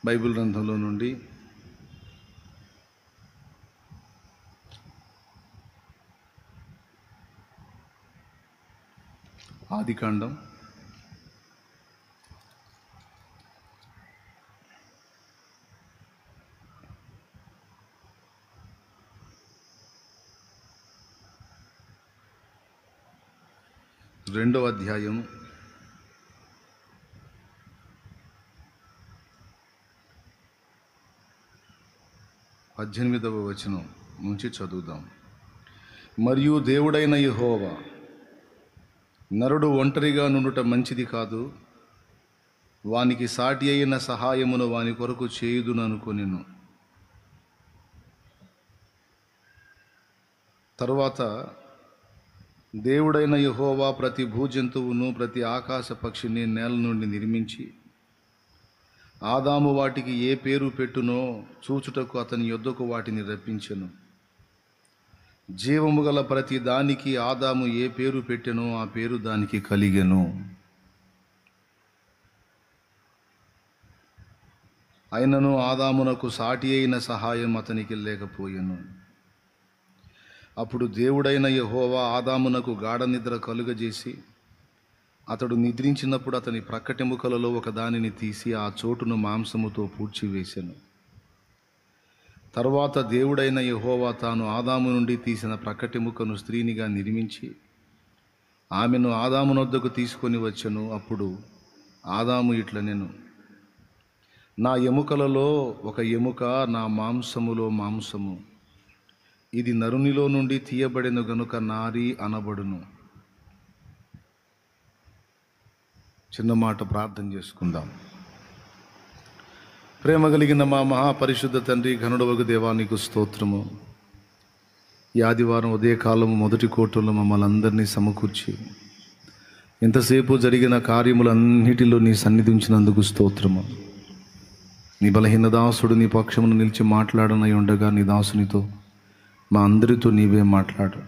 Bible గ్రంథంలో నుండి ఆదికాండం 2వ అధ్యాయం 18వ వచనం నుంచి చదువుదాం. మరియు దేవుడైన యెహోవా, నరుడు ఒంటరిగా నుండుట మంచిది కాదు, వానికి సాటి అయిన సహాయమును వాని కొరకు చేయుదుననుకొనెను. తరువాత దేవుడైన యెహోవా ప్రతి భూజంతువును ప్రతి ఆకాశ పక్షిని నేల నుండి నిర్మించి ఆదాము వాటికి ఏ పేరు పెట్టునో చూచుటకు అతని యొద్దకు వాటిని రప్పించెను. జీవము గల ప్రతి దానికి ఆదాము ఏ పేరు పెట్టెనో ఆ పేరు దానికి కలిగెను. అయినను ఆదామునకు సాటి అయిన సహాయం అతనికి లేకపోయెను. అప్పుడు దేవుడైన యెహోవా ఆదామునకు గాఢ నిద్ర కలుగజేసి అతడు నిద్రించినప్పుడు అతని ప్రక్కటెముకలలో ఒక దానిని తీసి ఆ చోటును మాంసముతో పూడ్చివేసెను. తరువాత దేవుడైన యెహోవా తాను ఆదాము నుండి తీసిన ప్రక్కటెముకను స్త్రీనిగా నిర్మించి ఆమెను ఆదామునొద్దకు తీసుకొని వచ్చెను. అప్పుడు ఆదాము ఇట్లనెను, నా ఎముకలలో ఒక ఎముక, నా మాంసములో మాంసము. ఇది నరునిలో నుండి తీయబడిన గనుక నారి అనబడును. చిన్న మాట ప్రార్థన చేసుకుందాం. ప్రేమ కలిగిన మా మహాపరిశుద్ధ తండ్రి, ఘనుడవగు దేవా, నీకు స్తోత్రము. ఈ ఆదివారం ఉదయకాలము మొదటి కోటలో మమ్మల్ని అందరినీ సమకూర్చి ఇంతసేపు జరిగిన కార్యములన్నిటిలో నీ సన్నిధి ఉంచినందుకు స్తోత్రము. నీ బలహీన దాసుడు నీ పక్షమును నిలిచి మాట్లాడనై ఉండగా నీ దాసునితో మా అందరితో నీవే మాట్లాడు.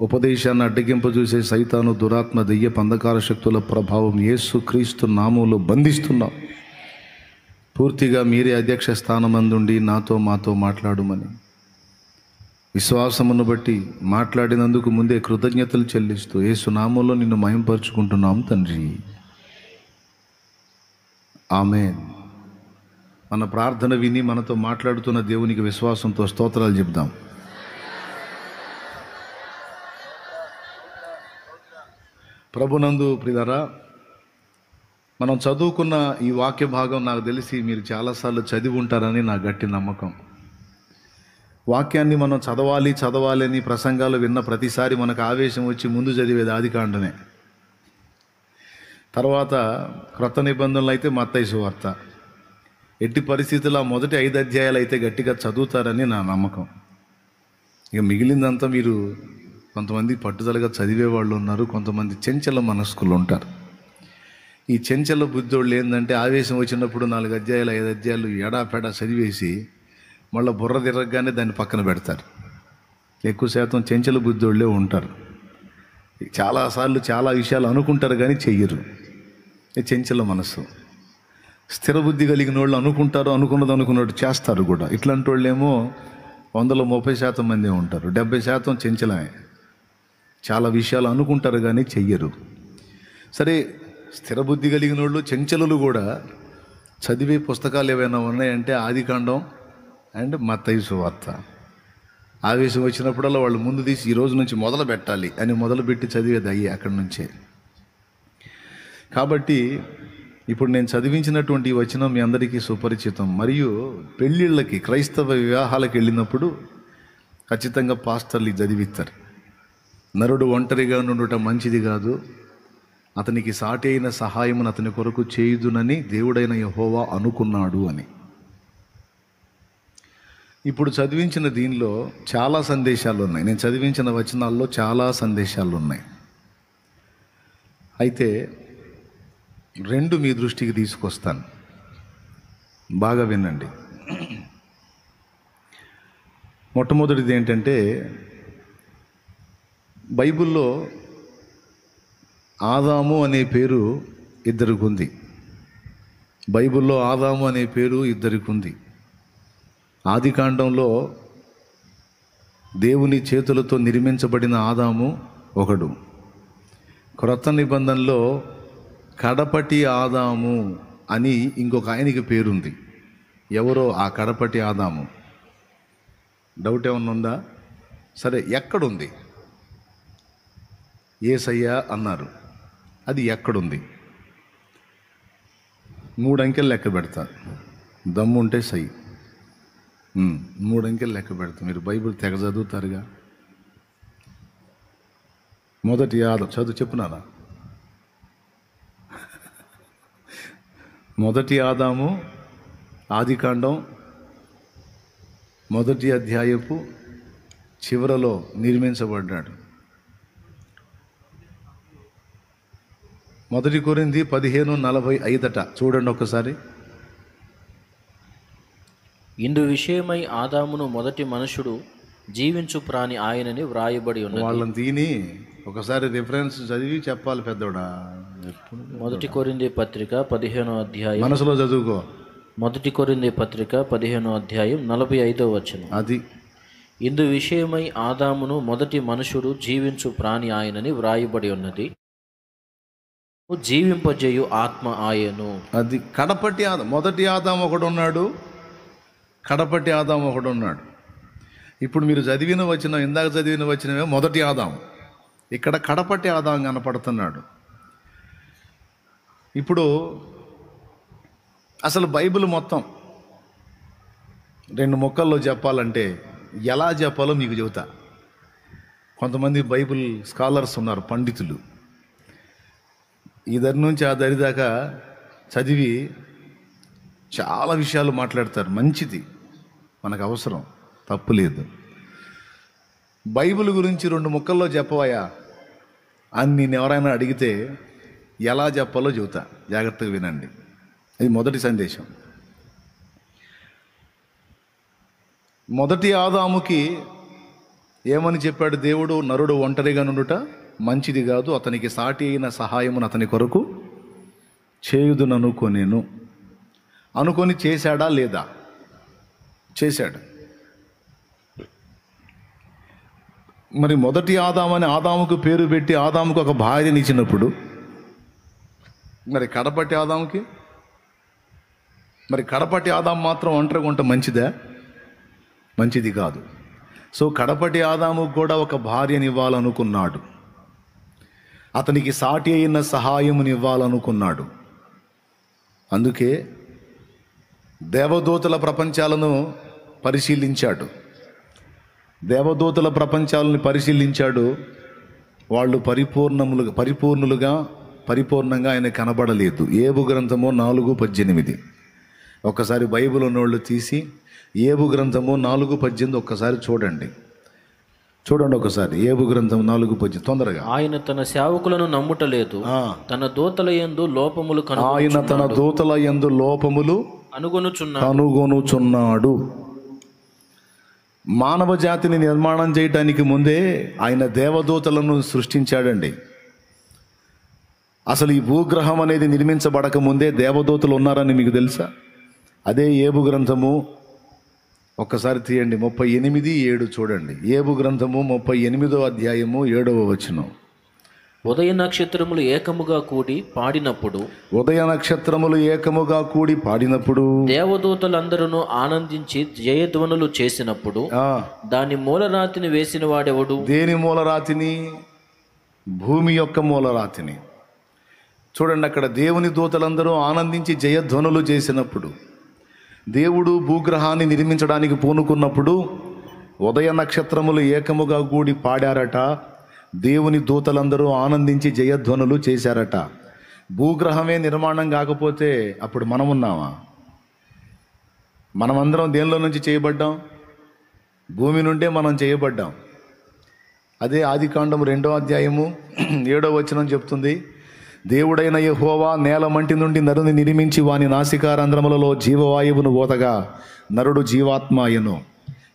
ఉపదేశాన్ని అడ్డగింపజూసే సైతాను, దురాత్మ, దెయ్య అంధకార శక్తుల ప్రభావం యేసు క్రీస్తు నామములో బంధిస్తున్నాం. పూర్తిగా మీరే అధ్యక్ష స్థానమందుండి నాతో మాతో మాట్లాడుమని విశ్వాసమును బట్టి మాట్లాడినందుకు ముందే కృతజ్ఞతలు చెల్లిస్తూ యేసు నామములో నిన్ను మహింపరుచుకుంటున్నాం తండ్రి, ఆమేన్. మన ప్రార్థన విని మనతో మాట్లాడుతున్న దేవునికి విశ్వాసంతో స్తోత్రాలు చెప్దాం. ప్రభునందు ప్రియులారా, మనం చదువుకున్న ఈ వాక్య భాగం నాకు తెలిసి మీరు చాలాసార్లు చదివి ఉంటారని నా గట్టి నమ్మకం. వాక్యాన్ని మనం చదవాలి అని ప్రసంగాలు విన్న ప్రతిసారి మనకు ఆవేశం వచ్చి ముందు చదివేది ఆదికాండమే. తర్వాత క్రొత్త నిబంధనలు అయితే మత్తయి సువార్త. ఎట్టి పరిస్థితుల్లో మొదటి 5 అధ్యాయాలు అయితే గట్టిగా చదువుతారని నా నమ్మకం. ఇక మిగిలిందంతా మీరు కొంతమంది పట్టుదలగా చదివేవాళ్ళు ఉన్నారు, కొంతమంది చెంచల మనస్కులు ఉంటారు. ఈ చెంచల బుద్ధోళ్ళు ఏంటంటే ఆవేశం వచ్చినప్పుడు 4 అధ్యాయాలు 5 అధ్యాయాలు ఎడాపెడా చదివేసి మళ్ళీ బుర్ర తిరగగానే దాన్ని పక్కన పెడతారు. ఎక్కువ శాతం చెంచల బుద్ధోళ్ళే ఉంటారు. చాలాసార్లు చాలా విషయాలు అనుకుంటారు కానీ చెయ్యరు. చెంచల మనసు. స్థిర బుద్ధి కలిగిన వాళ్ళు అనుకుంటారు, అనుకున్నట్టు చేస్తారు కూడా. ఇట్లాంటి వాళ్ళేమో 130% మందే ఉంటారు. 70% చెంచలమే. చాలా విషయాలు అనుకుంటారు కానీ చెయ్యరు. సరే, స్థిర బుద్ధి కలిగిన వాళ్ళు చెంచలులు కూడా చదివే పుస్తకాలు ఏవైనా ఉన్నాయంటే ఆదికాండం అండ్ మత్తయి సువార్త. ఆవేశం వచ్చినప్పుడల్లా వాళ్ళు ముందు తీసి ఈ రోజు నుంచి మొదలు పెట్టాలి అని మొదలుపెట్టి చదివేది అయ్యి అక్కడి నుంచే. కాబట్టి ఇప్పుడు నేను చదివించినటువంటి ఈ వచనం మీ అందరికీ సుపరిచితం. మరియు పెళ్ళిళ్ళకి, క్రైస్తవ వివాహాలకు వెళ్ళినప్పుడు ఖచ్చితంగా పాస్టర్లు చదివిస్తారు. నరుడు ఒంటరిగా నుండుట మంచిది కాదు, అతనికి సాటి అయిన సహాయమును అతని కొరకు చేయుదునని దేవుడైన యెహోవా అనుకున్నాడు అని. ఇప్పుడు చదివించిన దీనిలో చాలా సందేశాలు ఉన్నాయి. నేను చదివించిన వచనాల్లో చాలా సందేశాలు ఉన్నాయి. అయితే 2 మీ దృష్టికి తీసుకొస్తాను, బాగా వినండి. మొట్టమొదటిది ఏంటంటే, బైబిల్లో ఆదాము అనే పేరు 2కి ఉంది. బైబిల్లో ఆదాము అనే పేరు ఇద్దరికి ఉంది. ఆదికాండంలో దేవుని చేతులతో నిర్మించబడిన ఆదాము ఒకడు. క్రొత్త నిబంధనలో కడపటి ఆదాము అని ఇంకొక ఆయనకి పేరుంది. ఎవరో ఆ కడపటి ఆదాము? డౌట్ ఏమన్నా ఉందా? సరే, ఎక్కడుంది? యేసయ్య అన్నారు. అది ఎక్కడుంది? 3 అంకెలు లెక్క పెడతా, దమ్ముంటే సై. 3 అంకెలు లెక్క పెడతా. మీరు బైబిల్ తెగ చదువుతారుగా. మొదటి ఆదాము చదువు, చెప్పునారా? మొదటి ఆదాము ఆదికాండం 1వ అధ్యాయపు చివరలో నిర్మించబడ్డాడు. 1 కొరింథీ 15:45 చూడండి ఒకసారి. ఇందు విషయమై ఆదామును మొదటి మనుషుడు జీవించు ప్రాణి ఆయనని వ్రాయబడి ఉన్నది. వాళ్ళని దీని ఒకసారి రిఫరెన్స్ చదివి చెప్పాలి పెద్దోడా. 1 కొరింథీ పత్రిక 15వ అధ్యాయం, మనసులో చదువుకో. 1 కొరింథీ పత్రిక 15వ అధ్యాయం 45వ వచనం. అది ఇందు విషయమై ఆదామును మొదటి మనుషుడు జీవించు ప్రాణి ఆయనని వ్రాయబడి ఉన్నది, జీవింపజేయు ఆత్మ ఆయను. అది కడపటి ఆదాం. మొదటి ఆదాం ఒకడు ఉన్నాడు, కడపటి ఆదాం ఒకడు ఉన్నాడు. ఇప్పుడు మీరు చదివిన వచనం, ఇందాక చదివిన వచనమే మొదటి ఆదాం. ఇక్కడ కడపటి ఆదాం కనపడుతున్నాడు. ఇప్పుడు అసలు బైబిల్ మొత్తం 2 ముక్కల్లో చెప్పాలంటే ఎలా చెప్పాలో మీకు చెబుతా. కొంతమంది బైబిల్ స్కాలర్స్ ఉన్నారు, పండితులు. ఈ దరి నుంచి ఆ దరి దాకా చదివి చాలా విషయాలు మాట్లాడతారు. మంచిది, మనకు అవసరం, తప్పు లేదు. బైబిల్ గురించి 2 ముక్కల్లో చెప్పవయ్యా అని నేను ఎవరైనా అడిగితే ఎలా చెప్పాలో చెబుతా. జాగ్రత్తగా వినండి. ఇది మొదటి సందేశం. మొదటి ఆదాముకి ఏమని చెప్పాడు దేవుడు? నరుడు ఒంటరిగా నుండుట మంచిది కాదు, అతనికి సాటి అయిన సహాయమును అతని కొరకు చేయుదుననుకొనేను. అనుకొని చేశాడా లేదా? చేశాడు. మరి మొదటి ఆదామని ఆదాముకు పేరు పెట్టి ఆదాముకు ఒక భార్యని ఇచ్చినప్పుడు మరి కడపటి ఆదాముకి, మరి కడపటి ఆదాం మాత్రం ఒంటరిగా ఉంటే మంచిదా? మంచిది కాదు. సో కడపటి ఆదాముకు కూడా ఒక భార్యని ఇవ్వాలనుకున్నాడు, అతనికి సాటి అయిన సహాయముని ఇవ్వాలనుకున్నాడు. అందుకే దేవదూతల ప్రపంచాలను పరిశీలించాడు. దేవదూతల ప్రపంచాలను పరిశీలించాడు. వాళ్ళు పరిపూర్ణంగా ఆయన కనబడలేదు. ఏబు గ్రంథము 4:18. ఒక్కసారి బైబిల్ ఉన్నోళ్ళు తీసి ఏబు గ్రంథము 4:18 ఒక్కసారి చూడండి ఒకసారి. ఏబు గ్రంథం 4:18 తొందరగా. ఆయన తన సేవకులను నమ్ముటలేదు, తన దూతల యందు లోపములు ఆయన తన దూతల యందు లోపములు కనుగొనుచున్నాడు. మానవ జాతిని నిర్మాణం చేయటానికి ముందే ఆయన దేవదూతలను సృష్టించాడండి. అసలు ఈ భూగ్రహం అనేది నిర్మించబడక ముందే దేవదూతలు ఉన్నారని మీకు తెలుసా? అదే ఏబు గ్రంథము ఒక్కసారి తీయండి, 38:7 చూడండి. ఏబు గ్రంథము 38వ అధ్యాయము 7వ వచనం. ఉదయ నక్షత్రములు ఏకముగా కూడి పాడినప్పుడు దేవదూతలందరూ ఆనందించి జయధ్వనులు చేసినప్పుడు దాని మూలరాతిని వేసిన వాడెవడు? దేని మూలరాతిని? భూమి యొక్క మూలరాతిని. చూడండి, అక్కడ దేవుని దూతలందరూ ఆనందించి జయధ్వనులు చేసినప్పుడు, దేవుడు భూగ్రహాన్ని నిర్మించడానికి పూనుకున్నప్పుడు ఉదయ నక్షత్రములు ఏకముగా కూడి పాడారట. దేవుని దూతలందరూ ఆనందించి జయధ్వనులు చేశారట. భూగ్రహమే నిర్మాణం కాకపోతే అప్పుడు మనమున్నామా? మనమందరం దేనిలో నుంచి చేయబడ్డాం? భూమి నుండే మనం చేయబడ్డాం. అదే ఆదికాండం 2వ అధ్యాయము 7వ వచనం చెప్తుంది. దేవుడైన యెహోవా నేల మంటి నుండి నరుని నిర్మించి వాని నాసికారంధ్రములలో జీవవాయువును ఓతగా నరుడు జీవాత్మ అయ్యెను.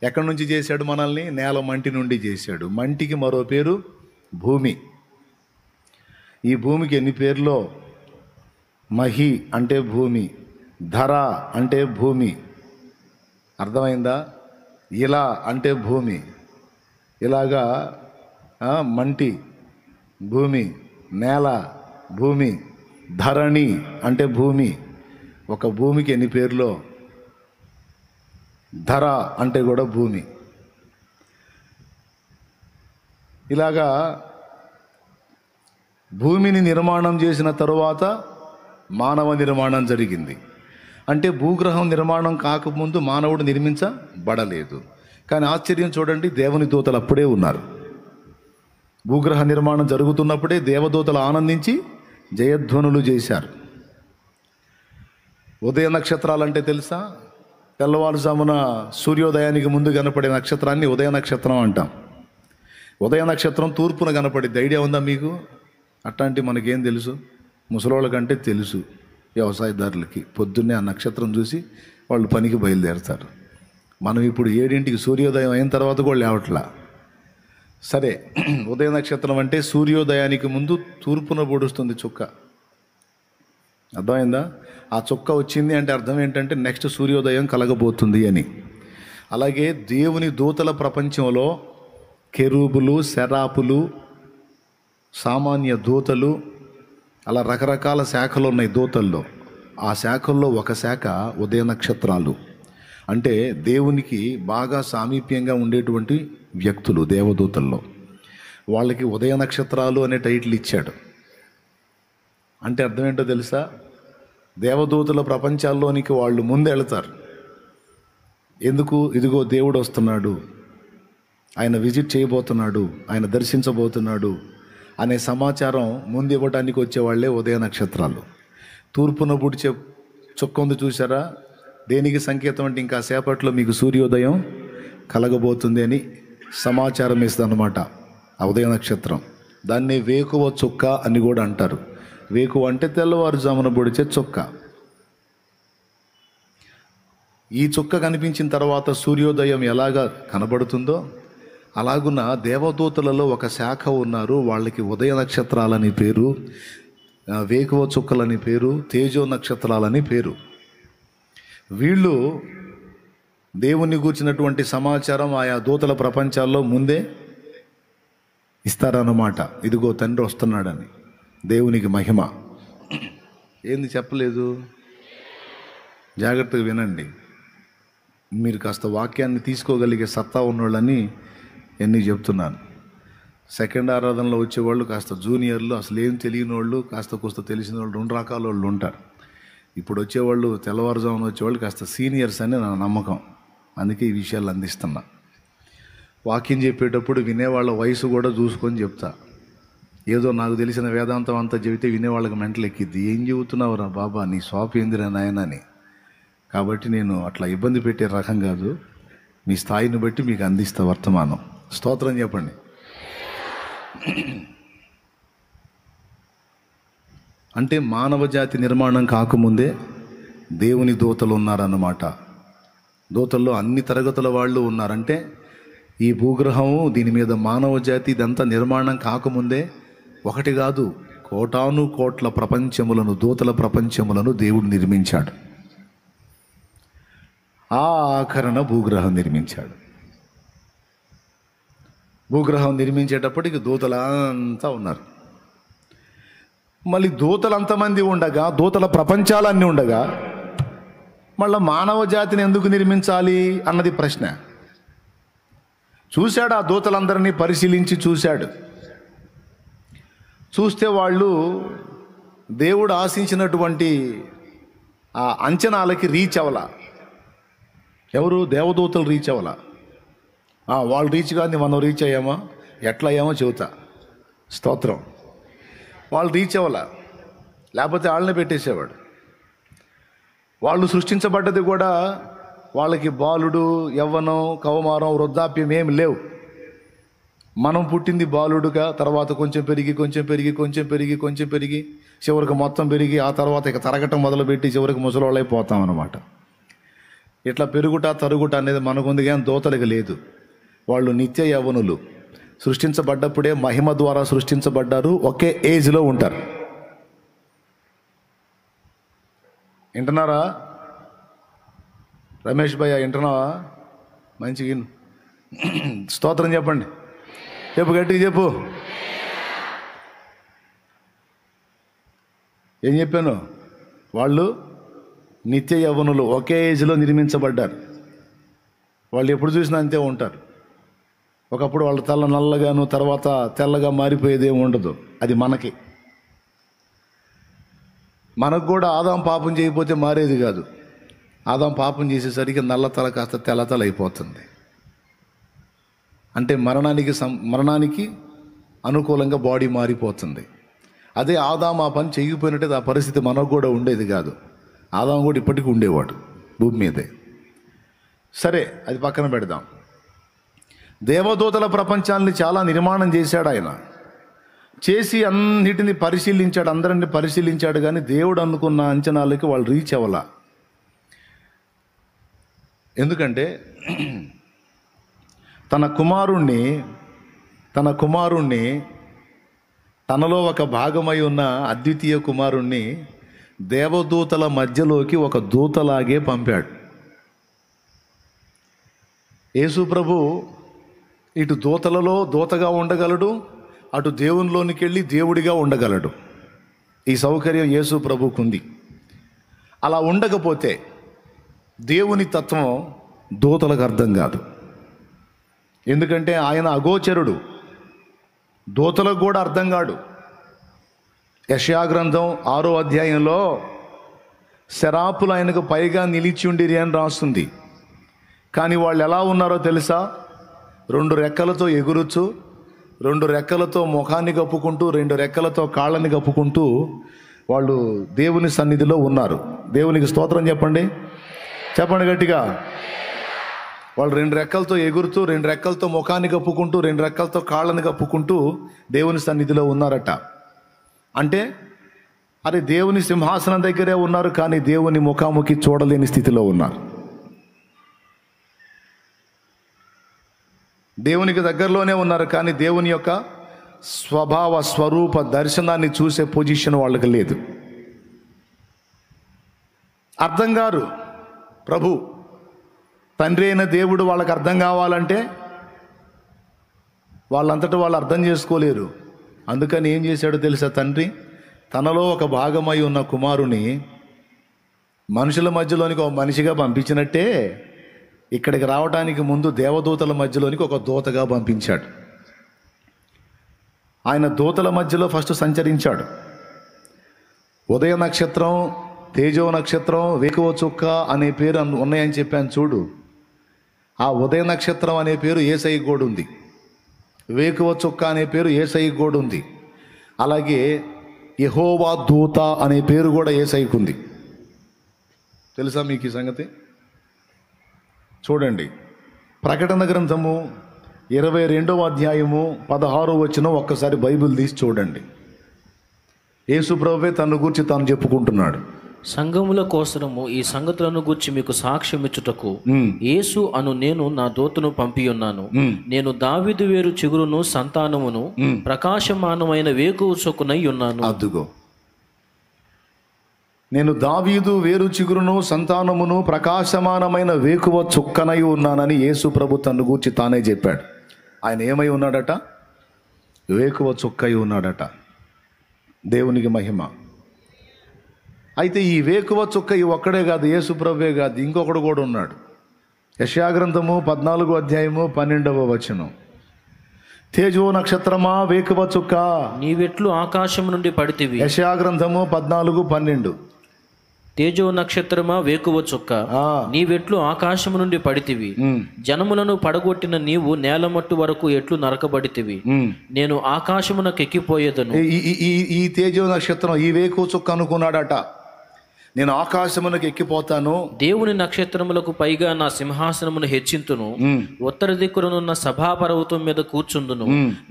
ఎక్కడి నుంచి చేశాడు మనల్ని? నేల మంటి నుండి చేశాడు. మంటికి మరో పేరు భూమి. ఈ భూమికి ఎన్ని పేర్లో? మహి అంటే భూమి, ధర అంటే భూమి, అర్థమైందా? ఇలా అంటే భూమి, ఇలాగా మంటి భూమి, నేల భూమి, ధరణి అంటే భూమి. ఒక భూమికి ఎన్ని పేర్లో, ధర అంటే కూడా భూమి. ఇలాగా భూమిని నిర్మాణం చేసిన తరువాత మానవ నిర్మాణం జరిగింది. అంటే భూగ్రహం నిర్మాణం కాకముందు మానవుడు నిర్మించబడలేదు. కానీ ఆశ్చర్యం చూడండి, దేవుని దూతలు అప్పుడే ఉన్నారు. భూగ్రహ నిర్మాణం జరుగుతున్నప్పుడే దేవదూతలు ఆనందించి జయధ్వనులు చేశారు. ఉదయ నక్షత్రాలు అంటే తెలుసా? తెల్లవారుజామున సూర్యోదయానికి ముందు కనపడే నక్షత్రాన్ని ఉదయ నక్షత్రం అంటాం. ఉదయ నక్షత్రం తూర్పున కనపడిద్ది. ఐడియా ఉందా మీకు? అట్లాంటి మనకేం తెలుసు? ముసలోళ్ళ కంటే తెలుసు వ్యవసాయదారులకి. పొద్దున్నే ఆ నక్షత్రం చూసి వాళ్ళు పనికి బయలుదేరుతారు. మనం ఇప్పుడు 7ంటికి సూర్యోదయం అయిన తర్వాత కూడా లేవట్లా. సరే, ఉదయ నక్షత్రం అంటే సూర్యోదయానికి ముందు తూర్పున పొడుస్తుంది చుక్క. అర్థమైందా? ఆ చుక్క వచ్చింది అంటే అర్థం ఏంటంటే నెక్స్ట్ సూర్యోదయం కలగబోతుంది అని. అలాగే దేవుని దూతల ప్రపంచంలో కెరూబులు, శరాపులు, సామాన్య దూతలు, అలా రకరకాల శాఖలు ఉన్నాయి దూతల్లో. ఆ శాఖల్లో ఒక శాఖ ఉదయ నక్షత్రాలు. అంటే దేవునికి బాగా సామీప్యంగా ఉండేటువంటి వ్యక్తులు దేవదూతల్లో. వాళ్ళకి ఉదయ నక్షత్రాలు అనే టైటిల్ ఇచ్చాడు. అంటే అర్థం ఏంటో తెలుసా? దేవదూతల ప్రపంచాల్లోనికి వాళ్ళు ముందు వెళతారు. ఎందుకు? ఇదిగో దేవుడు వస్తున్నాడు, ఆయన విజిట్ చేయబోతున్నాడు, ఆయన దర్శించబోతున్నాడు అనే సమాచారం ముందు ఇవ్వడానికి వచ్చేవాళ్లే ఉదయ నక్షత్రాలు. తూర్పున పుడిచే చుక్క ఉంది చూసారా? దేనికి సంకేతం అంటే ఇంకా సేపట్లో మీకు సూర్యోదయం కలగబోతుంది అని సమాచారం ఇస్తుంది అన్నమాట ఆ ఉదయ నక్షత్రం. దాన్ని వేకువ చుక్క అని కూడా అంటారు. వేకువ అంటే తెల్లవారుజామున పొడిచే చుక్క. ఈ చుక్క కనిపించిన తర్వాత సూర్యోదయం ఎలాగా కనబడుతుందో అలాగున్న దేవదూతలలో ఒక శాఖ ఉన్నారు. వాళ్ళకి ఉదయ నక్షత్రాలని పేరు, వేకువ చుక్కలని పేరు, తేజో నక్షత్రాలని పేరు. వీళ్ళు దేవుని గూర్చినటువంటి సమాచారం ఆయా దూతల ప్రపంచాల్లో ముందే ఇస్తారన్నమాట. ఇదిగో తండ్రి వస్తున్నాడని. దేవునికి మహిమ. ఏంది చెప్పలేదు? జాగ్రత్తగా వినండి. మీరు కాస్త వాక్యాన్ని తీసుకోగలిగే సత్తా ఉన్నోళ్ళని ఎన్ని చెప్తున్నాను. సెకండ్ ఆరాధనలో వచ్చేవాళ్ళు కాస్త జూనియర్లు, అసలు ఏం తెలియని వాళ్ళు, కాస్త కూస్త తెలిసిన వాళ్ళు, 2 రకాల వాళ్ళు ఉంటారు. ఇప్పుడు వచ్చేవాళ్ళు, తెల్లవారుజామున వచ్చేవాళ్ళు కాస్త సీనియర్స్ అని నా నమ్మకం. అందుకే ఈ విషయాలు అందిస్తున్నా. వాక్యం చెప్పేటప్పుడు వినేవాళ్ళ వయసు కూడా చూసుకొని చెప్తా. ఏదో నాకు తెలిసిన వేదాంతం అంతా చెబితే వినేవాళ్ళకి మెంటలు ఎక్కిద్ది. ఏం చెబుతున్నావురా బాబా, నీ స్వాప్ ఏందిరా నాయన అని. కాబట్టి నేను అట్లా ఇబ్బంది పెట్టే రకం కాదు. మీ స్థాయిని బట్టి మీకు అందిస్తా వర్తమానం. స్తోత్రం చెప్పండి. అంటే మానవ జాతి నిర్మాణం కాకముందే దేవుని దూతలు ఉన్నారన్నమాట. దూతల్లో అన్ని తరగతుల వాళ్ళు ఉన్నారంటే ఈ భూగ్రహము, దీని మీద మానవ జాతి ఇదంతా నిర్మాణం కాకముందే ఒకటి కాదు, కోటాను కోట్ల ప్రపంచములను, దూతల ప్రపంచములను దేవుడు నిర్మించాడు. ఆ ఆఖరణ భూగ్రహం నిర్మించాడు. భూగ్రహం నిర్మించేటప్పటికి దూతలంతా ఉన్నారు. మళ్ళీ దూతలు అంతమంది ఉండగా, దూతల ప్రపంచాలన్నీ ఉండగా మళ్ళీ మానవ జాతిని ఎందుకు నిర్మించాలి అన్నది ప్రశ్న. చూశాడు, ఆ దూతలందరినీ పరిశీలించి చూశాడు. చూస్తే వాళ్ళు దేవుడు ఆశించినటువంటి ఆ అంచనాలకి రీచ్ అవ్వలా. ఎవరు? దేవదూతలు రీచ్ అవ్వలా. వాళ్ళు రీచ్ కాదు, మనం రీచ్ అయ్యామా? ఎట్లా అయ్యామో చెబుతా. స్తోత్రం. వాళ్ళు రీచ్ అవ్వలా, లేకపోతే వాళ్ళని పెట్టేసేవాడు. వాళ్ళు సృష్టించబడ్డది కూడా వాళ్ళకి బాలుడు, యవ్వనం, కౌమారం, వృద్ధాప్యం ఏమి లేవు. మనం పుట్టింది బాలుడుగా, తర్వాత కొంచెం పెరిగి కొంచెం పెరిగి కొంచెం పెరిగి కొంచెం పెరిగి చివరికి మొత్తం పెరిగి ఆ తర్వాత ఇక తరగటం మొదలుపెట్టి చివరికి ముసలోళ్ళైపోతాం అన్నమాట. ఇట్లా పెరుగుట తరుగుట అనేది మనకుంది, కానీ దూతలకు లేదు. వాళ్ళు నిత్య యవ్వనులు. సృష్టించబడ్డప్పుడే మహిమ ద్వారా సృష్టించబడ్డారు. ఒకే ఏజ్లో ఉంటారు. వింటున్నారా? రమేష్ భయ్య వింటున్నావా? మంచిగా విను. స్తోత్రం చెప్పండి. చెప్పు, గట్టిగా చెప్పు. ఏం చెప్పాను? వాళ్ళు నిత్య యవ్వనులు, ఒకే ఏజ్లో నిర్మించబడ్డారు. వాళ్ళు ఎప్పుడు చూసినా అంతే ఉంటారు. ఒకప్పుడు వాళ్ళ తల నల్లగాను తర్వాత తెల్లగా మారిపోయేదేమి ఉండదు. అది మనకు కూడా ఆదాం పాపం చేయకపోతే మారేది కాదు. ఆదాం పాపం చేసేసరికి నల్ల తల కాస్త తెల్లతల అయిపోతుంది. అంటే మరణానికి అనుకూలంగా బాడీ మారిపోతుంది. అదే ఆదాం ఆ పని చేయకపోయినట్టే ఆ పరిస్థితి మనకు కూడా ఉండేది కాదు. ఆదాం కూడా ఇప్పటికీ ఉండేవాడు భూమి మీదే. సరే, అది పక్కన పెడదాం. దేవదూతల ప్రపంచాన్ని చాలా నిర్మాణం చేశాడు ఆయన. చేసి అన్నిటిని పరిశీలించాడు, అందరిని పరిశీలించాడు. కానీ దేవుడు అనుకున్న అంచనాలకి వాళ్ళు రీచ్ అవ్వాల. ఎందుకంటే తన కుమారుణ్ణి తనలో ఒక భాగమై ఉన్న అద్వితీయ కుమారుణ్ణి దేవదూతల మధ్యలోకి ఒక దూతలాగే పంపాడు. యేసు ప్రభు ఇటు దూతలలో దూతగా ఉండగలడు, అటు దేవునిలోనికి వెళ్ళి దేవుడిగా ఉండగలడు. ఈ సౌకర్యం యేసు ప్రభువుకుంది. అలా ఉండకపోతే దేవుని తత్వం దూతలకు అర్థం కాదు. ఎందుకంటే ఆయన అగోచరుడు, దూతలకు కూడా అర్థం కాడు. యెషయా గ్రంథం 6వ అధ్యాయంలో శరాపులు ఆయనకు పైగా నిలిచి ఉండిరి అని రాస్తుంది. కానీ వాళ్ళు ఎలా ఉన్నారో తెలుసా? 2 రెక్కలతో ఎగురుచు, 2 రెక్కలతో ముఖాన్ని కప్పుకుంటూ, 2 రెక్కలతో కాళ్ళని కప్పుకుంటూ వాళ్ళు దేవుని సన్నిధిలో ఉన్నారు. దేవునికి స్తోత్రం చెప్పండి గట్టిగా. వాళ్ళు 2 రెక్కలతో ఎగురుతూ, 2 రెక్కలతో ముఖాన్ని కప్పుకుంటూ, 2 రెక్కలతో కాళ్ళని కప్పుకుంటూ దేవుని సన్నిధిలో ఉన్నారట. అంటే అరే, దేవుని సింహాసనం దగ్గరే ఉన్నారు, కానీ దేవుని ముఖాముఖి చూడలేని స్థితిలో ఉన్నారు. దేవునికి దగ్గరలోనే ఉన్నారు, కానీ దేవుని యొక్క స్వభావ స్వరూప దర్శనాన్ని చూసే పొజిషన్ వాళ్ళకి లేదు. అర్థం కారు. ప్రభు తండ్రి అయిన దేవుడు వాళ్ళకి అర్థం కావాలంటే వాళ్ళంతటా వాళ్ళు అర్థం చేసుకోలేరు. అందుకని ఏం చేశాడో తెలుసా? తండ్రి తనలో ఒక భాగమై ఉన్న కుమారుని మనుషుల మధ్యలోనికి ఒక మనిషిగా పంపించినట్టే ఇక్కడికి రావడానికి ముందు దేవదూతల మధ్యలోనికి ఒక దూతగా పంపించాడు. ఆయన దూతల మధ్యలో ఫస్ట్ సంచరించాడు. ఉదయ నక్షత్రం, తేజో నక్షత్రం, వేకువ చుక్క అనే పేరు ఉన్నాయని చెప్పాను చూడు. ఆ ఉదయ నక్షత్రం అనే పేరు యేసయ్యకు కూడా ఉంది. వేకువ చుక్క అనే పేరు యేసయ్యకు కూడా ఉంది. అలాగే యెహోవా దూత అనే పేరు కూడా యేసయ్యకు ఉంది. తెలుసా మీకు ఈ సంగతి? చూడండి, ప్రకటన గ్రంథము 22వ అధ్యాయము 16వ వచనం ఒక్కసారి బైబిల్ తీసి చూడండి. యేసు ప్రభువే తన గురించి తాను చెప్పుకుంటున్నాడు. సంఘముల కోసరము ఈ సంగతులను గూర్చి మీకు సాక్ష్యం ఇచ్చుటకు యేసు అను నేను నా దూతను పంపియున్నాను. నేను దావీదు వేరు చిగురును సంతానమును ప్రకాశమానమైన వేకువ చొక్కునై ఉన్నాను. అదుగో, నేను దావీదు వేరు చిగురును సంతానమును ప్రకాశమానమైన వేకువ చుక్కనై ఉన్నానని యేసు ప్రభు తన గూర్చి తానే చెప్పాడు. ఆయన ఏమై ఉన్నాడట? వేకువ చుక్కై ఉన్నాడట. దేవునికి మహిమ. అయితే ఈ వేకువ చుక్క ఈ ఒక్కడే కాదు, యేసు ప్రభువే కాదు, ఇంకొకడు కూడా ఉన్నాడు. యెషయా గ్రంథము 14వ అధ్యాయము 12వ వచనం. తేజో నక్షత్రమా వేకువ చుక్క నీవెట్లు ఆకాశం నుండి పడితివి. యెషయా గ్రంథము 14:12. తేజో నక్షత్రమా వేకువ చుక్క నీవెట్లు ఆకాశము నుండి పడితివి. జనములను పడగొట్టిన నీవు నేలమట్టు వరకు ఎట్లు నరకబడితివి. నేను ఆకాశమునకు ఎక్కిపోయేదను. ఈ తేజో నక్షత్రం ఈ వేకువ చుక్క అనుకున్నాడట, నేను ఆకాశమునకు ఎక్కిపోతాను, దేవుని నక్షత్రములకు పైగా నా సింహాసనమును హెచ్చింతును, ఉత్తర దిక్కునున్న సభాపర్వతం మీద కూర్చుందును,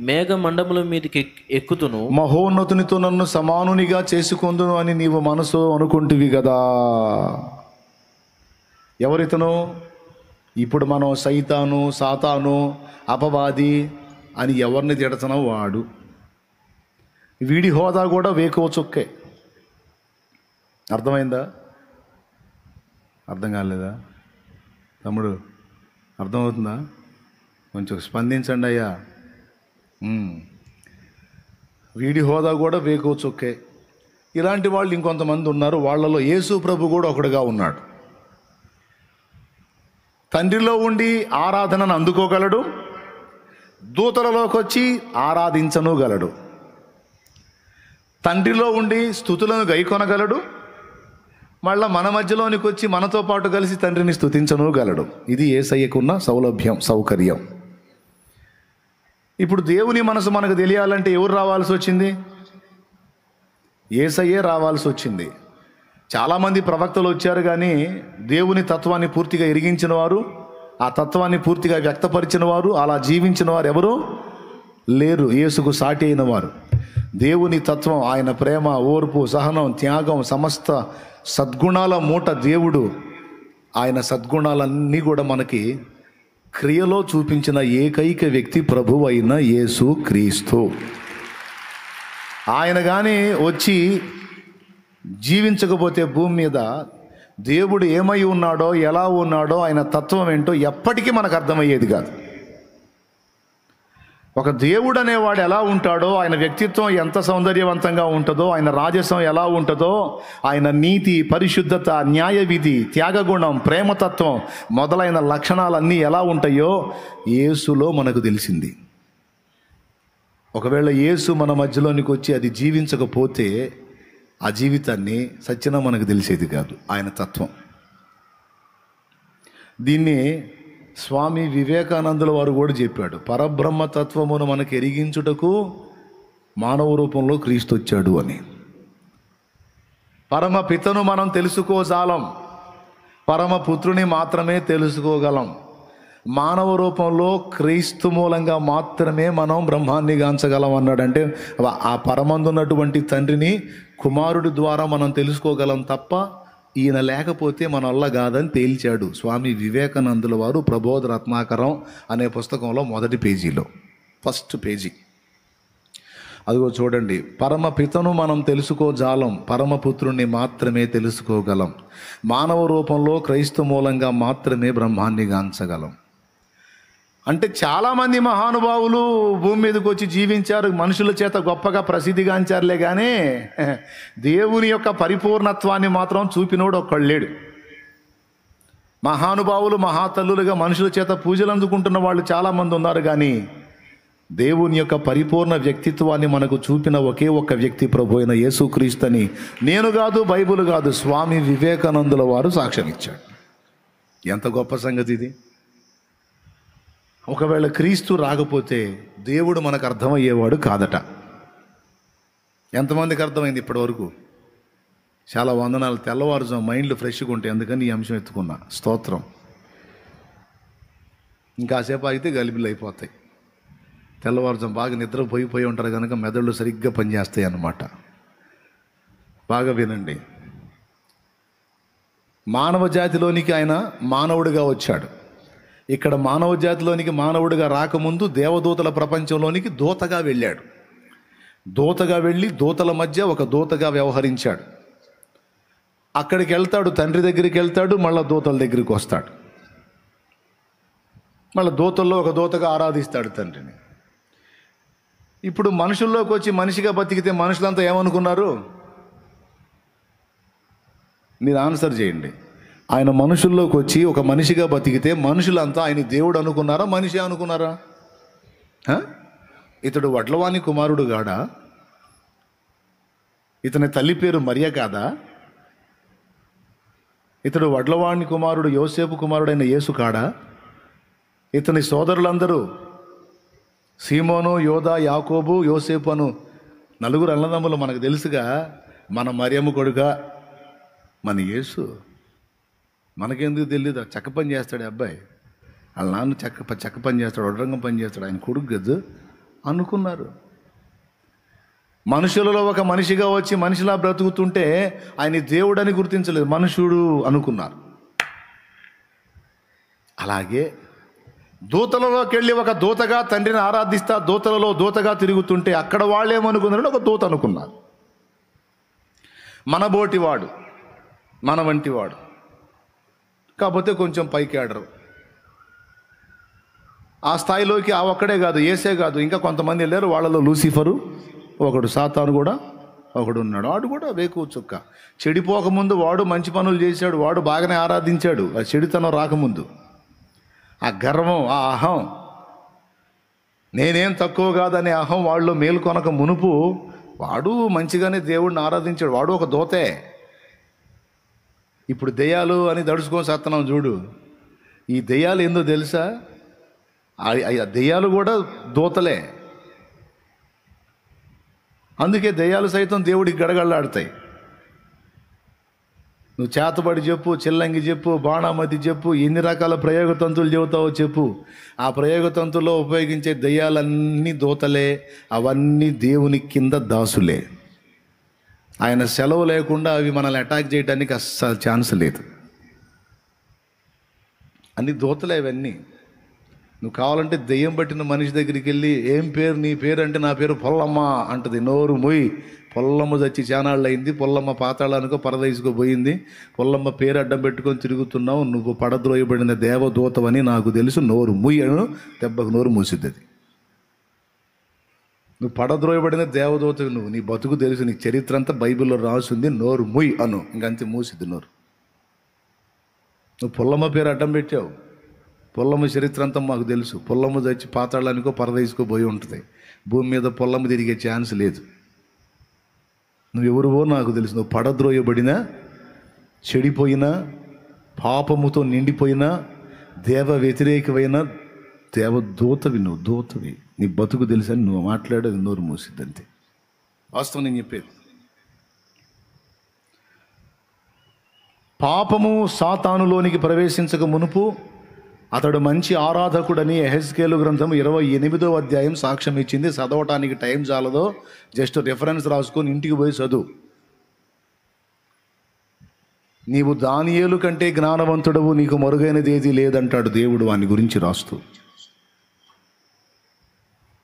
మేఘ మండముల మీదకి ఎక్కుతును, మహోన్నతునితో నన్ను సమానునిగా చేసుకొందును అని నీవు మనసు అనుకుంటువి కదా. ఎవరితను? ఇప్పుడు మనం సైతాను, సాతాను, అపవాది అని ఎవరిని తిడుతున్నావు వాడు. వీడి హోదా కూడా వేకువ చుక్కే. అర్థమైందా? అర్థం కాలేదా? తమ్ముడు అర్థమవుతుందా? కొంచెం స్పందించండి అయ్యా. వీడి హోదా కూడా వేకో చొక్కే. ఇలాంటి వాళ్ళు ఇంకొంతమంది ఉన్నారు. వాళ్ళలో యేసు ప్రభు కూడా ఒకడుగా ఉన్నాడు. తండ్రిలో ఉండి ఆరాధనను అందుకోగలడు, దూతలలోకి వచ్చి ఆరాధించనుగలడు. తండ్రిలో ఉండి స్తుతులను గైకొనగలడు, మళ్ళా మన మధ్యలోనికి వచ్చి మనతో పాటు కలిసి తండ్రిని స్తుతించనుగలడు. ఇది యేసయ్యకున్న సౌలభ్యం, సౌకర్యం. ఇప్పుడు దేవుని మనసు మనకు తెలియాలంటే ఎవరు రావాల్సి వచ్చింది? యేసయ్యే రావాల్సి వచ్చింది. చాలామంది ప్రవక్తలు వచ్చారు, కానీ దేవుని తత్వాన్ని పూర్తిగా ఎరిగించిన వారు, ఆ తత్వాన్ని పూర్తిగా వ్యక్తపరిచిన వారు, అలా జీవించిన వారు ఎవరు లేరు. యేసుకు సాటి అయిన వారు. దేవుని తత్వం, ఆయన ప్రేమ, ఓర్పు, సహనం, త్యాగం, సమస్త సద్గుణాల మూట దేవుడు. ఆయన సద్గుణాలన్నీ కూడా మనకి క్రియలో చూపించిన ఏకైక వ్యక్తి ప్రభువు అయిన యేసు క్రీస్తు. ఆయన కానీ వచ్చి జీవించకపోతే భూమి మీద దేవుడు ఏమై ఉన్నాడో, ఎలా ఉన్నాడో, ఆయన తత్వం ఏంటో ఎప్పటికీ మనకు అర్థమయ్యేది కాదు. ఒక దేవుడు అనేవాడు ఎలా ఉంటాడో, ఆయన వ్యక్తిత్వం ఎంత సౌందర్యవంతంగా ఉంటుందో, ఆయన రాజసం ఎలా ఉంటుందో, ఆయన నీతి, పరిశుద్ధత, న్యాయ విధి, త్యాగగుణం, ప్రేమతత్వం మొదలైన లక్షణాలన్నీ ఎలా ఉంటాయో యేసులో మనకు తెలిసింది. ఒకవేళ యేసు మన మధ్యలోనికి వచ్చి అది జీవించకపోతే ఆ జీవితాన్ని సత్యన మనకు తెలిసేది కాదు, ఆయన తత్వం. దీన్ని స్వామి వివేకానందుల వారు కూడా చెప్పాడు. పరబ్రహ్మ తత్వమును మనకు ఎరిగించుటకు మానవ రూపంలో క్రీస్తు వచ్చాడు అని. పరమ పితను మనం తెలుసుకోజాలం, పరమ పుత్రుని మాత్రమే తెలుసుకోగలం. మానవ రూపంలో క్రీస్తు మూలంగా మాత్రమే మనం బ్రహ్మాన్ని గాంచగలం అన్నాడంటే ఆ పరమందున్నటువంటి తండ్రిని కుమారుడి ద్వారా మనం తెలుసుకోగలం తప్ప ఈయన లేకపోతే మన వల్ల కాదని తేల్చాడు స్వామి వివేకానందుల వారు ప్రబోధ రత్నాకరం అనే పుస్తకంలో మొదటి పేజీలో, ఫస్ట్ పేజీ. అదిగో చూడండి, పరమ పితను మనం తెలుసుకోజాలం, పరమపుత్రుణ్ణి మాత్రమే తెలుసుకోగలం. మానవ రూపంలో క్రైస్తవ మూలంగా మాత్రమే బ్రహ్మాన్ని గాంచగలం. అంటే చాలామంది మహానుభావులు భూమి మీదకి వచ్చి జీవించారు, మనుషుల చేత గొప్పగా ప్రసిద్ధిగాంచారులే, కానీ దేవుని యొక్క పరిపూర్ణత్వాన్ని మాత్రం చూపినోడు ఒక్కడు లేడు. మహానుభావులు, మహాతల్లులుగా మనుషుల చేత పూజలు అందుకుంటున్న వాళ్ళు చాలామంది ఉన్నారు, కానీ దేవుని యొక్క పరిపూర్ణ వ్యక్తిత్వాన్ని మనకు చూపిన ఒకే ఒక్క వ్యక్తి ప్రభు అయిన యేసుక్రీస్తు అని నేను కాదు, బైబిల్ కాదు, స్వామి వివేకానందుల వారు సాక్ష్యం ఇచ్చాడు. ఎంత గొప్ప సంగతి ఇది! ఒకవేళ క్రీస్తు రాకపోతే దేవుడు మనకు అర్థమయ్యేవాడు కాదట. ఎంతమందికి అర్థమైంది ఇప్పటి వరకు? చాలా వందనాలు. తెల్లవారుజాము మైండ్లు ఫ్రెష్గా ఉంటాయి, అందుకని ఈ అంశం ఎత్తుకున్నా. స్తోత్రం. ఇంకాసేపు ఆగితే గలిబిలు అయిపోతాయి. తెల్లవారుజాము బాగా నిద్రపోయిపోయి ఉంటారు కనుక మెదళ్ళు సరిగ్గా పనిచేస్తాయి అన్నమాట. బాగా వినండి. మానవ జాతిలోనికి ఆయన మానవుడిగా వచ్చాడు. ఇక్కడ మానవ జాతిలోనికి మానవుడిగా రాకముందు దేవదూతల ప్రపంచంలోనికి దూతగా వెళ్ళాడు. దూతగా వెళ్ళి దూతల మధ్య ఒక దూతగా వ్యవహరించాడు. అక్కడికి వెళ్తాడు, తండ్రి దగ్గరికి వెళ్తాడు, మళ్ళీ దూతల దగ్గరికి వస్తాడు. మళ్ళీ దూతల్లో ఒక దూతగా ఆరాధిస్తాడు తండ్రిని. ఇప్పుడు మనుషుల్లోకి వచ్చి మనిషిగా బతికితే మనుషులంతా ఏమనుకున్నారు? మీరు ఆన్సర్ చేయండి. ఆయన మనుషుల్లోకి వచ్చి ఒక మనిషిగా బతికితే మనుషులంతా ఆయన దేవుడు అనుకున్నారా, మనిషి అనుకున్నారా? ఇతడు వడ్లవాణి కుమారుడు కాడా? ఇతని తల్లి పేరు మరియ కాదా? ఇతడు వడ్లవాణి కుమారుడు యోసేపు కుమారుడైన యేసు కాడా? ఇతని సోదరులందరూ సీమోను, యోదా, యాకోబు, యోసేపు అను నలుగురు అన్నదమ్ములు మనకు తెలుసుగా. మన మరియమ్మ కొడుక మన యేసు. మనకెందుకు తెలియదు? చెక్క పని చేస్తాడు అబ్బాయి, వాళ్ళ నాన్న చెక్క పని చేస్తాడు, వడ్రంగం పని చేస్తాడు, ఆయన కొడుకు గదు అనుకున్నారు. మనుషులలో ఒక మనిషిగా వచ్చి మనిషిలా బ్రతుకుతుంటే ఆయన దేవుడని గుర్తించలేదు, మనుషుడు అనుకున్నారు. అలాగే దూతలలోకి వెళ్ళి ఒక దూతగా తండ్రిని ఆరాధిస్తా దూతలలో దూతగా తిరుగుతుంటే అక్కడ వాళ్ళు ఏమనుకున్నారంటే ఒక దూత అనుకున్నారు. మనబోటివాడు, మన వంటివాడు. కాకపోతే కొంచెం పైకి ఆడరు. ఆ స్థాయిలోకి ఆ ఒక్కడే కాదు, ఏసే కాదు, ఇంకా కొంతమంది వెళ్ళారు. వాళ్ళలో లూసిఫరు ఒకడు, సాతాను కూడా ఒకడు ఉన్నాడు. వాడు కూడా వేకువ చుక్క. చెడిపోకముందు వాడు మంచి పనులు చేశాడు, వాడు బాగానే ఆరాధించాడు. ఆ చెడుతనం రాకముందు ఆ గర్వం, ఆ అహం, నేనేం తక్కువ కాదనే అహం వాళ్ళు మేలుకొనక మునుపు వాడు మంచిగానే దేవుడిని ఆరాధించాడు. వాడు ఒక దోతే. ఇప్పుడు దెయ్యాలు అని దడుచుకొని సత్తనం చూడు. ఈ దెయ్యాలు ఏందో తెలుసా? ఆ దెయ్యాలు కూడా దోతలే. అందుకే దెయ్యాలు సైతం దేవుడికి గడగడలాడతాయి. నువ్వు చేతబడి చెప్పు, చిల్లంగి చెప్పు, బాణామతి చెప్పు, ఎన్ని రకాల ప్రయోగతంతులు చెబుతావో చెప్పు, ఆ ప్రయోగతంతుల్లో ఉపయోగించే దెయ్యాలన్నీ దోతలే. అవన్నీ దేవుని కింద దాసులే. ఆయన సెలవు లేకుండా అవి మనల్ని అటాక్ చేయడానికి అస్సలు ఛాన్స్ లేదు. అన్ని దోతలే అవన్నీ. నువ్వు కావాలంటే దెయ్యం పట్టిన మనిషి దగ్గరికి వెళ్ళి, ఏం పేరు నీ పేరు అంటే, నా పేరు పొల్లమ్మ అంటది. నోరు మొయ్యి. పొల్లమ్మ చచ్చి చానాళ్ళు అయింది. పొల్లమ్మ పాతాళానికో పరదైసుకో పోయింది. పొల్లమ్మ పేరు అడ్డం పెట్టుకొని తిరుగుతున్నావు. నువ్వు పడద్రోయబడిన దేవదూతవని నాకు తెలుసు. నోరు ముయ్యను. దెబ్బకు నోరు మూసిద్ది. అది నువ్వు పడద్రోయబడిన దేవదూతవి. నువ్వు, నీ బతుకు తెలుసు, నీ చరిత్ర అంతా బైబిల్లో రాసింది. నోరు ముయ్ అను, ఇంకంతే మూసిద్ది నోరు. నువ్వు పొల్లమ్మ పేరు అడ్డం పెట్టావు. పొల్లమ్మ చరిత్ర అంతా మాకు తెలుసు. పొల్లమ్మ చచ్చి పాతాళానికో పరదైసుకో పోయి ఉంటుంది. భూమి మీద పొల్లమ్మ తిరిగే ఛాన్స్ లేదు. నువ్వెవరువో నాకు తెలుసు. నువ్వు పడద్రోయబడిన, చెడిపోయిన, పాపముతో నిండిపోయిన, దేవ వ్యతిరేకమైన దేవదూతవి. నువ్వు దూతవి. నీ బతుకు తెలుసని నువ్వు మాట్లాడేది నోరు మూసిద్దంతే. వాస్తవం నేను చెప్పేది. పాపము సాతానులోనికి ప్రవేశించక మునుపు అతడు మంచి ఆరాధకుడని యెహెజ్కేలు గ్రంథం 28వ అధ్యాయం సాక్ష్యం ఇచ్చింది. చదవటానికి టైం చాలదో, జస్ట్ రిఫరెన్స్ రాసుకొని ఇంటికి పోయి చదువు. నీవు దానియేలు కంటే జ్ఞానవంతుడవు, నీకు మరుగైనది ఏది లేదంటాడు దేవుడు వాని గురించి రాస్తూ.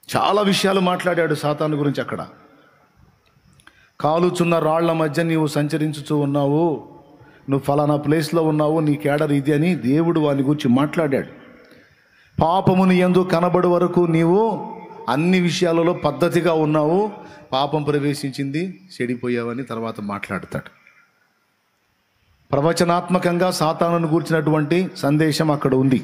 చాలా విషయాలు మాట్లాడాడు సాతాను గురించి అక్కడ. కాలుచున్న రాళ్ల మధ్య నీవు సంచరించుచూ ఉన్నావు, నువ్వు ఫలానా ప్లేస్లో ఉన్నావు, నీ కేడర్ ఇది అని దేవుడు వాని గురించి మాట్లాడాడు. పాపముని యందు కనబడు వరకు నీవు అన్ని విషయాలలో పద్ధతిగా ఉన్నావు, పాపం ప్రవేశించింది, చెడిపోయావని తర్వాత మాట్లాడతాడు. ప్రవచనాత్మకంగా సాతానును గూర్చినటువంటి సందేశం అక్కడ ఉంది.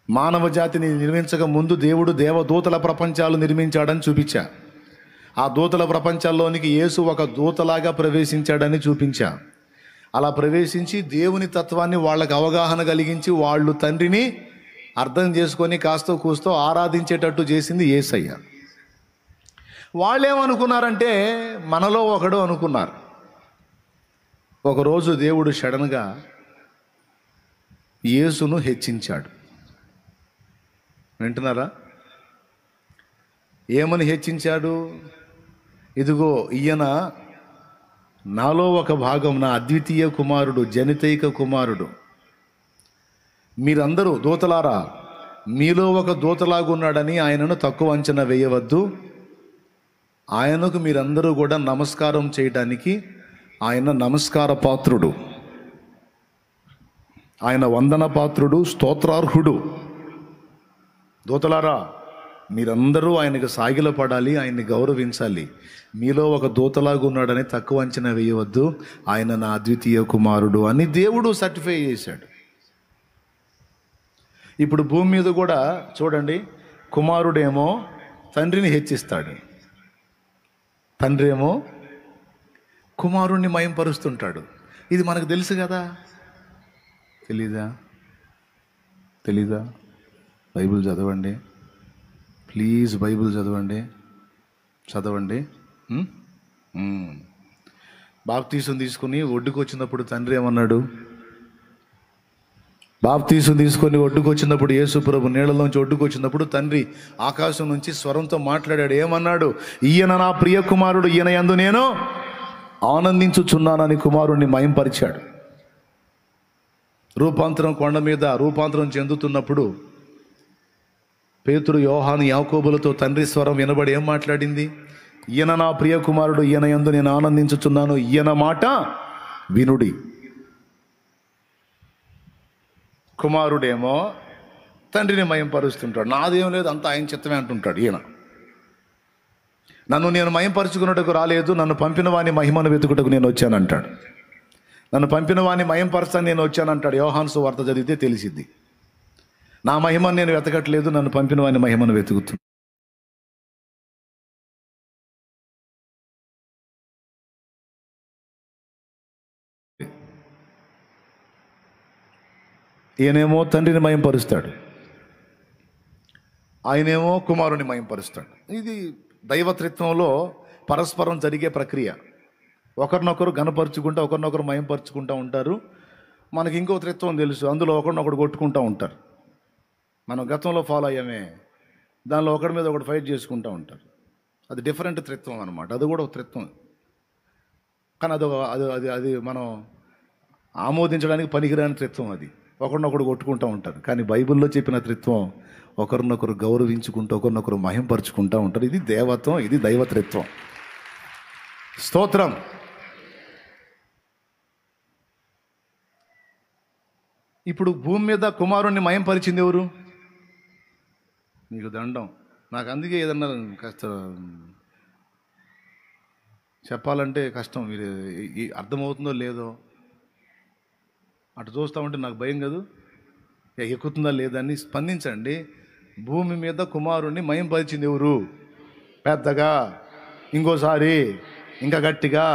మానవ జాతిని నిర్మించక ముందు దేవుడు దేవదూతల ప్రపంచాలు నిర్మించాడని చూపించా. ఆ దూతల ప్రపంచాల్లోనికి యేసు ఒక దూతలాగా ప్రవేశించాడని చూపించా. అలా ప్రవేశించి దేవుని తత్వాన్ని వాళ్ళకి అవగాహన కలిగించి వాళ్ళు తండ్రిని అర్థం చేసుకొని కాస్తో కూస్తో ఆరాధించేటట్టు చేసింది యేసయ్య. వాళ్ళేమనుకున్నారంటే మనలో ఒకడు అనుకున్నారు. ఒకరోజు దేవుడు సడన్గా యేసును హెచ్చించాడు. వింటున్నారా? ఏమని హెచ్చించాడు? ఇదిగో ఈయన నాలో ఒక భాగం, నా అద్వితీయ కుమారుడు, జనితైక కుమారుడు. మీరందరూ దూతలారా, మీలో ఒక దూతలాగున్నాడని ఆయనను తక్కువ అంచనా వేయవద్దు. ఆయనకు మీరందరూ కూడా నమస్కారం చేయడానికి ఆయన నమస్కార పాత్రుడు, ఆయన వందన పాత్రుడు, స్తోత్రార్హుడు. దూతలారా, మీరందరూ ఆయనకు సాగిలపడాలి, ఆయన్ని గౌరవించాలి. మీలో ఒక దూతలాగా ఉన్నాడని తక్కువ అంచనా వేయవద్దు. ఆయన నా అద్వితీయ కుమారుడు అని దేవుడు సర్టిఫై చేశాడు. ఇప్పుడు భూమి మీద కూడా చూడండి, కుమారుడేమో తండ్రిని హెచ్చిస్తాడు, తండ్రి ఏమో కుమారుణ్ణి మయంపరుస్తుంటాడు. ఇది మనకు తెలుసు కదా? తెలీదా? బైబిల్ చదవండి ప్లీజ్, బైబిల్ చదవండి. బాప్తీసం తీసుకుని ఒడ్డుకు వచ్చినప్పుడు తండ్రి ఏమన్నాడు? బాప్తీసం తీసుకొని ఒడ్డుకు వచ్చినప్పుడు, యేసు ప్రభు నీళ్ళలోంచి ఒడ్డుకు వచ్చినప్పుడు తండ్రి ఆకాశం నుంచి స్వరంతో మాట్లాడాడు. ఏమన్నాడు? ఈయన నా ప్రియ కుమారుడు, ఈయన యందు నేను ఆనందించుచున్నానని కుమారుణ్ణి మయంపరిచాడు. రూపాంతరం కొండ మీద రూపాంతరం చెందుతున్నప్పుడు పేతురు, యోహాను, యాకోబులతో తండ్రి స్వరం వినబడి ఏం మాట్లాడింది? ఈయన నా ప్రియ కుమారుడు, ఈయన యందు నేను ఆనందించుచున్నాను, ఈయన మాట వినుడి. కుమారుడేమో తండ్రిని మయంపరుస్తుంటాడు. నాదేం లేదు, అంతా ఆయన చిత్తమే అంటుంటాడు ఈయన. నన్ను నేను మయంపరుచుకున్నట్టుకు రాలేదు, నన్ను పంపిన వాని మహిమను వెతుకుటకు నేను వచ్చానంటాడు. నన్ను పంపిన వాని మయంపరచని నేను వచ్చానంటాడు. యోహాను సువార్త చదివితే తెలిసిద్ది. నా మహిమను నేను వెతకట్లేదు, నన్ను పంపిన వాని మహిమను వెతుకుతున్నాను. ఈయనేమో తండ్రిని మయంపరుస్తాడు, ఆయనేమో కుమారుని మయంపరుస్తాడు. ఇది దైవత్రిత్వంలో పరస్పరం జరిగే ప్రక్రియ. ఒకరినొకరు గనపరుచుకుంటూ ఒకరినొకరు మయంపరుచుకుంటూ ఉంటారు. మనకి ఇంకో త్రిత్వం తెలుసు, అందులో ఒకరినొకరు కొట్టుకుంటూ ఉంటారు. మనం గతంలో ఫాలో అయ్యామే, దానిలో ఒకరి మీద ఒకటి ఫైట్ చేసుకుంటూ ఉంటారు. అది డిఫరెంట్ త్రిత్వం అనమాట. అది కూడా ఒక త్రిత్వం, కానీ అది మనం ఆమోదించడానికి పనికిరాని త్రిత్వం. అది ఒకరినొకరు కొట్టుకుంటూ ఉంటారు. కానీ బైబిల్లో చెప్పిన త్రిత్వం ఒకరినొకరు గౌరవించుకుంటూ ఒకరినొకరు మహింపరుచుకుంటూ ఉంటారు. ఇది దేవత్వం, ఇది దైవత్రిత్వం. స్తోత్రం. ఇప్పుడు భూమి మీద కుమారుణ్ణి మయంపరిచింది ఎవరు? నీకు దండం. నాకు అందుకే ఏదన్నా కాస్త చెప్పాలంటే కష్టం. మీరు అర్థమవుతుందో లేదో అటు చూస్తూ ఉంటే నాకు భయం కాదు, ఎక్కుతుందా లేదా అని స్పందించండి. భూమి మీద కుమారుణ్ణి మయంపరిచింది ఎవరు? పెద్దగా, ఇంకోసారి ఇంకా గట్టిగా.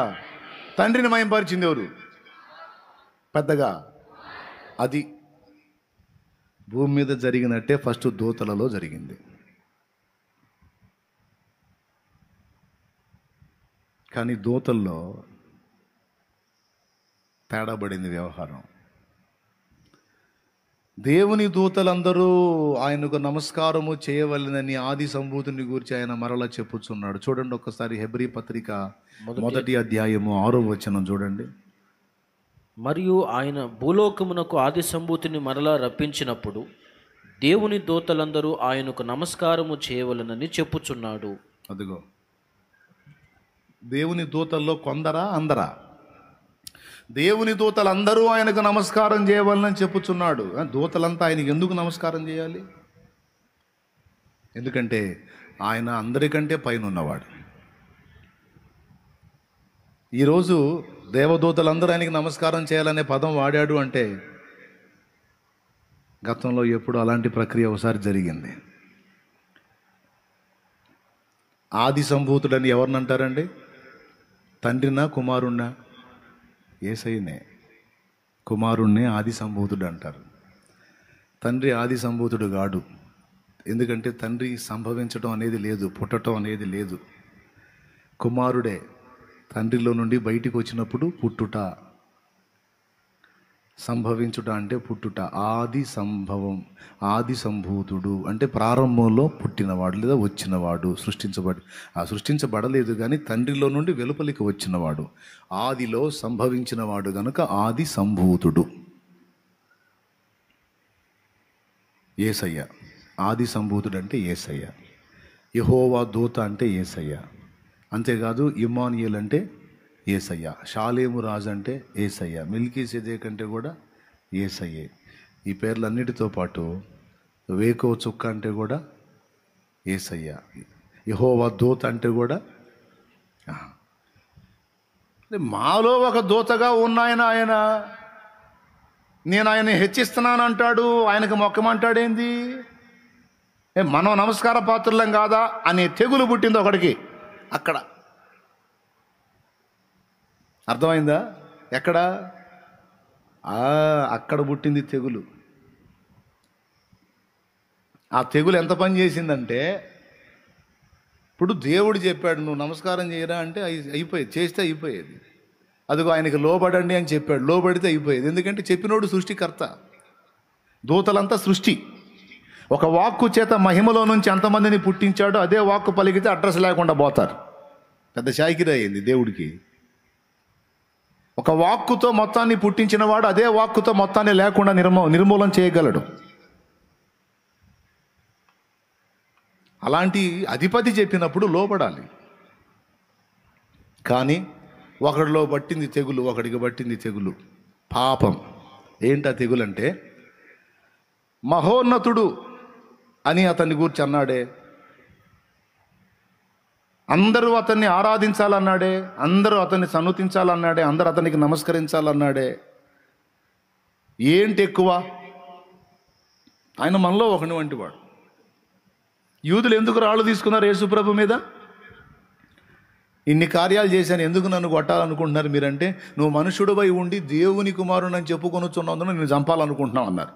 తండ్రిని మయంపరిచింది ఎవరు? పెద్దగా. అది భూమి మీద జరిగినట్టే ఫస్ట్ దూతలలో జరిగింది. కానీ దూతల్లో తేడా పడింది వ్యవహారం. దేవుని దూతలందరూ ఆయనకు నమస్కారము చేయవలెనని ఆది సంభూతిని గురించి ఆయన మరలా చెప్పుచున్నాడు. చూడండి ఒక్కసారి హెబ్రీ పత్రిక 1వ అధ్యాయము 6వ వచనం చూడండి. మరియు ఆయన భూలోకమునకు ఆది సంభూతిని మరలా రప్పించినప్పుడు దేవుని దూతలందరూ ఆయనకు నమస్కారము చేయవలెనని చెప్పుచున్నాడు. అదిగో, దేవుని దూతల్లో కొందరా అందరా? దేవుని దూతలందరూ ఆయనకు నమస్కారం చేయవాలని చెప్పుచున్నాడు. దూతలంతా ఆయనకి ఎందుకు నమస్కారం చేయాలి? ఎందుకంటే ఆయన అందరికంటే పైన ఉన్నవాడు. ఈరోజు దేవదూతలందరూ ఆయనకి నమస్కారం చేయాలనే పదం వాడాడు అంటే గతంలో ఎప్పుడు అలాంటి ప్రక్రియ ఒకసారి జరిగింది. ఆది సంభూతుడని ఎవరిని అంటారండి? తండ్రినా కుమారుణ్ణా? యేసయ్యనే. కుమారుణ్ణి ఆది సంభూతుడు అంటారు. తండ్రి ఆది సంభూతుడు కాడు. ఎందుకంటే తండ్రి సంభవించడం అనేది లేదు, పుట్టడం అనేది లేదు. కుమారుడే తండ్రిలో నుండి బయటికి వచ్చినప్పుడు పుట్టుట. సంభవించుట అంటే పుట్టుట. ఆది సంభవం, ఆది సంభూతుడు అంటే ప్రారంభంలో పుట్టినవాడు లేదా వచ్చినవాడు. సృష్టించబడలేదు కానీ తండ్రిలో నుండి వెలుపలికి వచ్చినవాడు, ఆదిలో సంభవించినవాడు గనుక ఆది సంభూతుడు. యేసయ్య ఆది సంభూతుడు అంటే యేసయ్య. యెహోవా దూత అంటే యేసయ్య. అంతేకాదు ఇమ్మానుయేల్ అంటే యేసయ్య. షాలేము రాజు అంటే యేసయ్య. మెల్కీసెదెకు అంటే కూడా యేసయ్యే. ఈ పేర్లన్నిటితో పాటు వేకో చుక్క అంటే కూడా యేసయ్య. యెహోవా దూత అంటే కూడా. మాలో ఒక దూతగా ఉన్నాయన ఆయన. నేను ఆయన హెచ్చిస్తున్నాను అంటాడు, ఆయనకు మొక్కమంటాడేంది? మనం నమస్కార పాత్రులం కాదా అనే తెగులు పుట్టింది ఒకడికి అక్కడ. అర్థమైందా? ఎక్కడ? అక్కడ పుట్టింది తెగులు. ఆ తెగులు ఎంత పని చేసిందంటే, ఇప్పుడు దేవుడు చెప్పాడు నువ్వు నమస్కారం చేయరా అంటే అయిపోయేది, చేస్తే అయిపోయేది. అదిగో ఆయనకి లోబడండి అని చెప్పాడు, లోబడితే అయిపోయేది. ఎందుకంటే చెప్పినోడు సృష్టికర్త. దూతలంతా సృష్టి. ఒక వాక్కు చేత మహిమలో నుంచి ఎంతమందిని పుట్టించాడో అదే వాక్కు పలికితే అడ్రస్ లేకుండా పోతారు. పెద్ద షాకిరి అయింది దేవుడికి. ఒక వాక్కుతో మొత్తాన్ని పుట్టించిన వాడు అదే వాక్కుతో మొత్తాన్ని లేకుండా నిర్మూలన చేయగలడు. అలాంటి అధిపతి చెప్పినప్పుడు లోబడాలి. కానీ ఒకడిలో పట్టింది తెగులు, ఒకడికి పట్టింది తెగులు, పాపం. ఏంటా తెగులు అంటే, మహోన్నతుడు అని అతన్ని గూర్చి అన్నాడే, అందరూ అతన్ని ఆరాధించాలన్నాడే, అందరూ అతన్ని సన్నుతించాలన్నాడే, అందరూ అతనికి నమస్కరించాలన్నాడే. ఏంటి ఎక్కువ? ఆయన మనలో ఒకని వంటి వాడు. యూదులు ఎందుకు రాళ్ళు తీసుకున్నారు యేసుప్రభు మీద? ఇన్ని కార్యాలు చేశాను, ఎందుకు నన్ను కొట్టాలనుకుంటున్నారు మీరంటే, నువ్వు మనుషుడిపై ఉండి దేవుని కుమారుడు అని చెప్పుకొనుచున్నందున నేను చంపాలనుకుంటున్నావు అన్నారు.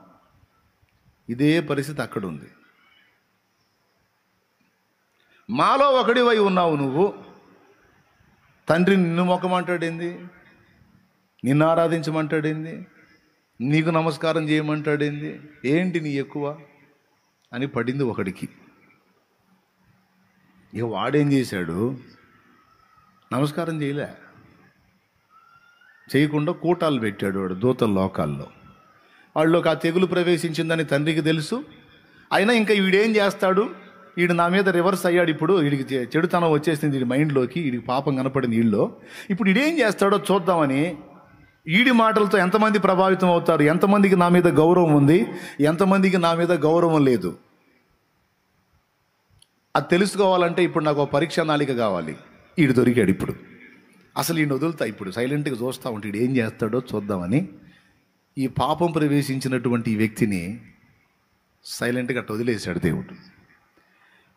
ఇదే పరిస్థితి అక్కడ ఉంది. మాలో ఒకడివై ఉన్నావు నువ్వు, తండ్రి నిన్ను మొక్కమంటాడేంది, నిన్ను ఆరాధించమంటాడేంది, నీకు నమస్కారం చేయమంటాడేంది, ఏంటి నీ ఎక్కువ అని పడింది ఒకడికి. ఇక వాడేం చేశాడు? నమస్కారం చేయకుండా కూటాలు పెట్టాడు వాడు దూతల లోకాల్లో. వాళ్ళలోకి ఆ తెగులు ప్రవేశించిందని తండ్రికి తెలుసు. అయినా ఇంకా వీడేం చేస్తాడు, వీడు నా మీద రివర్స్ అయ్యాడు, ఇప్పుడు వీడికి చెడుతనం వచ్చేసింది వీడి మైండ్లోకి, వీడికి పాపం కనపడింది వీళ్ళలో, ఇప్పుడు వీడేం చేస్తాడో చూద్దామని వీడి మాటలతో ఎంతమంది ప్రభావితం అవుతారు, ఎంతమందికి నా మీద గౌరవం ఉంది, ఎంతమందికి నా మీద గౌరవం లేదు, అది తెలుసుకోవాలంటే ఇప్పుడు నాకు ఒక పరీక్ష నాళిక కావాలి. వీడు దొరికాడు. ఇప్పుడు అసలు ఈయన వదులుతా, ఇప్పుడు సైలెంట్గా చూస్తూ ఉంటే వీడు ఏం చేస్తాడో చూద్దామని ఈ పాపం ప్రవేశించినటువంటి ఈ వ్యక్తిని సైలెంట్గా అట్ట వదిలేశాడు దేవుడు.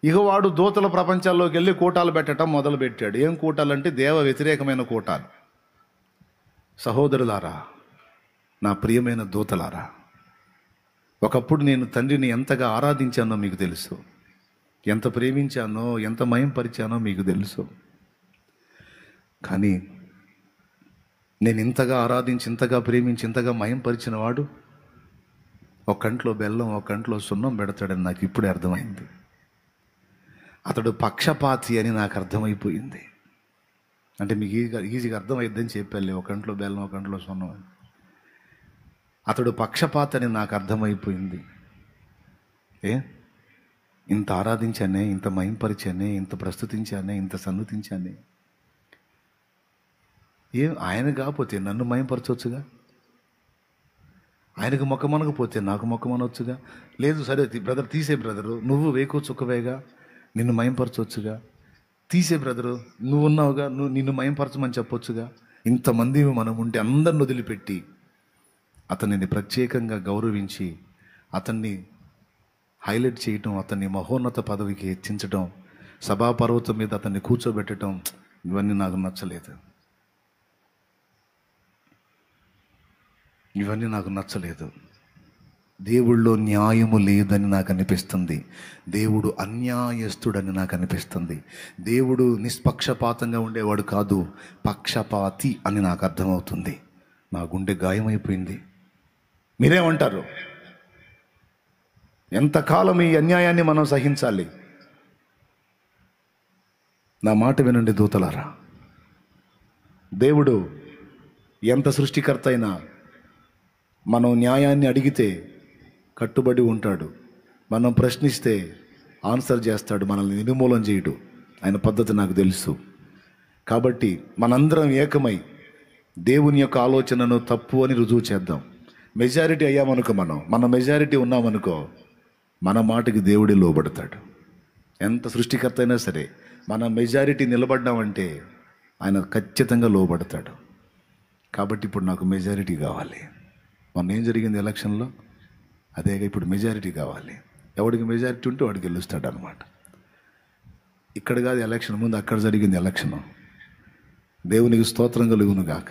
ఇక వాడు దూతల ప్రపంచాల్లోకి వెళ్ళి కూటాలు పెట్టడం మొదలుపెట్టాడు. ఏం కూటాలంటే దేవ వ్యతిరేకమైన కూటాలు. సహోదరులారా, నా ప్రియమైన దూతలారా, ఒకప్పుడు నేను తండ్రిని ఎంతగా ఆరాధించానో మీకు తెలుసు, ఎంత ప్రేమించానో, ఎంత మయంపరిచానో మీకు తెలుసు. కానీ నేను ఇంతగా ఆరాధించి, ఇంతగా ప్రేమించి, ఇంతగా మయంపరిచిన వాడు ఒక కంట్లో బెల్లం, ఒక కంట్లో సున్నం పెడతాడని నాకు ఇప్పుడే అర్థమైంది. అతడు పక్షపాతి అని నాకు అర్థమైపోయింది. అంటే మీకు ఈజీగా అర్థమైద్దని చెప్పాలి, ఒక కంట్లో బెల్లం, ఒక కంట్లో సున్నం అని. అతడు పక్షపాతి అని నాకు అర్థమైపోయింది. ఇంత ఆరాధించానే, ఇంత మయంపరిచానే, ఇంత ప్రస్తుతించానే, ఇంత సన్నుతించానే, ఆయన కాకపోతే నన్ను మయంపరచవచ్చుగా, ఆయనకు మొక్కమనకపోతే నాకు మొక్కమనవచ్చుగా. లేదు సరే బ్రదర్ తీసే బ్రదరు, నువ్వు వేకో చుక్కవేగా, నిన్ను మయంపరచవచ్చుగా. తీసే బ్రదరు, నువ్వు ఉన్నావుగా, నిన్ను మయంపరచమని చెప్పొచ్చుగా. ఇంతమంది మనం ఉంటే అందరిని వదిలిపెట్టి అతనిని ప్రత్యేకంగా గౌరవించి అతన్ని హైలైట్ చేయటం, అతన్ని మహోన్నత పదవికి హెచ్చించడం, సభాపర్వతం మీద అతన్ని కూర్చోబెట్టడం, ఇవన్నీ నాకు నచ్చలేదు. ఇవన్నీ నాకు నచ్చలేదు. దేవుళ్ళో న్యాయము లేదని నాకు అనిపిస్తుంది. దేవుడు అన్యాయస్తుడని నాకు అనిపిస్తుంది. దేవుడు నిష్పక్షపాతంగా ఉండేవాడు కాదు, పక్షపాతి అని నాకు అర్థమవుతుంది. నా గుండె గాయమైపోయింది. మీరేమంటారు? ఎంతకాలం ఈ అన్యాయాన్ని మనం సహించాలి? నా మాట వినండి దూతలారా. దేవుడు ఎంత సృష్టికర్త అయినా మనం న్యాయాన్ని అడిగితే కట్టుబడి ఉంటాడు. మనం ప్రశ్నిస్తే ఆన్సర్ చేస్తాడు, మనల్ని నిర్మూలన చేయడు. ఆయన పద్ధతి నాకు తెలుసు. కాబట్టి మనందరం ఏకమై దేవుని యొక్క ఆలోచనను తప్పు అని రుజువు చేద్దాం. మెజారిటీ అయ్యామనుకో, మన మెజారిటీ ఉన్నామనుకో, మన మాటకి దేవుడే లోబడతాడు. ఎంత సృష్టికర్త అయినా సరే మన మెజారిటీ నిలబడ్డామంటే ఆయన ఖచ్చితంగా లోబడతాడు. కాబట్టి ఇప్పుడు నాకు మెజారిటీ కావాలి. మొన్న ఏం జరిగింది ఎలక్షన్లో? అదే ఇప్పుడు మెజారిటీ కావాలి. ఎవడికి మెజారిటీ ఉంటే వాడికి గెలుస్తాడు అనమాట. ఇక్కడ కాదు ఎలక్షన్, ముందు అక్కడ జరిగింది ఎలక్షన్. దేవునికి స్తోత్రం కలుగును గాక.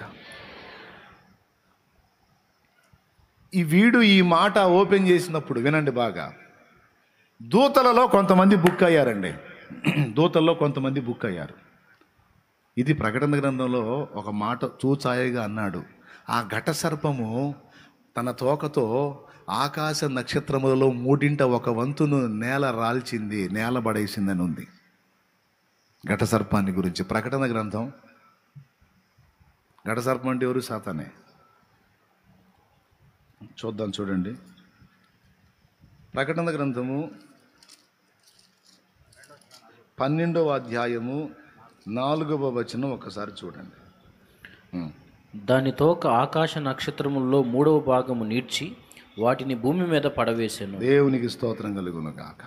వీడు ఈ మాట ఓపెన్ చేసినప్పుడు వినండి బాగా, దూతలలో కొంతమంది బుక్ అయ్యారండి. దూతల్లో కొంతమంది బుక్ అయ్యారు. ఇది ప్రకటన గ్రంథంలో ఒక మాట చూచాయగా అన్నాడు. ఆ ఘట సర్పము తన తోకతో ఆకాశ నక్షత్రములలో 1/3 నేల రాల్చింది, నేల పడేసిందని ఉంది. ఘట సర్పాన్ని గురించి ప్రకటన గ్రంథం. ఘట సర్పం అంటే ఎవరు? సాతానే. చూద్దాం, చూడండి. ప్రకటన గ్రంథము 12వ అధ్యాయము 4వ వచనం ఒకసారి చూడండి. దాని తోక ఆకాశ నక్షత్రముల్లో 3వ భాగము నీడ్చి వాటిని భూమి మీద పడవేశాను. దేవునికి స్తోత్రం కలుగును గాక.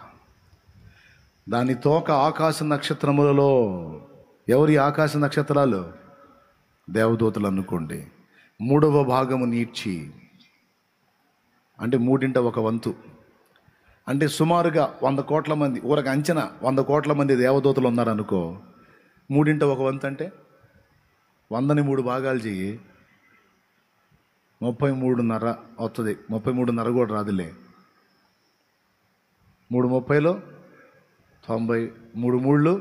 దాని తోక ఆకాశ నక్షత్రములలో. ఎవరి ఆకాశ నక్షత్రాలు? దేవదూతలు అనుకోండి. 3వ భాగము నీడ్చి, అంటే 1/3 అంటే సుమారుగా 100 కోట్ల మంది, ఊరకు అంచనా 100 కోట్ల మంది దేవదూతలు ఉన్నారనుకో. 1/3 అంటే 100ని 3 భాగాలు చెయ్యి, 33.5 వస్తుంది. 33.5 కూడా రాదులే. 3/30లో 90, 3×3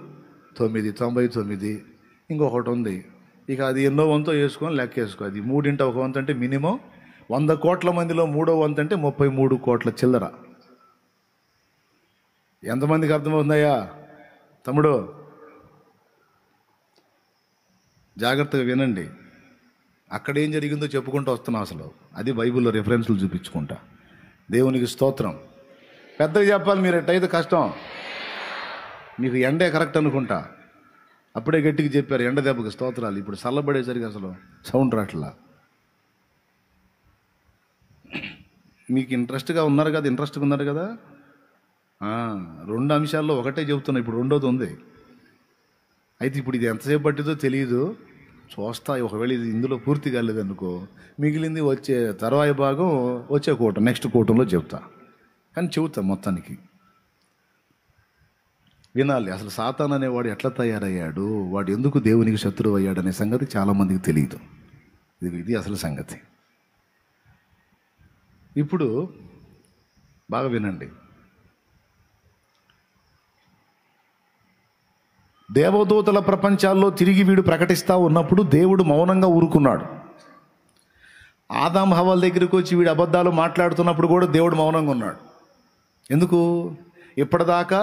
9, 99. ఇంకొకటి ఉంది, ఇక అది ఎన్నో వంతో వేసుకొని లెక్క వేసుకో. అది 3/1 అంటే మినిమం 100 కోట్ల మందిలో 3వ వంతు అంటే 33 కోట్ల చిల్లర. ఎంతమందికి అర్థమవుతుందయ్యా తమ్ముడు? జాగ్రత్తగా వినండి. అక్కడ ఏం జరిగిందో చెప్పుకుంటూ వస్తున్నాం. అసలు అది బైబిల్లో రిఫరెన్స్లు చూపించుకుంటా. దేవునికి స్తోత్రం. పెద్దగా చెప్పాలి, మీరు ఎట్టయితే కష్టం. మీకు ఎండే కరెక్ట్ అనుకుంటా. అప్పుడే గట్టిగా చెప్పారు ఎండ దెబ్బకి స్తోత్రాలు. ఇప్పుడు చల్లబడేసరికి అసలు సౌండ్ రాట్లా. మీకు ఇంట్రెస్ట్గా ఉన్నారు కదా. 2 అంశాల్లో ఒకటే చెబుతున్నా, ఇప్పుడు 2వది ఉంది. అయితే ఇప్పుడు ఇది ఎంతసేపు పట్టిందో తెలియదు, చూస్తా. ఒకవేళ ఇది ఇందులో పూర్తి కాలేదనుకో, మిగిలింది వచ్చే తర్వాయి భాగం వచ్చే కూటం, నెక్స్ట్ కూటంలో చెబుతా. కానీ చెబుతా మొత్తానికి. వినాలి. అసలు సాతాన్ అనేవాడు ఎట్లా తయారయ్యాడు, వాడు ఎందుకు దేవునికి శత్రువు అయ్యాడు అనే సంగతి చాలామందికి తెలియదు. ఇది అసలు సంగతి. ఇప్పుడు బాగా వినండి. దేవదూతల ప్రపంచాల్లో తిరిగి వీడు ప్రకటిస్తూ ఉన్నప్పుడు దేవుడు మౌనంగా ఊరుకున్నాడు. ఆదాం హవ్వల దగ్గరికి వచ్చి వీడు అబద్ధాలు మాట్లాడుతున్నప్పుడు కూడా దేవుడు మౌనంగా ఉన్నాడు. ఎందుకు? ఇప్పటిదాకా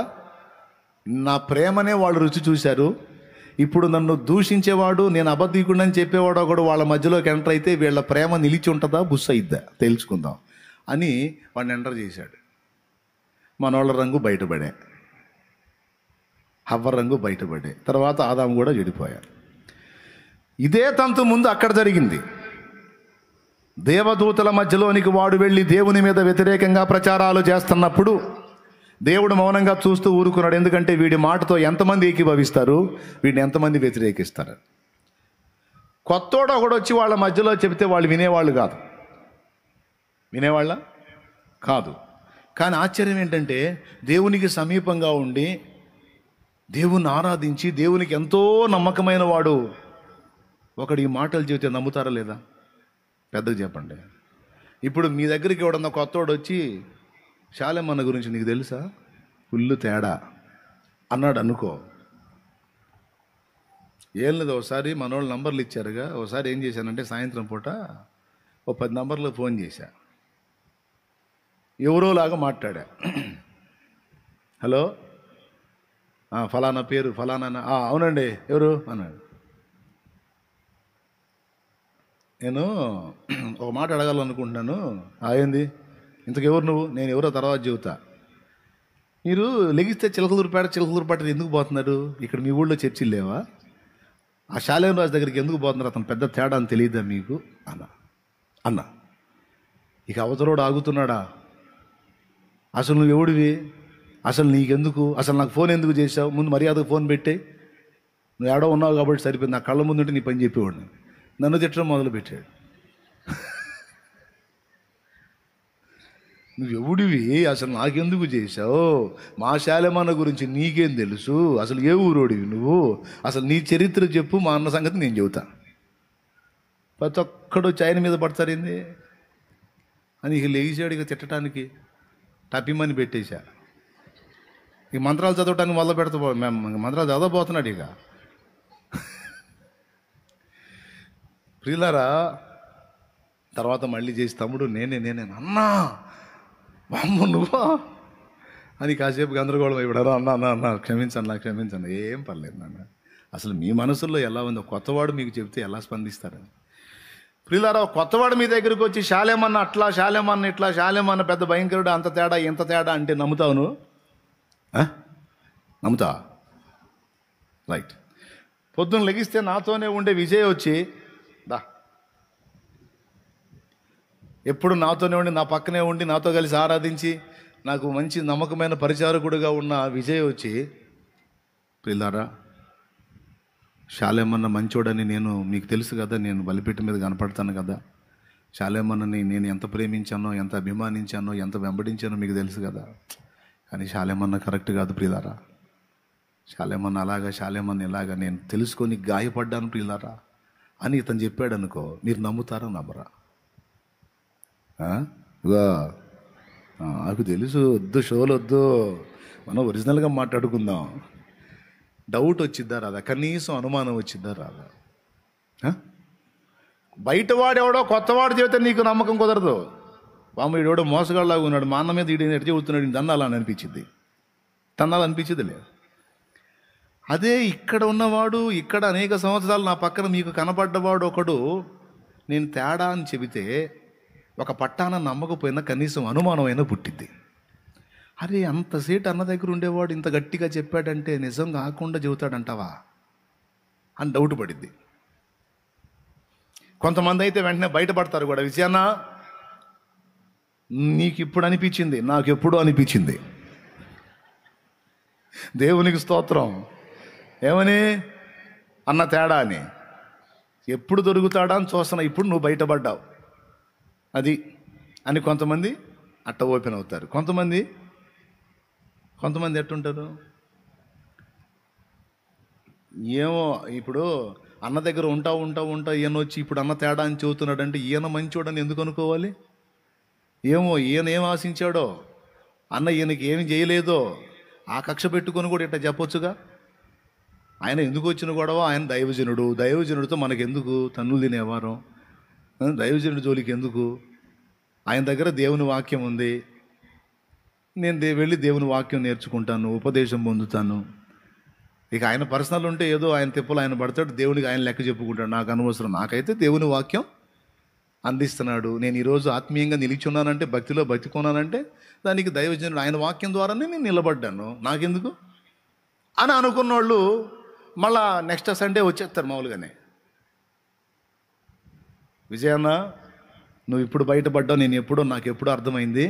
నా ప్రేమనే వాళ్ళు రుచి చూశారు. ఇప్పుడు నన్ను దూషించేవాడు, నేను అబద్ధీకుడని చెప్పేవాడు ఒకడు వాళ్ళ మధ్యలోకి ఎంటర్ అయితే వీళ్ళ ప్రేమ నిలిచి ఉంటుందా, బుస్ అయిద్దా తెలుసుకుందాం అని వాడిని ఎంటర్ చేశాడు. మనోళ్ళ రంగు బయటపడే, హవ్వ రంగు బయటపడే, తర్వాత ఆదాము కూడా చెడిపోయారు. ఇదే తంతు ముందు అక్కడ జరిగింది. దేవదూతల మధ్యలోనికి వాడు వెళ్ళి దేవుని మీద వ్యతిరేకంగా ప్రచారాలు చేస్తున్నప్పుడు దేవుడు మౌనంగా చూస్తూ ఊరుకున్నాడు. ఎందుకంటే వీడి మాటతో ఎంతమంది ఏకీభవిస్తారు, వీడిని ఎంతమంది వ్యతిరేకిస్తారు. కొత్తోడు ఒకడు వచ్చి వాళ్ళ మధ్యలో చెబితే వాళ్ళు వినేవాళ్ళు కాదు. కానీ ఆశ్చర్యం ఏంటంటే దేవునికి సమీపంగా ఉండి దేవుని ఆరాధించి దేవునికి ఎంతో నమ్మకమైన వాడు ఒకడు ఈ మాటలు చెబితే నమ్ముతారా లేదా? పెద్దగా చెప్పండి. ఇప్పుడు మీ దగ్గరికి ఎవడన్నా కొత్తోడు వచ్చి శాలెమన్న గురించి నీకు తెలుసా, ఫుల్లు తేడా అన్నాడు అనుకో. ఏం లేదు, ఒకసారి మనోళ్ళు నంబర్లు ఇచ్చారుగా, ఒకసారి ఏం చేశానంటే సాయంత్రం పూట 10 నంబర్లు ఫోన్ చేశా. ఎవరోలాగా మాట్లాడా. హలో, ఫలానా పేరు ఫలానా, అవునండి ఎవరు అన్నాడు. నేను ఒక మాట అడగాలనుకుంటున్నాను. ఏంది? ఇంతకెవరు నువ్వు? నేను ఎవరో తర్వాత చెబుతా. మీరు లెగిస్తే చిలకలూరుపేట ఎందుకు పోతున్నారు? ఇక్కడ మీ ఊళ్ళో చర్చిలు లేవా? ఆ శాలేం రాజు దగ్గరికి ఎందుకు పోతున్నారు? అతను పెద్ద తేడా అని తెలియదా మీకు అన్న. ఇక అవతలోడు ఆగుతున్నాడా? అసలు నువ్వు ఎవడివి, అసలు నీకెందుకు, అసలు నాకు ఫోన్ ఎందుకు చేసావు, ముందు మర్యాదకు ఫోన్ పెట్టే, నువ్వు ఏడో ఉన్నావు కాబట్టి సరిపోయింది, నా కళ్ళ ముందు ఉంటే నీ పని చెప్పేవాడిని. నన్ను తిట్టడం మొదలుపెట్టాడు. నువ్వు ఎవడివి, అసలు నాకెందుకు చేశావు, మా శాలెమన్న గురించి నీకేం తెలుసు, అసలు ఏ ఊరోడివి నువ్వు, అసలు నీ చరిత్ర చెప్పు, మా అన్న సంగతి నేను చెబుతా. ప్రతి ఒక్కడు ఆయన మీద పడతారేంది అని ఇక లేచాడు. ఇక తిట్టడానికి టపిమని పెట్టేశా. ఈ మంత్రాలు చదవటానికి మొదలు పెడతా, మంత్రాలు చదవబోతున్నాడు. ఇక ప్రియులారా, తర్వాత మళ్ళీ చేసి తమ్ముడు నేనే అన్నా అమ్మ నువ్వా అని కాసేపు గందరగోళం అయిపోయారు. అన్నా క్షమించండి. ఏం పర్లేదు నాన్న. అసలు మీ మనసుల్లో ఎలా ఉందో, కొత్తవాడు మీకు చెప్తే ఎలా స్పందిస్తారని. ప్రియులారా, కొత్తవాడు మీ దగ్గరికి వచ్చి శాలేమన్న అట్లా, శాలేమన్న ఇట్లా, శాలేమన్న పెద్ద భయంకరుడు, అంత తేడా ఇంత తేడా అంటే నమ్ముతావు నువ్వు? నమ్ముతా? రైట్. పొద్దున్న లెగిస్తే నాతోనే ఉండే విజయ్ వచ్చి దా ఎప్పుడు నాతోనే ఉండి, నా పక్కనే ఉండి, నాతో కలిసి ఆరాధించి నాకు మంచి నమ్మకమైన పరిచారకుడిగా ఉన్న విజయ్ వచ్చి, పిల్లారా శాలేమన్న మంచోడని నేను, మీకు తెలుసు కదా, నేను బలిపీఠ మీద కనపడతాను కదా, శాలేమన్నని నేను ఎంత ప్రేమించానో, ఎంత అభిమానించానో, ఎంత వెంబడించానో మీకు తెలుసు కదా. కానీ శాలేమన్న కరెక్ట్ కాదు ప్రియులారా. శాలేమన్న అలాగా, శాలేమన్న ఇలాగా నేను తెలుసుకొని గాయపడ్డాను ప్రియులారా అని ఇతను చెప్పాడు అనుకో, మీరు నమ్ముతారా నమ్మరా? నాకు తెలుసు, వద్దు షోలు వద్దు, మనం ఒరిజినల్గా మాట్లాడుకుందాం. డౌట్ వచ్చిద్దా రాదా? కనీసం అనుమానం వచ్చిద్దా రాదా? బయటవాడెవడో కొత్తవాడు చెబితే నీకు నమ్మకం కుదరదు. పాము ఈడెవడో మోసగాళ్ళలాగా ఉన్నాడు, మా అన్న మీద ఈడు ఎటు చెబుతున్నాడు, తన్నాలని అనిపించింది, తన్నాలనిపించింది లేదు. అదే ఇక్కడ ఉన్నవాడు, ఇక్కడ అనేక సంవత్సరాలు నా పక్కన మీకు కనపడ్డవాడు ఒకడు నేను తేడా అని చెబితే, ఒక పట్టాన నమ్మకపోయినా కనీసం అనుమానమైనా పుట్టిద్ది. అరే అంతసేటు అన్న దగ్గర ఉండేవాడు ఇంత గట్టిగా చెప్పాడంటే నిజం కాకుండా చెబుతాడంటావా అని డౌట్ పడిద్ది. కొంతమంది అయితే వెంటనే బయటపడతారు కూడా, విజయన్న నీకు ఇప్పుడు అనిపించింది, నాకు ఎప్పుడూ అనిపించింది. దేవునికి స్తోత్రం. ఏమని? అన్న తేడా అని. ఎప్పుడు దొరుకుతాడా అని చూస్తున్నా, ఇప్పుడు నువ్వు బయటపడ్డావు అది అని కొంతమంది అట్ట ఓపెన్ అవుతారు. కొంతమంది ఎట్టుంటారు, ఏమో ఇప్పుడు అన్న దగ్గర ఉంటా ఈయన వచ్చి ఇప్పుడు అన్న తేడా అని చెబుతున్నాడంటే ఈయన మంచోడని ఎందుకు అనుకోవాలి? ఏమో ఈయన ఏం ఆశించాడో, అన్న ఈయనకి ఏమి చేయలేదో ఆ కక్ష పెట్టుకొని కూడా ఇట్లా చెప్పొచ్చుగా. ఆయన ఎందుకు వచ్చిన గొడవ? ఆయన దైవజనుడితో మనకెందుకు తన్నులు తినేవారం? దైవజనుడి జోలికి ఎందుకు? ఆయన దగ్గర దేవుని వాక్యం ఉంది, నేను వెళ్ళి దేవుని వాక్యం నేర్చుకుంటాను, ఉపదేశం పొందుతాను. ఇక ఆయన పర్సనల్ ఉంటే ఏదో ఆయన తిప్పలు ఆయన పడతాడు, దేవునికి ఆయన లెక్క చెప్పుకుంటాడు, నాకు అనవసరం. నాకైతే దేవుని వాక్యం అందిస్తున్నాడు, నేను ఈరోజు ఆత్మీయంగా నిలిచున్నానంటే, భక్తిలో బతికున్నానంటే దానికి దైవజనుడు ఆయన వాక్యం ద్వారానే నేను నిలబడ్డాను, నాకెందుకు అని అనుకున్న వాళ్ళు మళ్ళా నెక్స్ట్ సండే వచ్చేస్తారు మామూలుగానే. విజయన్న నువ్వు ఇప్పుడు బయటపడ్డావు, నేను ఎప్పుడో, నాకు ఎప్పుడో అర్థమైంది,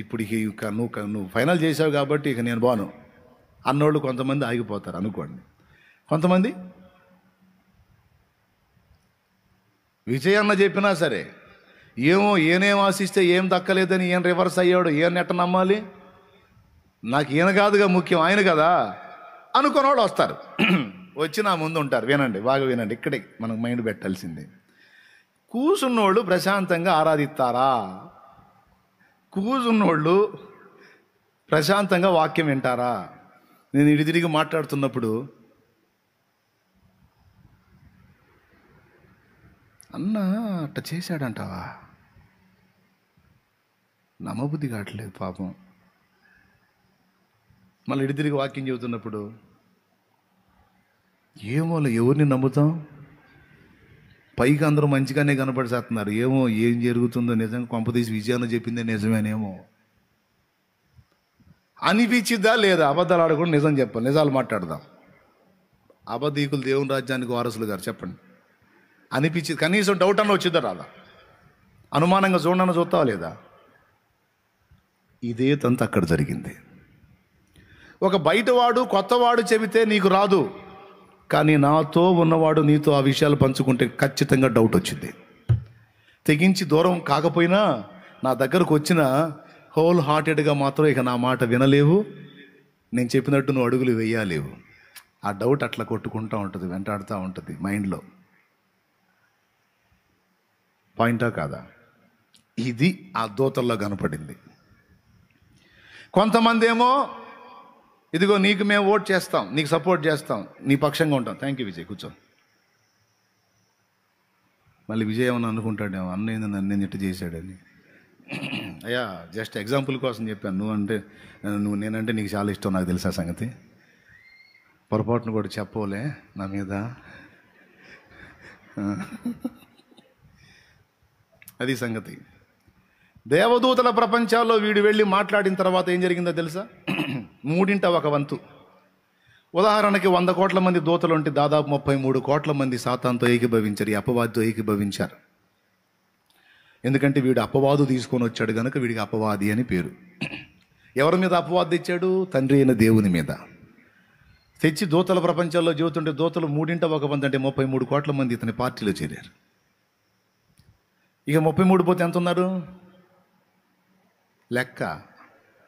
ఇప్పుడు ఇక నువ్వు ఫైనల్ చేసావు కాబట్టి ఇక నేను బాను అన్నోళ్ళు కొంతమంది ఆగిపోతారు అనుకోండి. కొంతమంది విజయన్న చెప్పినా సరే, ఏమో ఈయనేం ఆశిస్తే ఏం దక్కలేదని ఈయన రివర్స్ అయ్యాడు, ఈయన ఎట్ట నమ్మాలి, నాకు ఈయన కాదుగా ముఖ్యం, ఆయన కదా అనుకున్న వాళ్ళు వస్తారు. వచ్చి నా ముందు ఉంటారు. వినండి, బాగా వినండి, ఇక్కడే మనకు మైండ్ పెట్టాల్సింది. కూసున్నోళ్ళు ప్రశాంతంగా ఆరాధిస్తారా? కూసున్నోళ్ళు ప్రశాంతంగా వాక్యం వింటారా? నేను ఇటు తిరిగి మాట్లాడుతున్నప్పుడు అన్న అట్ట చేశాడంటావా? నమ్మబుద్ధి కావట్లేదు పాపం. మళ్ళీ ఇటు తిరిగి వాక్యం చెబుతున్నప్పుడు ఏమోలే, ఎవరిని నమ్ముతాం? పైకి అందరూ మంచిగానే కనపడిసేస్తున్నారు, ఏమో ఏం జరుగుతుందో, నిజంగా కొంపదీసి విజయాన్ని చెప్పిందే నిజమేనేమో అనిపించిద్దా లేదా? అబద్ధాలు ఆడకుండా నిజం చెప్పాలి, నిజాలు మాట్లాడదాం. అబద్ధీకులు దేవుని రాజ్యానికి వారసులు గారు చెప్పండి. అనిపించింది, కనీసం డౌట్ అన్న వచ్చిద్దా రాదా? అనుమానంగా చూడన్న చూస్తావా లేదా? ఇదే తంత అక్కడ జరిగింది. ఒక బయటవాడు కొత్తవాడు చెబితే నీకు రాదు, కానీ నాతో ఉన్నవాడు నీతో ఆ విషయాలు పంచుకుంటే ఖచ్చితంగా డౌట్ వచ్చింది. తెగించి దూరం కాకపోయినా నా దగ్గరకు వచ్చిన హోల్ హార్టెడ్గా మాత్రం ఇక నా మాట వినలేవు, నేను చెప్పినట్టు నువ్వు అడుగులు వేయలేవు. ఆ డౌట్ అట్లా కొట్టుకుంటూ ఉంటుంది, వెంటాడుతూ ఉంటుంది మైండ్లో. పాయింటా కాదా? ఇది ఆ దూతల్లో కనపడింది. కొంతమంది ఏమో ఇదిగో నీకు మేము ఓట్ చేస్తాం, నీకు సపోర్ట్ చేస్తాం, నీ పక్షంగా ఉంటాం. థ్యాంక్ యూ విజయ్, కూర్చో. మళ్ళీ విజయ్ ఏమన్నా అనుకుంటాడేమో, అన్నయ్య నన్ను ఇట్టు చేశాడని. అయ్యా జస్ట్ ఎగ్జాంపుల్ కోసం చెప్పాను. నేనంటే నీకు చాలా ఇష్టం, నాకు తెలుసా సంగతి. పొరపాటును కూడా చెప్పోలే నా మీద. అది సంగతి. దేవదూతల ప్రపంచాల్లో వీడు వెళ్ళి మాట్లాడిన తర్వాత ఏం జరిగిందో తెలుసా? 1/3 ఉదాహరణకి 100 కోట్ల మంది దూతలు ఉంటే దాదాపు 33 కోట్ల మంది సాతానుతో ఏకీభవించారు, ఈ అపవాదితో ఏకీభవించారు. ఎందుకంటే వీడు అపవాదు తీసుకొని వచ్చాడు కనుక వీడికి అపవాది అని పేరు. ఎవరి మీద అపవాదు తెచ్చాడు? తండ్రి అయిన దేవుని మీద తెచ్చి దూతల ప్రపంచంలో జీవితుంటే దూతలు 3/1 అంటే 33 కోట్ల మంది ఇతని పార్టీలో చేరారు. ఇక 33 పోతే ఎంత ఉన్నారు లెక్క?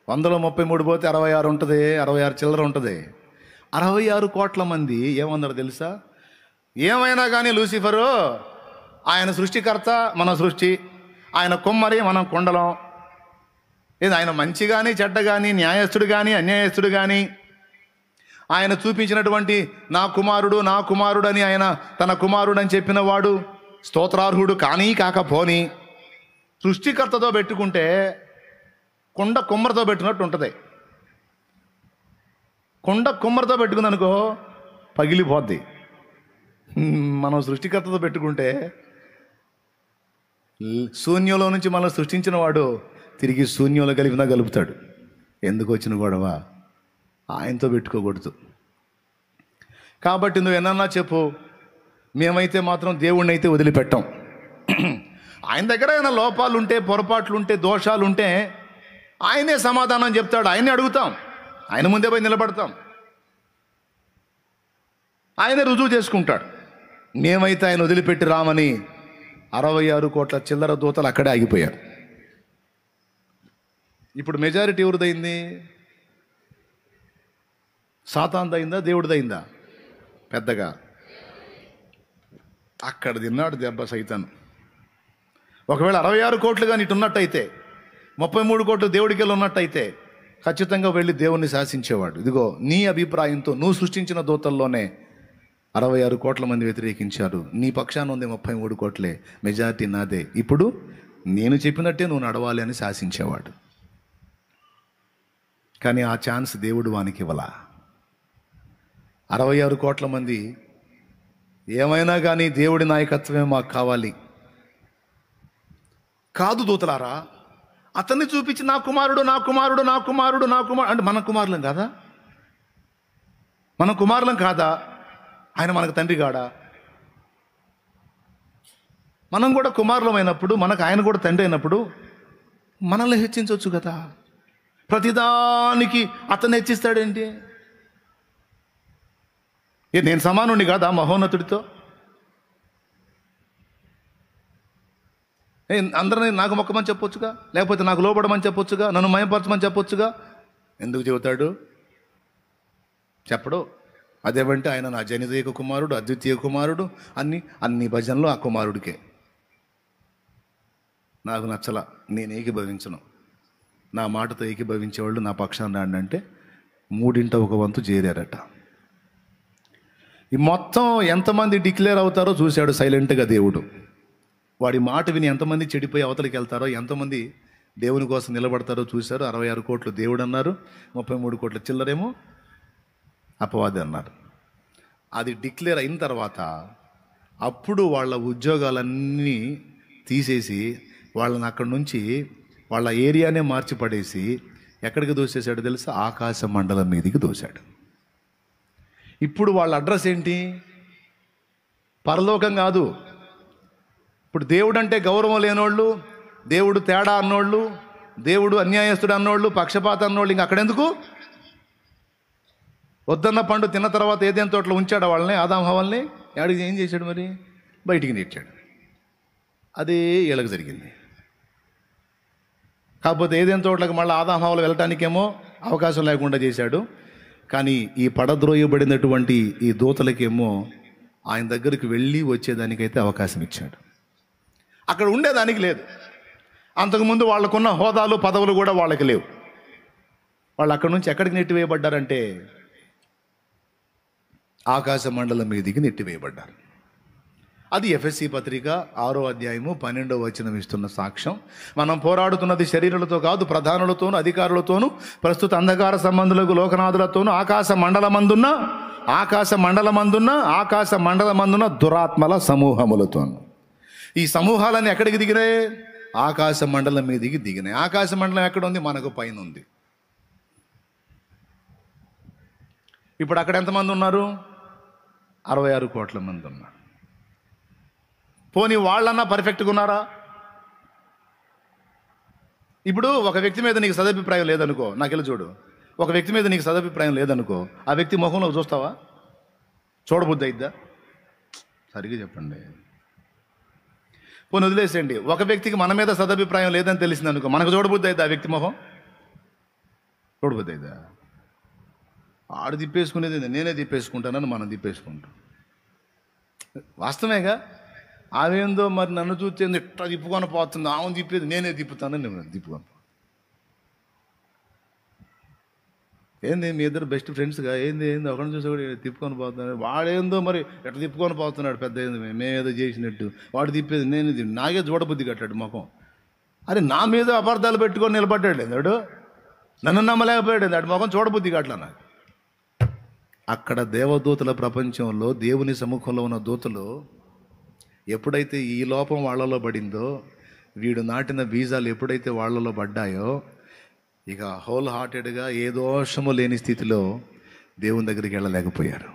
100లో 33 పోతే 66 ఉంటుంది, 66 చిల్లర ఉంటుంది. 66 కోట్ల మంది ఏమన్నారు తెలుసా? ఏమైనా కానీ లూసిఫరు ఆయన సృష్టికర్త, మన సృష్టి, ఆయన కుమ్మరి, మనం కుండలం. ఏది ఆయన మంచి కానీ చెడ్డ కానీ, న్యాయస్థుడు కానీ అన్యాయస్థుడు కానీ, ఆయన చూపించినటువంటి నా కుమారుడు అని ఆయన తన కుమారుడు అని చెప్పిన వాడు స్తోత్రార్హుడు కానీ కాకపోని సృష్టికర్తతో పెట్టుకుంటే కుండ కుమ్మరితో పెట్టుకున్నట్టు ఉంటుంది. కుండ కుమ్మరితో పెట్టుకుందనుకో పగిలిపోద్ది. మనం సృష్టికర్తతో పెట్టుకుంటే శూన్యంలో నుంచి మనం సృష్టించిన వాడు తిరిగి శూన్యంలో కలిపినా కలుపుతాడు. ఎందుకు వచ్చిన గొడవ? ఆయనతో పెట్టుకోకూడదు. కాబట్టి నువ్వు ఎన్నన్నా చెప్పు, మేమైతే మాత్రం దేవుణ్ణి అయితే వదిలిపెట్టాం. ఆయన దగ్గర ఏమైనా లోపాలుంటే, పొరపాట్లుంటే, దోషాలుంటే ఆయనే సమాధానం చెప్తాడు. ఆయన్ని అడుగుతాం, ఆయన ముందే పోయి నిలబడతాం, ఆయనే రుజువు చేసుకుంటాడు. మేమైతే ఆయన వదిలిపెట్టి రామని 66 కోట్ల చిల్లర దూతలు అక్కడే ఆగిపోయారు. ఇప్పుడు మెజారిటీ ఎవరిదైంది? సాతాన్దయిందా దేవుడిదైందా? పెద్దగా అక్కడ తిన్నాడు దెబ్బ సైతాను. ఒకవేళ 66 కోట్లు కానీ ఇటు ఉన్నట్టయితే, 33 కోట్లు దేవుడికి వెళ్ళి ఉన్నట్టయితే ఖచ్చితంగా వెళ్ళి దేవుణ్ణి శాసించేవాడు. ఇదిగో నీ అభిప్రాయంతో నువ్వు సృష్టించిన దూతల్లోనే 66 కోట్ల మంది వ్యతిరేకించారు, నీ పక్షాన ఉంది 33 కోట్లే, మెజారిటీ నాదే, ఇప్పుడు నేను చెప్పినట్టే నువ్వు నడవాలి అని శాసించేవాడు. కానీ ఆ ఛాన్స్ దేవుడు వానికి ఇవ్వలా. 66 కోట్ల మంది ఏమైనా కానీ దేవుడి నాయకత్వమే మాకు కావాలి. కాదు దూతలారా, అతన్ని చూపించి నా కుమారుడు అంటే మన కుమారులం కాదా? మన కుమారులం కాదా? ఆయన మనకు తండ్రి కాడా? మనం కూడా కుమారులం అయినప్పుడు, మనకు ఆయన కూడా తండ్రి అయినప్పుడు మనల్ని హెచ్చించవచ్చు కదా. ప్రతిదానికి అతన్ని హెచ్చిస్తాడేంటి? నేను సమానుని కాదా మహోన్నతుడితో? అందరినీ నాకు మొక్కమని చెప్పొచ్చుగా, లేకపోతే నాకు లోబడమని చెప్పొచ్చుగా, నన్ను మయపరచమని చెప్పొచ్చుగా. ఎందుకు చెబుతాడు? చెప్పడు. అదేమంటే ఆయన నా జనితీయ కుమారుడు, అద్వితీయ కుమారుడు, అన్ని భజనలు ఆ కుమారుడికే. నాకు నచ్చల, నేను ఏకీభవించను. నా మాటతో ఏకీభవించేవాళ్ళు నా పక్షాన్ని రాండి అంటే 3/1 చేరారట. ఈ మొత్తం ఎంతమంది డిక్లేర్ అవుతారో చూశాడు సైలెంట్గా దేవుడు. వాడి మాట విని ఎంతమంది చెడిపోయి అవతలికి వెళ్తారో, ఎంతమంది దేవుని కోసం నిలబడతారో చూశారు. 66 కోట్లు దేవుడు అన్నారు, 33 కోట్ల చిల్లరేమో అపవాది అన్నారు. అది డిక్లేర్ అయిన తర్వాత అప్పుడు వాళ్ళ ఉద్యోగాలన్నీ తీసేసి వాళ్ళని అక్కడి నుంచి వాళ్ళ ఏరియానే మార్చి పడేసి ఎక్కడికి దోసేశాడు తెలుసా? ఆకాశ మండలం మీదకి దోశాడు. ఇప్పుడు వాళ్ళ అడ్రస్ ఏంటి? పరలోకం కాదు. ఇప్పుడు దేవుడు అంటే గౌరవం లేనోళ్ళు, దేవుడు తేడా అన్నోళ్ళు, దేవుడు అన్యాయస్తుడు అన్నోళ్ళు, పక్షపాత అన్నోళ్ళు ఇంక అక్కడెందుకు? వద్దన్న పండు తిన్న తర్వాత ఏదైనా తోటలో ఉంచాడు వాళ్ళని, ఆదాం హవ్వల్ని. యాడికి ఏం చేశాడు మరి? బయటికి నెట్టాడు. అదే వీళ్ళకి జరిగింది. కాకపోతే ఏదైనా తోటలకు మళ్ళీ ఆదాం హవ్వలు వెళ్ళటానికేమో అవకాశం లేకుండా చేశాడు. కానీ ఈ పడద్రోయబడినటువంటి ఈ దూతలకేమో ఆయన దగ్గరికి వెళ్ళి వచ్చేదానికైతే అవకాశం ఇచ్చాడు. అక్కడ ఉండేదానికి లేదు. అంతకుముందు వాళ్ళకున్న హోదాలు పదవులు కూడా వాళ్ళకి లేవు. వాళ్ళు అక్కడి నుంచి ఎక్కడికి నెట్టివేయబడ్డారంటే ఆకాశ మండలం మీదికి నెట్టివేయబడ్డారు. అది ఎఫెసీ పత్రిక 6వ అధ్యాయము 12వ వచనం ఇస్తున్న సాక్ష్యం. మనం పోరాడుతున్నది శరీరులతో కాదు, ప్రధానులతోనూ అధికారులతోనూ ప్రస్తుత అంధకార సంబంధులకు లోకనాథులతోనూ ఆకాశ మండలమందున్న దురాత్మల సమూహములతోనూ. ఈ సమూహాలన్నీ ఎక్కడికి దిగినాయి? ఆకాశ మండలం మీదికి దిగినాయి. ఆకాశ మండలం ఎక్కడ ఉంది? మనకు పైన ఉంది. ఇప్పుడు అక్కడ ఎంతమంది ఉన్నారు? 66 కోట్ల మంది ఉన్నారు. పోనీ వాళ్ళన్నా పర్ఫెక్ట్గా ఉన్నారా? ఇప్పుడు ఒక వ్యక్తి మీద నీకు సదభిప్రాయం లేదనుకో, నాకెళ్ళి చూడు, ఒక వ్యక్తి మీద నీకు సదభిప్రాయం లేదనుకో, ఆ వ్యక్తి ముఖంలో చూస్తావా? చూడబుద్ధి అయిద్దా? సరిగ్గా చెప్పండి. పోనీ వదిలేసేయండి, ఒక వ్యక్తికి మన మీద సదభిప్రాయం లేదని తెలిసింది అనుకో, మనకు చూడబుద్ధి అయిద్దా? ఆ వ్యక్తి మొహం చూడబుద్ధి అయిద్దా? ఆడు తిప్పేసుకునేది నేనే తిప్పేసుకుంటానని మనం తిప్పేసుకుంటాం. వాస్తవేగా. ఆవేందో మరి నన్ను చూస్తే ఇట్లా తిప్పుకొని పోతుంది, ఆమెను తిప్పేది నేనే తిప్పుతానని నేను తిప్పుకొని. ఏంది మీ ఇద్దరు బెస్ట్ ఫ్రెండ్స్గా? ఏంది ఒకరిని చూసి కూడా తిప్పుకొని పోతున్నాడు, వాడేందో మరి ఎట్లా తిప్పుకొని పోతున్నాడు, పెద్ద ఏంది మేమేదో చేసినట్టు, వాడు తిప్పేది నేను నాకే చూడబుద్ధి కట్టాడు ముఖం. అరే నా మీద అపార్థాలు పెట్టుకొని నిలబడ్డాడు వాడు, నన్ను నమ్మలేకపోయాడు, వాడి ముఖం చూడబుద్ధి కట్లా నాకు. అక్కడ దేవదూతల ప్రపంచంలో దేవుని సముఖంలో ఉన్న దూతలు ఎప్పుడైతే ఈ లోపం వాళ్ళలో పడిందో, వీడు నాటిన బీజాలు ఎప్పుడైతే వాళ్ళలో పడ్డాయో, ఇక హోల్ హార్టెడ్గా ఏ దోషము లేని స్థితిలో దేవుని దగ్గరికి వెళ్ళలేకపోయారు.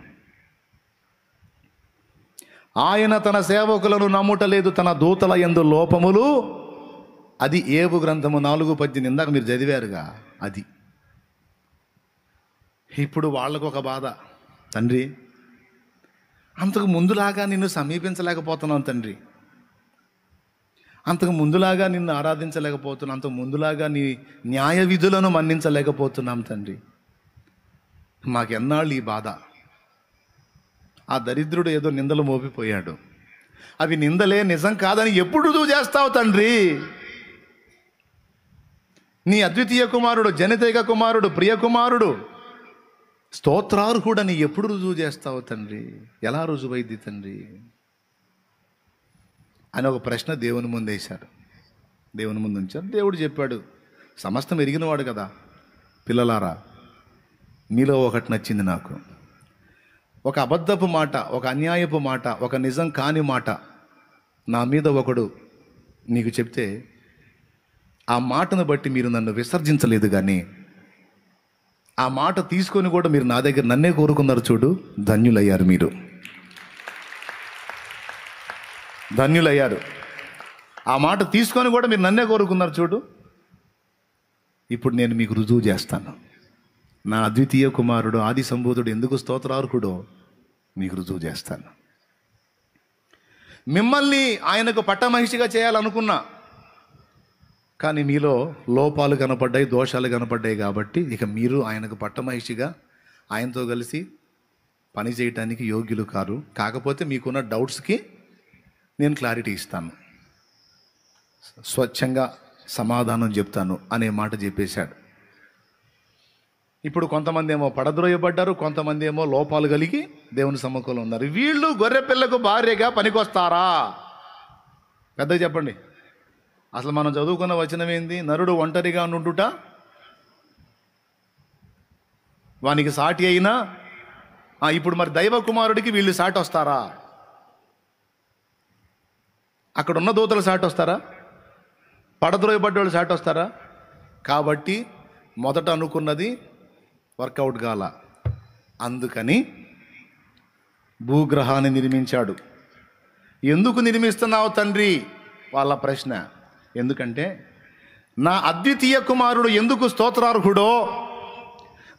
ఆయన తన సేవకులను నమ్ముటలేదు, తన దూతల యందు లోపములు. అది ఏబు గ్రంథము 4:18 ఇందాక మీరు చదివారుగా. అది ఇప్పుడు వాళ్ళకు ఒక బాధ, తండ్రి అంతకు ముందులాగా నిన్ను సమీపించలేకపోతున్నాను తండ్రి, అంతకు ముందులాగా నిన్ను ఆరాధించలేకపోతున్నాం, అంతకు ముందులాగా నీ న్యాయ విధులను మన్నించలేకపోతున్నాం తండ్రి, మాకెన్నాళ్ళు ఈ బాధ. ఆ దరిద్రుడు ఏదో నిందలు మోపిపోయాడు, అవి నిందలే నిజం కాదని ఎప్పుడు రుజువు చేస్తావు తండ్రి? నీ అద్వితీయ కుమారుడు, జనితైక కుమారుడు, ప్రియ కుమారుడు, స్తోత్రార్హుడని ఎప్పుడు రుజువు చేస్తావు తండ్రి? ఎలా రుజువైద్ది తండ్రి అని ఒక ప్రశ్న దేవుని ముందు వేశారు. దేవుని ముందు ఉంచారు. దేవుడు చెప్పాడు, సమస్తం ఎరిగినవాడు కదా, పిల్లలారా మీలో ఒకటి నచ్చింది నాకు. ఒక అబద్ధపు మాట, ఒక అన్యాయపు మాట, ఒక నిజం కాని మాట నా మీద ఒకడు నీకు చెప్తే, ఆ మాటను బట్టి మీరు నన్ను విసర్జించలేదు, కానీ ఆ మాట తీసుకొని కూడా మీరు నా దగ్గర నన్నే కోరుకున్నారు. చూడు, ధన్యులయ్యారు, మీరు ధన్యులయ్యారు. ఆ మాట తీసుకొని కూడా మీరు నన్నే కోరుకున్నారు. చూడు, ఇప్పుడు నేను మీకు రుజువు చేస్తాను. నా అద్వితీయ కుమారుడు, ఆది సంభూతుడు ఎందుకు స్తోత్రార్హుడో మీకు రుజువు చేస్తాను. మిమ్మల్ని ఆయనకు పట్టమహిషిగా చేయాలనుకున్నా, కానీ మీలో లోపాలు కనపడ్డాయి, దోషాలు కనపడ్డాయి. కాబట్టి ఇక మీరు ఆయనకు పట్టమహిషిగా ఆయనతో కలిసి పని చేయటానికి యోగ్యులు కారు. కాకపోతే మీకున్న డౌట్స్కి నేను క్లారిటీ ఇస్తాను, స్వచ్ఛంగా సమాధానం చెప్తాను అనే మాట చెప్పేశాడు. ఇప్పుడు కొంతమంది ఏమో పడద్రోయబడ్డారు, కొంతమంది ఏమో లోపాలు కలిగి దేవుని సముఖంలో ఉన్నారు. వీళ్ళు గొర్రె పిల్లకు భార్యగా పనికొస్తారా? పెద్దగా చెప్పండి. అసలు మనం చదువుకున్న వచనం ఏంది? నరుడు ఒంటరిగా నుండుట వానికి సాటి అయినా. ఇప్పుడు మరి దైవ కుమారుడికి వీళ్ళు సాటి వస్తారా? అక్కడ ఉన్న దూతలు సాటి వస్తారా? పడద్రోయబడ్డోళ్ళు సాటి వస్తారా? కాబట్టి మొదట అనుకున్నది వర్కౌట్ కాల. అందుకని భూగ్రహాన్ని నిర్మించాడు. ఎందుకు నిర్మిస్తున్నావు తండ్రి వాళ్ళ ప్రశ్న. ఎందుకంటే నా అద్వితీయ కుమారుడు ఎందుకు స్తోత్రార్హుడో,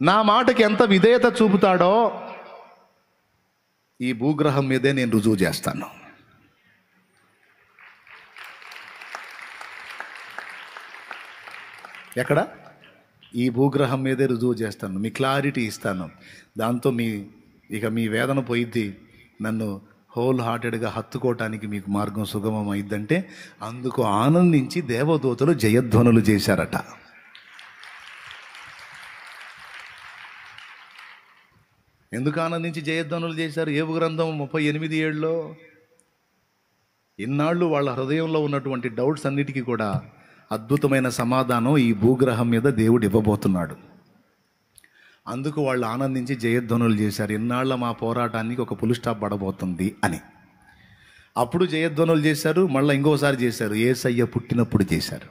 నా మాటకి ఎంత విధేయత చూపుతాడో ఈ భూగ్రహం మీదే నేను రుజువు చేస్తాను. ఎక్కడ? ఈ భూగ్రహం మీదే రుజువు చేస్తాను, మీ క్లారిటీ ఇస్తాను. దాంతో మీ వేదన పోయిద్ది. నన్ను హోల్ హార్టెడ్గా హత్తుకోవటానికి మీకు మార్గం సుగమం అయిద్దంటే అందుకు ఆనందించి దేవదూతలు జయధ్వనులు చేశారట. ఎందుకు ఆనందించి జయధ్వనులు చేశారు? ఏబు గ్రంథం 38:7 ఇన్నాళ్ళు వాళ్ళ హృదయంలో ఉన్నటువంటి డౌట్స్ అన్నిటికీ కూడా అద్భుతమైన సమాధానం ఈ భూగ్రహం మీద దేవుడు ఇవ్వబోతున్నాడు. అందుకు వాళ్ళు ఆనందించి జయధ్వనులు చేశారు. ఇన్నాళ్ళ మా పోరాటానికి ఒక పుల్ స్టాప్ పడబోతుంది అని. అప్పుడు జయధ్వనులు చేశారు, మళ్ళీ ఇంకోసారి చేశారు, యేసయ్య పుట్టినప్పుడు చేశారు.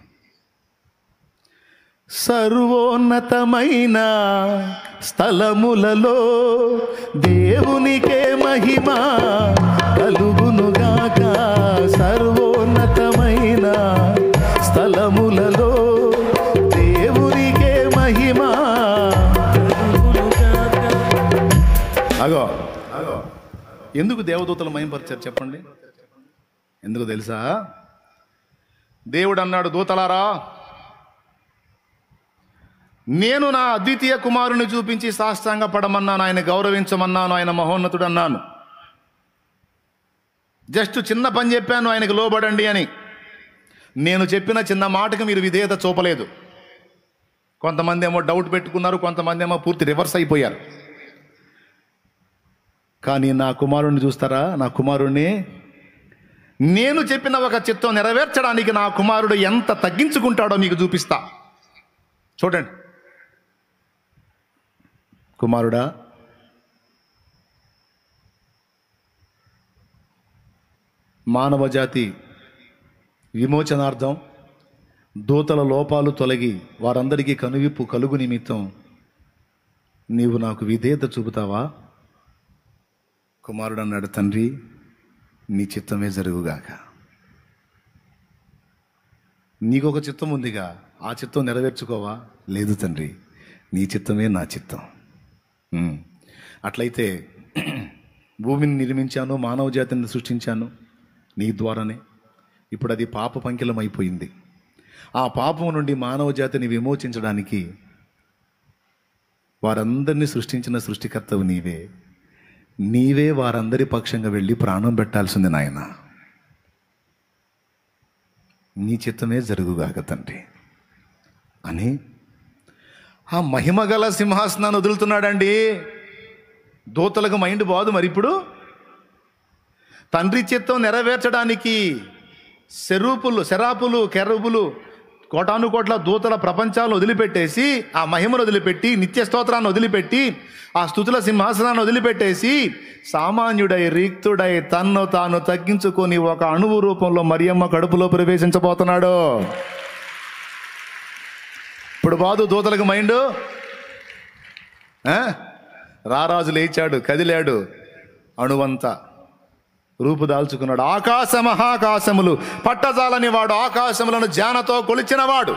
సర్వోన్నతమైన స్థలములలో దేవునికే మహిమ కలుగునుగాక. సర్వోన్నతమైన స్థలములలో ఎందుకు దేవదూతలు మహిమపరిచారు చెప్పండి? ఎందుకు తెలుసా? దేవుడు అన్నాడు, దూతలారా, నేను నా అద్వితీయ కుమారుని చూపించి సాష్టాంగ పడమన్నాను, ఆయన గౌరవించమన్నాను, ఆయన మహోన్నతుడు అన్నాను. జస్ట్ చిన్న పని చెప్పాను, ఆయనకు లోబడండి అని. నేను చెప్పిన చిన్న మాటకు మీరు విధేయత చూపలేదు. కొంతమంది ఏమో డౌట్ పెట్టుకున్నారు, కొంతమంది ఏమో పూర్తి రివర్స్ అయిపోయారు. కానీ నా కుమారుణ్ణి చూస్తారా? నా కుమారుణ్ణి నేను చెప్పిన ఒక చిత్తం నెరవేర్చడానికి నా కుమారుడు ఎంత తగ్గించుకుంటాడో మీకు చూపిస్తా. చూడండి. కుమారుడా, మానవ జాతి విమోచనార్థం దూతల లోపాలు తొలగి వారందరికీ కనువిప్పు కలుగు నిమిత్తం నీవు నాకు విధేయత చూపుతావా? కుమారుడు అన్నాడు, తండ్రి, నీ చిత్తమే జరుగుగాక. నీకొక చిత్తం ఉందిగా, ఆ చిత్తం నెరవేర్చుకోవా? లేదు తండ్రి, నీ చిత్తమే నా చిత్తం. అట్లయితే భూమిని నిర్మించాను, మానవ జాతిని సృష్టించాను నీ ద్వారానే. ఇప్పుడు అది పాప పంకిలం అయిపోయింది. ఆ పాపం నుండి మానవ జాతిని విమోచించడానికి వారందరినీ సృష్టించిన సృష్టికర్తవు నీవే. నీవే వారందరి పక్షంగా వెళ్ళి ప్రాణం పెట్టాల్సింది నాయన. నీ చిత్తమే జరుగుగాక తండ్రి అని ఆ మహిమగల సింహాసనాన్ని వదులుతున్నాడండి. దూతలకు మైండ్ బాదు. మరి ఇప్పుడు తండ్రి చిత్తం నెరవేర్చడానికి శరాపులు కెరూబులు కోటాను కోట్ల దూతల ప్రపంచాలను వదిలిపెట్టేసి, ఆ మహిమను వదిలిపెట్టి, నిత్య స్తోత్రాన్ని వదిలిపెట్టి, ఆ స్తుతుల సింహాసనాన్ని వదిలిపెట్టేసి, సామాన్యుడై రిక్తుడై తన్ను తాను తగ్గించుకొని ఒక అణువు రూపంలో మరియమ్మ కడుపులో ప్రవేశించబోతున్నాడు. ఇప్పుడు బాదు దూతలకు మైండ్. రారాజు లేచాడు, కదిలాడు, అణువంతా రూపు దాల్చుకున్నాడు. ఆకాశ మహాకాశములు పట్టజాలని వాడు, ఆకాశములను జానతో కొలిచినవాడు,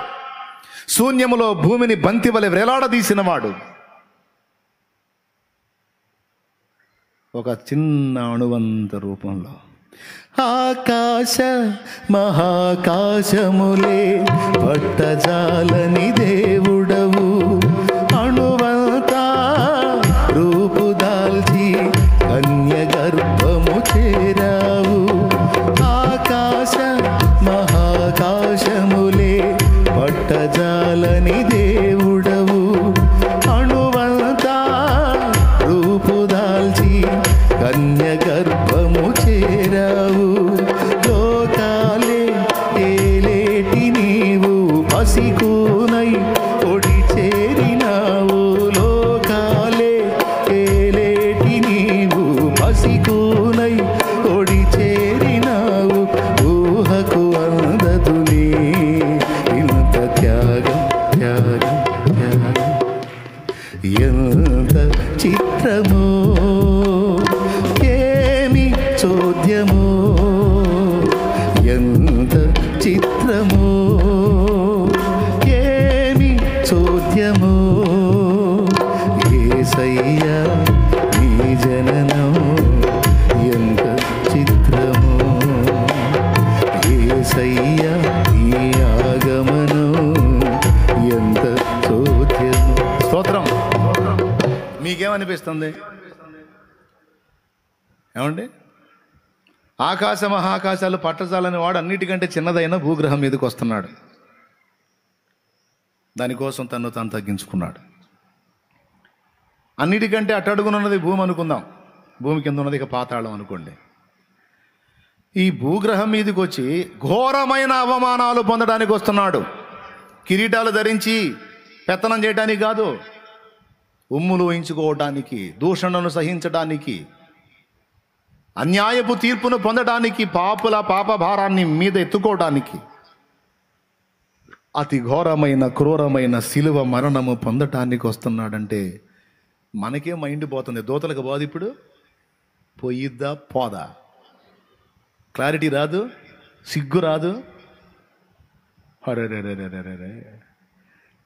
శూన్యములో భూమిని బంతి వలె వేలాడదీసినవాడు, ఒక చిన్న అణువంత రూపంలో ఆకాశ మహాకాశములే పట్టజాలని దేవుడవు, అణువంతా రూపు దాల్చి కన్య గర్భము చేరావు. ఆకాశ మహాకాశములే పట్టజాలని దేవుడవు, అణువంతా రూపు దాల్చి కన్య గర్భము చేరావు. లోకాలే ఏలేటి నీవు పసికూనై ఒడి చేరినావు. లోకాలే ఏలేటి నీవు పసికూనై ఒడి చేరినావు. ఊహకు అందదులే ఇంత త్యాగం త్యాగం త్యాగం. ఎంత చిత్రమో, ఏమి చోద్యమో, ఎంత చిత్రమో, ఏమి చోద్యమో. యేసయ్యా నీ జననం ఎంత చిత్రమో, యేసయ్యా నీ ఆగమనం ఎంత చోద్యమో. స్తోత్రం. మీకేమనిపిస్తుంది? ఏమండి? ఆకాశ మహాకాశాలు పట్టజాలని వాడు అన్నిటికంటే చిన్నదైన భూగ్రహం మీదకి వస్తున్నాడు. దానికోసం తను తాను తగ్గించుకున్నాడు. అన్నిటికంటే అట్టడుగునున్నది భూమి అనుకుందాం, భూమి కింద ఉన్నది ఇక పాతాళం అనుకోండి. ఈ భూగ్రహం మీదకి వచ్చి ఘోరమైన అవమానాలు పొందడానికి వస్తున్నాడు. కిరీటాలు ధరించి పెత్తనం చేయడానికి కాదు, ఉమ్ములు ఊహించుకోవటానికి, దూషణను సహించడానికి, అన్యాయపు తీర్పును పొందడానికి, పాపుల పాప భారాన్ని మీద ఎత్తుకోవడానికి, అతి ఘోరమైన క్రూరమైన శిలువ మరణము పొందటానికి వస్తున్నాడంటే మనకే మైండ్ పోతుంది. దూతలకు పోదు. ఇప్పుడు పోయిద్దా పోదా? క్లారిటీ రాదు, సిగ్గు రాదు. అరే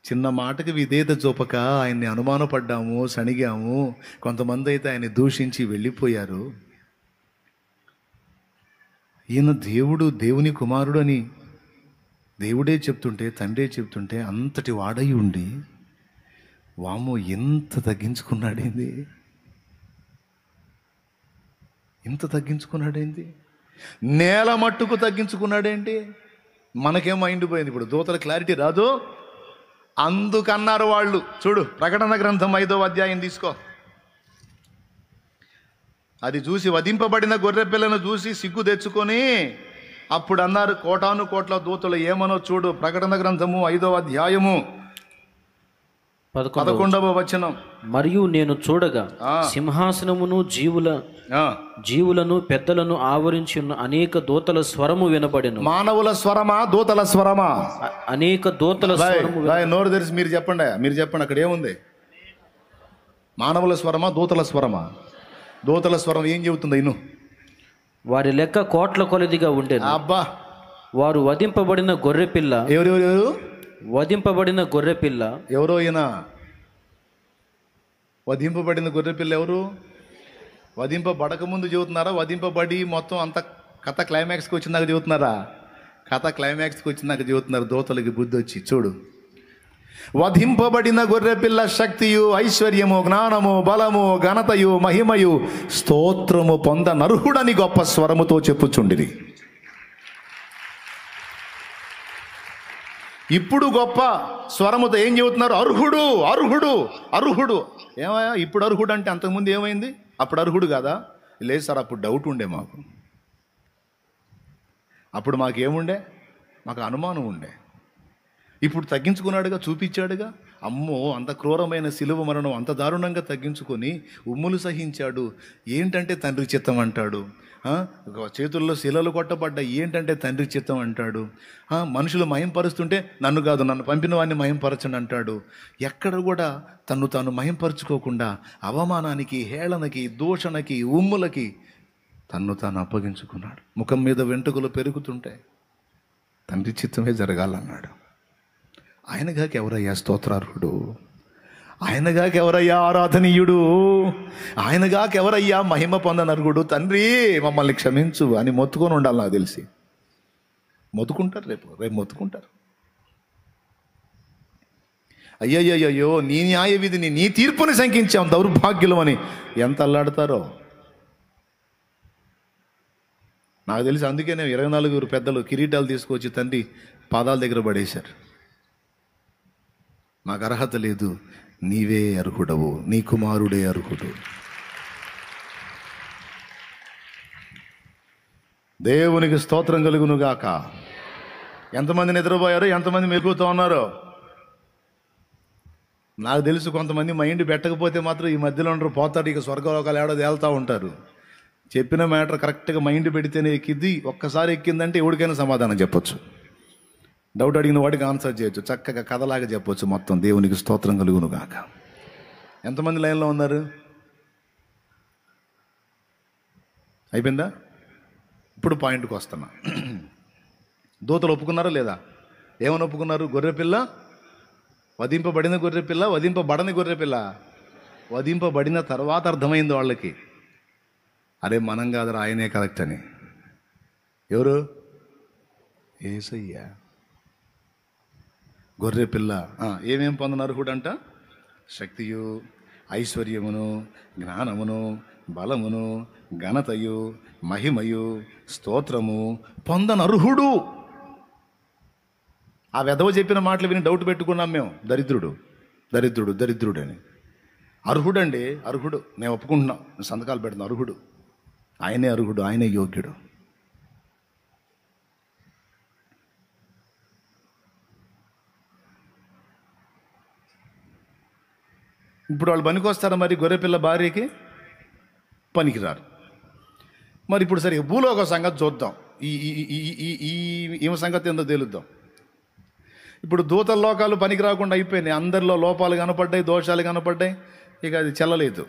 చిన్న మాటకి విధేయత చూపక ఆయన్ని అనుమానపడ్డాము, సణిగాము. కొంతమంది అయితే ఆయన్ని దూషించి వెళ్ళిపోయారు. ఈయన దేవుడు, దేవుని కుమారుడు అని దేవుడే చెప్తుంటే, తండ్రే చెప్తుంటే అంతటి వాడై ఉండి వామో ఎంత తగ్గించుకున్నాడేంది, ఇంత తగ్గించుకున్నాడేంది, నేల మట్టుకు తగ్గించుకున్నాడేంటి. మనకేం మైండ్ పోయింది. ఇప్పుడు దూతల క్లారిటీ రాదు. అందుకన్నారు వాళ్ళు. చూడు, ప్రకటన గ్రంథం 5వ అధ్యాయం తీసుకో. అది చూసి, వధింపబడిన గొర్రె పిల్లను చూసి సిగ్గు తెచ్చుకొని అప్పుడు అన్నారు, కోటాను కోట్ల దూతలు ఏమనో చూడు. ప్రకటన గ్రంథము 5వ అధ్యాయము 11వ వచనం. మరియు నేను చూడగా సింహాసనమును జీవులను పెద్దలను ఆవరించి ఉన్న అనేక దూతల స్వరము వినబడెను. మానవుల స్వరమా, దూతల స్వరమా? అనేక దూతల స్వరము. నోరు తెరిచి మీరు చెప్పండి అక్కడ ఏముంది? మానవుల స్వరమా, దూతల స్వరమా? దూతల స్వరం ఏం చెబుతుంది? ఇను. వారి లెక్క కోట్ల కొలదిగా ఉండేది. అబ్బా. వారు వధింపబడిన గొర్రె పిల్ల. ఎవరెవరు వధింపబడిన గొర్రె పిల్ల? ఎవరో ఈయన. వధింపబడిన గొర్రె పిల్ల ఎవరు? వధింపబడక ముందు చెబుతున్నారా? వధింపబడి మొత్తం అంత కథ క్లైమాక్స్కి వచ్చిందాక చెబుతున్నారా? కథ క్లైమాక్స్కి వచ్చిందాక చెబుతున్నారు. దూతలకి బుద్ధి వచ్చి చూడు. వధింపబడిన గొర్రె పిల్ల శక్తియు, ఐశ్వర్యము, జ్ఞానము, బలము, ఘనతయు, మహిమయు, స్తోత్రము పొంద నరుహుడని గొప్ప స్వరముతో చెప్పుచుండిరి. ఇప్పుడు గొప్ప స్వరముతో ఏం చెబుతున్నారు? అర్హుడు, అర్హుడు, అర్హుడు. ఏమయ్యా ఇప్పుడు అర్హుడు అంటే అంతకుముందు ఏమైంది? అప్పుడు అర్హుడు కాదా? లేదు సార్, అప్పుడు డౌట్ ఉండే మాకు. అప్పుడు మాకేముండే? మాకు అనుమానం ఉండే. ఇప్పుడు తగ్గించుకున్నాడుగా, చూపించాడుగా. అమ్మో, అంత క్రూరమైన శిలువ మరణం అంత దారుణంగా తగ్గించుకొని ఉమ్ములు సహించాడు. ఏంటంటే తండ్రి చిత్తం అంటాడు. చేతుల్లో శిలలు కొట్టబడ్డాయి. ఏంటంటే తండ్రి చిత్తం అంటాడు. మనుషులు మహింపరుస్తుంటే నన్ను కాదు, నన్ను పంపిన వాడిని మహింపరచండి అంటాడు. ఎక్కడ కూడా తను తాను మహింపరచుకోకుండా అవమానానికి, హేళనకి, దూషణకి, ఉమ్ములకి తన్ను తాను అప్పగించుకున్నాడు. ముఖం మీద వెంట్రుకలు పెరుగుతుంటే తండ్రి చిత్తమే జరగాలన్నాడు. ఆయనగాక ఎవరయ్యా స్తోత్రార్హుడు? ఆయనగాక ఎవరయ్యా ఆరాధనీయుడు? ఆయనగాక ఎవరయ్యా మహిమ పొందనర్హుడు? తండ్రి మమ్మల్ని క్షమించు అని మొత్తుకొని ఉండాలి. నాకు తెలిసి మొత్తుకుంటారు. రేపు మొత్తుకుంటారు. అయ్యయ్యో, నీ న్యాయ విధిని, నీ తీర్పుని శంకించాం దౌర్భాగ్యులం అని ఎంత అల్లాడతారో నాకు తెలిసి. అందుకే నేను 24 పెద్దలు కిరీటాలు తీసుకొచ్చి తండ్రి పాదాల దగ్గర పడేశారు. మాకు అర్హత లేదు, నీవే అర్హుడవు, నీ కుమారుడే అర్హుడు. దేవునికి స్తోత్రం కలుగును గాక. ఎంతమంది నిద్రపోయారో, ఎంతమంది మెలుగుతూ ఉన్నారో నాకు తెలుసు. కొంతమంది మైండ్ పెట్టకపోతే మాత్రం ఈ మధ్యలో ఉండరు, పోతారు. ఇక స్వర్గలోకాలు ఏడాది వెళ్తూ ఉంటారు. చెప్పిన మ్యాటర్ కరెక్ట్గా మైండ్ పెడితేనే ఎక్కిద్ది. ఒక్కసారి ఎక్కిందంటే ఎవరికైనా సమాధానం చెప్పొచ్చు. డౌట్ అడిగిన వాడికి ఆన్సర్ చేయొచ్చు. చక్కగా కథలాగా చెప్పొచ్చు మొత్తం. దేవునికి స్తోత్రం కలుగును గాక. ఎంతమంది లైన్లో ఉన్నారు? అయిపోయిందా? ఇప్పుడు పాయింట్కి వస్తున్నా. దూతలు ఒప్పుకున్నారా లేదా? ఏమని ఒప్పుకున్నారు? గొర్రెపిల్ల, వధింపబడిన గొర్రెపిల్ల, వధింపబడని గొర్రెపిల్ల. వధింపబడిన తర్వాత అర్థమైంది వాళ్ళకి, అరే మనం కాదురా, ఆయనే కరెక్ట్ అని. ఎవరు? యేసయ్య. గొర్రెపిల్ల ఏమేం పొందనరు కూడా అంట? శక్తియు, ఐశ్వర్యమును, జ్ఞానమును, బలమును, ఘనతయు, మహిమయు, స్తోత్రము పొందనర్హుడు. ఆ వెధవ చెప్పిన మాటలు విని డౌట్ పెట్టుకున్నాం మేము. దరిద్రుడు దరిద్రుడు దరిద్రుడు అని. అర్హుడండి, అర్హుడు. మేము ఒప్పుకుంటున్నాం, సంతకాలు పెడుతున్నాం. అర్హుడు, ఆయనే అర్హుడు, ఆయనే యోగ్యుడు. ఇప్పుడు వాళ్ళు పనికొస్తారా మరి? గొర్రెపిల్ల భార్యకి పనికిరారు. మరి ఇప్పుడు సరే భూలోక సంగతి చూద్దాం. ఈమె సంగతి ఏందో తేలుద్దాం. ఇప్పుడు దూతల లోకాలు పనికి రాకుండా అయిపోయినాయి. అందరిలో లోపాలు కనపడ్డాయి, దోషాలు కనపడ్డాయి. ఇక అది చెల్లలేదు.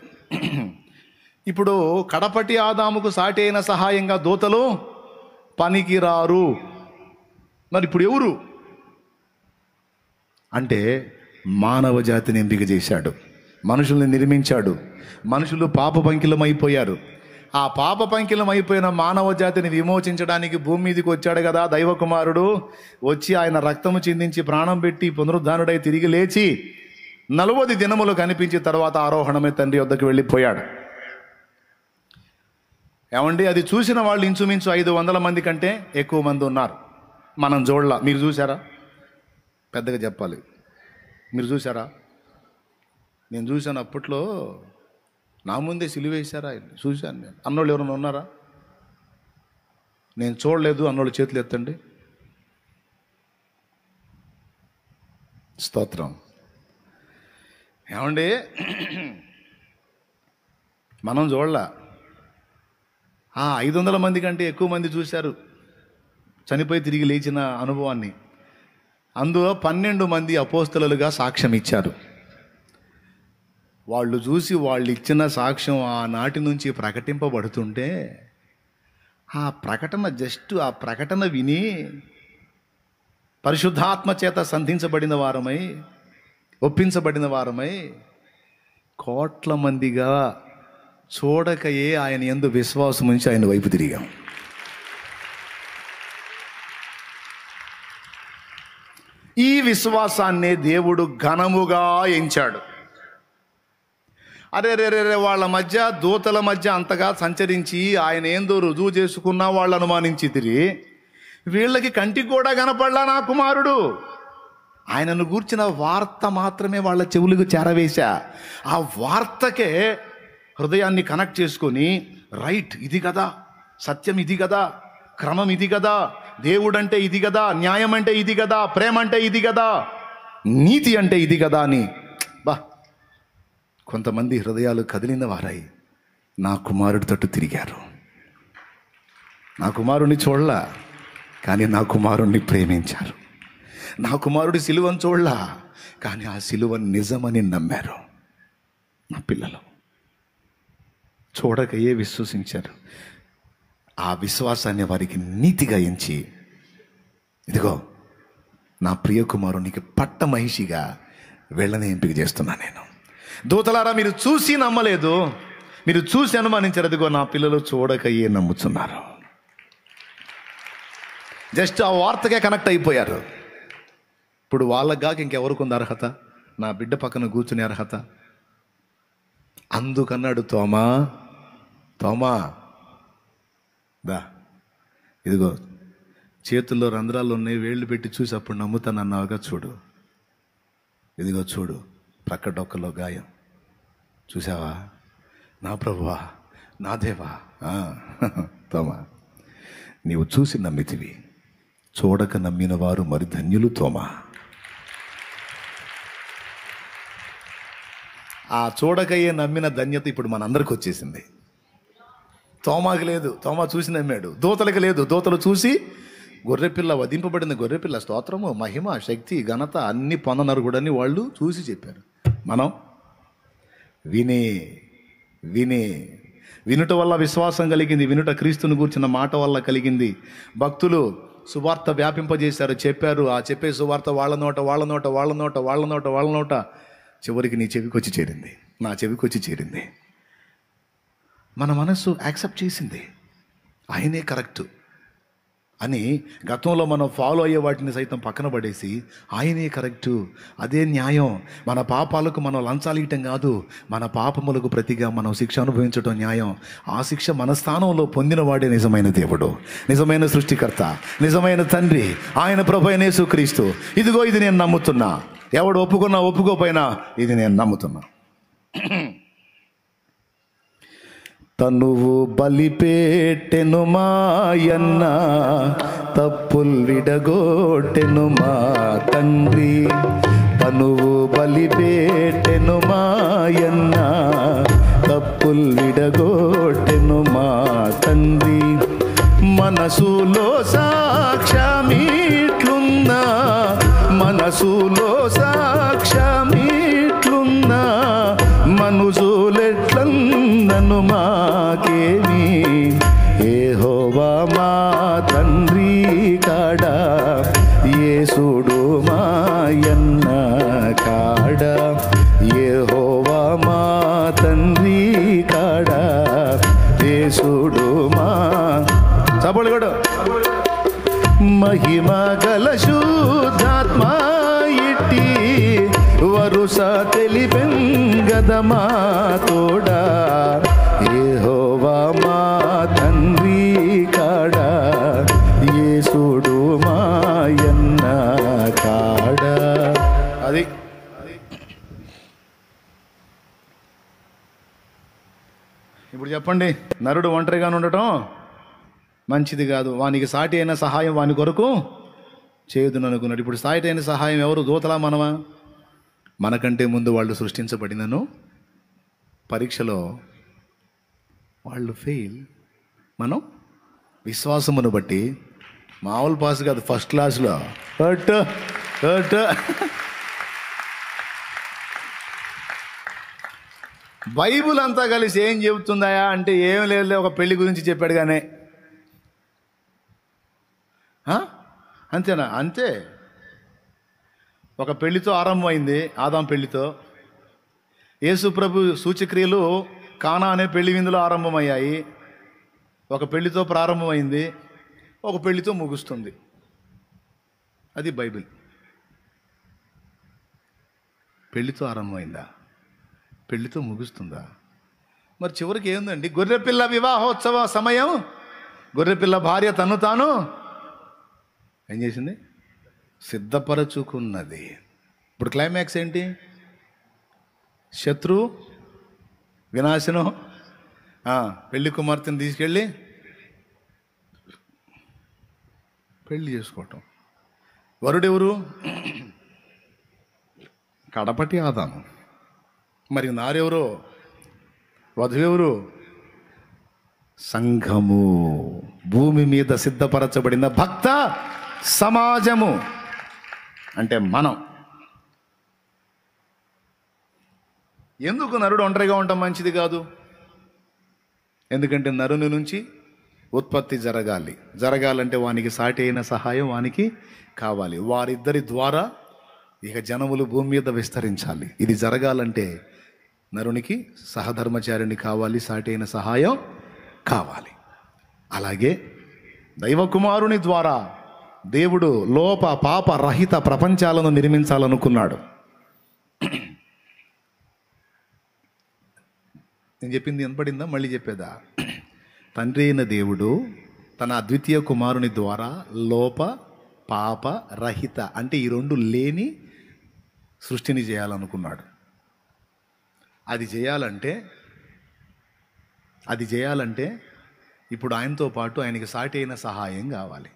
ఇప్పుడు కడపటి ఆదాముకు సాటి అయిన సహాయంగా దూతలు పనికిరారు. మరి ఇప్పుడు ఎవరు అంటే, మానవ జాతిని ఎంపిక చేశాడు, మనుషుల్ని నిర్మించాడు. మనుషులు పాప పంకిలమైపోయారు. ఆ పాప పంకిలం అయిపోయిన మానవ జాతిని విమోచించడానికి భూమి మీదకి వచ్చాడు కదా దైవ కుమారుడు. వచ్చి ఆయన రక్తము చిందించి ప్రాణం పెట్టి పునరుద్ధానుడై తిరిగి లేచి 40 దినములు కనిపించిన తర్వాత ఆరోహణమే తండ్రి వద్దకు వెళ్ళిపోయాడు. ఏమండి, అది చూసిన వాళ్ళు ఇంచుమించు 500 మంది కంటే ఎక్కువ మంది ఉన్నారు. మనం చూడలా. మీరు చూసారా? పెద్దగా చెప్పాలి. మీరు చూసారా? నేను చూశాను. అప్పట్లో నా ముందే సిలువేశారా చూశాను నేను. అన్నోళ్ళు ఎవరైనా ఉన్నారా? నేను చూడలేదు అన్నోళ్ళు చేతులు ఎత్తండి. స్తోత్రం. ఏమండి, మనం చూడలా. 500 మంది కంటే ఎక్కువ మంది చూశారు చనిపోయి తిరిగి లేచిన అనుభవాన్ని. అందులో 12 మంది అపోస్తలులుగా సాక్ష్యం ఇచ్చారు. వాళ్ళు చూసి వాళ్ళు ఇచ్చిన సాక్ష్యం ఆనాటి నుంచి ప్రకటింపబడుతుంటే ఆ ప్రకటన విని పరిశుద్ధాత్మ చేత సంధించబడిన వారమై, ఒప్పించబడిన వారమై కోట్ల మందిగా చూడకయే ఆయన యందు విశ్వాసం ఉంచి ఆయన వైపు తిరిగాం. ఈ విశ్వాసాన్నే దేవుడు ఘనముగా ఎంచాడు. అరే వాళ్ళ మధ్య, దూతల మధ్య అంతగా సంచరించి ఆయన ఏందో రుజువు చేసుకున్నా వాళ్ళు అనుమానించి తిరిగి వీళ్ళకి కంటికి కూడా కనపడలా నా కుమారుడు. ఆయనను గూర్చిన వార్త మాత్రమే వాళ్ళ చెవులకు చేరవేశా. ఆ వార్తకే హృదయాన్ని కనెక్ట్ చేసుకొని, రైట్, ఇది కదా సత్యం, ఇది కదా క్రమం, ఇది కదా దేవుడు అంటే, ఇది కదా న్యాయం అంటే, ఇది కదా ప్రేమ అంటే, ఇది కదా నీతి అంటే, ఇది కదా అని కొంతమంది హృదయాలు కదిలిన వారై నా కుమారుడి తట్టు తిరిగారు. నా కుమారుణ్ణి చూడలా, కానీ నా కుమారుణ్ణి ప్రేమించారు. నా కుమారుడి సిలువను చూడలా, కానీ ఆ సిలువ నిజమని నమ్మారు. నా పిల్లలు చూడకయే విశ్వసించారు. ఆ విశ్వాసాన్ని వారికి నీతిగా ఎంచి, ఇదిగో నా ప్రియ కుమారునికి పట్టమహిషిగా వీళ్ళని ఎంపిక చేస్తున్నా నేను. దూతలారా, మీరు చూసి నమ్మలేదు, మీరు చూసి అనుమానించారు. అదిగో నా పిల్లలు చూడకయే నమ్ముతున్నారు. జస్ట్ ఆ వార్తకే కనెక్ట్ అయిపోయారు. ఇప్పుడు వాళ్ళకి కాక ఇంకెవరికి ఉంది అర్హత? నా బిడ్డ పక్కన కూర్చునే అర్హత. అందుకన్నాడు, తోమా దా, ఇదిగో చేతుల్లో రంధ్రాలు ఉన్నాయి, వేళ్ళు పెట్టి చూసి అప్పుడు నమ్ముతానన్నావుగా, చూడు, ఇదిగో చూడు, ప్రక్క డొక్కలో గాయం చూసావా? నా ప్రభువా, నా దేవా. తోమా, నీవు చూసి నమ్మితివి, చూడక నమ్మిన వారు మరి ధన్యులు తోమా. ఆ చూడకయ్యే నమ్మిన ధన్యత ఇప్పుడు మనందరికి వచ్చేసింది. తోమాకి లేదు, తోమా చూసి నమ్మాడు. దూతలకు లేదు, దూతలు చూసి గొర్రెపిల్ల, వధింపబడిన గొర్రెపిల్ల స్తోత్రము, మహిమ, శక్తి, ఘనత అన్ని పొందనరు కూడా అని వాళ్ళు చూసి చెప్పారు. మనం వినుట వల్ల విశ్వాసం కలిగింది. వినుట క్రీస్తుని గూర్చిన మాట వల్ల కలిగింది. భక్తులు సువార్త వ్యాపింపజేశారు, చెప్పారు. ఆ చెప్పే సువార్త వాళ్ళ నోట చివరికి నీ చెవికొచ్చి చేరింది, నా చెవికొచ్చి చేరింది. మన మనస్సు యాక్సెప్ట్ చేసింది ఆయనే కరెక్టు అని. గతంలో మనం ఫాలో అయ్యే వాటిని సైతం పక్కన పడేసి ఆయనే కరెక్టు, అదే న్యాయం. మన పాపాలకు మనం లంచాలు ఇవ్వటం కాదు, మన పాపములకు ప్రతిగా మనం శిక్ష అనుభవించడం న్యాయం. ఆ శిక్ష మన స్థానంలో పొందినవాడే నిజమైన దేవుడు, నిజమైన సృష్టికర్త, నిజమైన తండ్రి, ఆయన ప్రభు అయిన యేసుక్రీస్తు. ఇదిగో ఇది నేను నమ్ముతున్నా. ఎవడు ఒప్పుకున్నా ఒప్పుకోపోయినా ఇది నేను నమ్ముతున్నా. తనువు బలిపేటెను మాయన్న, తప్పుల్ విడగొట్టెను మా తండ్రి. తనువు బలిపేటెను మాయన్న, తప్పుల్ విడగొట్టెను మా తండ్రి. మనసులో సాక్ష్యమిట్లున్నా, మనసులో సాక్ష్యమిట్లున్నా, మనుషులెట్లన్నను మాకేమి. యెహోవా మా తండ్రి కాడా, యేసుడు మాయన్న కాడా. యెహోవా మా తండ్రి కాడా, యేసు మహిమ గల శుద్ధాత్మ ఇట్టి వరుస తెలిపెంగదమా తోడా యెహోవా మా తండ్రి కాడా యేసుడు మాయన్న కాడా. అది ఇప్పుడు చెప్పండి, నరుడు ఒంటరిగా ఉండటం మంచిది కాదు, వానికి సాటి అయిన సహాయం వాని కొరకు చేయదును అనుకున్నాడు. ఇప్పుడు సాటి అయిన సహాయం ఎవరు? దూతలా మనమా? మనకంటే ముందు వాళ్ళు సృష్టించబడినను పరీక్షలో వాళ్ళు ఫెయిల్, మనం విశ్వాసమును బట్టి మామూలు పాస్ కాదు, ఫస్ట్ క్లాస్లో బైబుల్ అంతా కలిసి ఏం చెబుతుందా అంటే ఏం లేదు, ఒక పెళ్లి గురించి చెప్పాడు కానీ అంతేనా? అంతే. ఒక పెళ్లితో ఆరంభమైంది, ఆదాం పెళ్లితో. యేసు ప్రభు సూచక్రియలు కానా అనే పెళ్లి విందులో ఆరంభమయ్యాయి. ఒక పెళ్లితో ప్రారంభమైంది, ఒక పెళ్లితో ముగుస్తుంది. అది బైబిల్. పెళ్లితో ఆరంభమైందా, పెళ్లితో ముగుస్తుందా? మరి చివరికి ఏందండి? గొర్రెపిల్ల వివాహోత్సవ సమయం. గొర్రెపిల్ల భార్య తను తాను ఏం చేసింది? సిద్ధపరచుకున్నది. ఇప్పుడు క్లైమాక్స్ ఏంటి? శత్రు వినాశనం. పెళ్లి కుమార్తెను తీసుకెళ్ళి పెళ్లి చేసుకోవటం. వరుడెవరు? కడపటి ఆదాము. మరి నారెవరో? వధువెవరు? సంఘము. భూమి మీద సిద్ధపరచబడిన భక్త సమాజము అంటే మనం. ఎందుకు నరుడు ఒంటరిగా ఉండటం మంచిది కాదు? ఎందుకంటే నరుని నుంచి ఉత్పత్తి జరగాలంటే వానికి సాటి అయిన సహాయం వానికి కావాలి. వారిద్దరి ద్వారా ఇక జనములు భూమి మీద విస్తరించాలి. ఇది జరగాలంటే నరునికి సహధర్మచారిని కావాలి, సాటి అయిన సహాయం కావాలి. అలాగే దైవ కుమారుని ద్వారా దేవుడు లోప పాప రహిత ప్రపంచాలను నిర్మించాలనుకున్నాడు. నేను చెప్పింది వినపడిందా? మళ్ళీ చెప్పేదా? తండ్రి అయిన దేవుడు తన అద్వితీయ కుమారుని ద్వారా లోప పాప రహిత అంటే ఈ రెండు లేని సృష్టిని చేయాలనుకున్నాడు. అది చేయాలంటే ఇప్పుడు ఆయనతో పాటు ఆయనకి సాటి అయిన సహాయం కావాలి.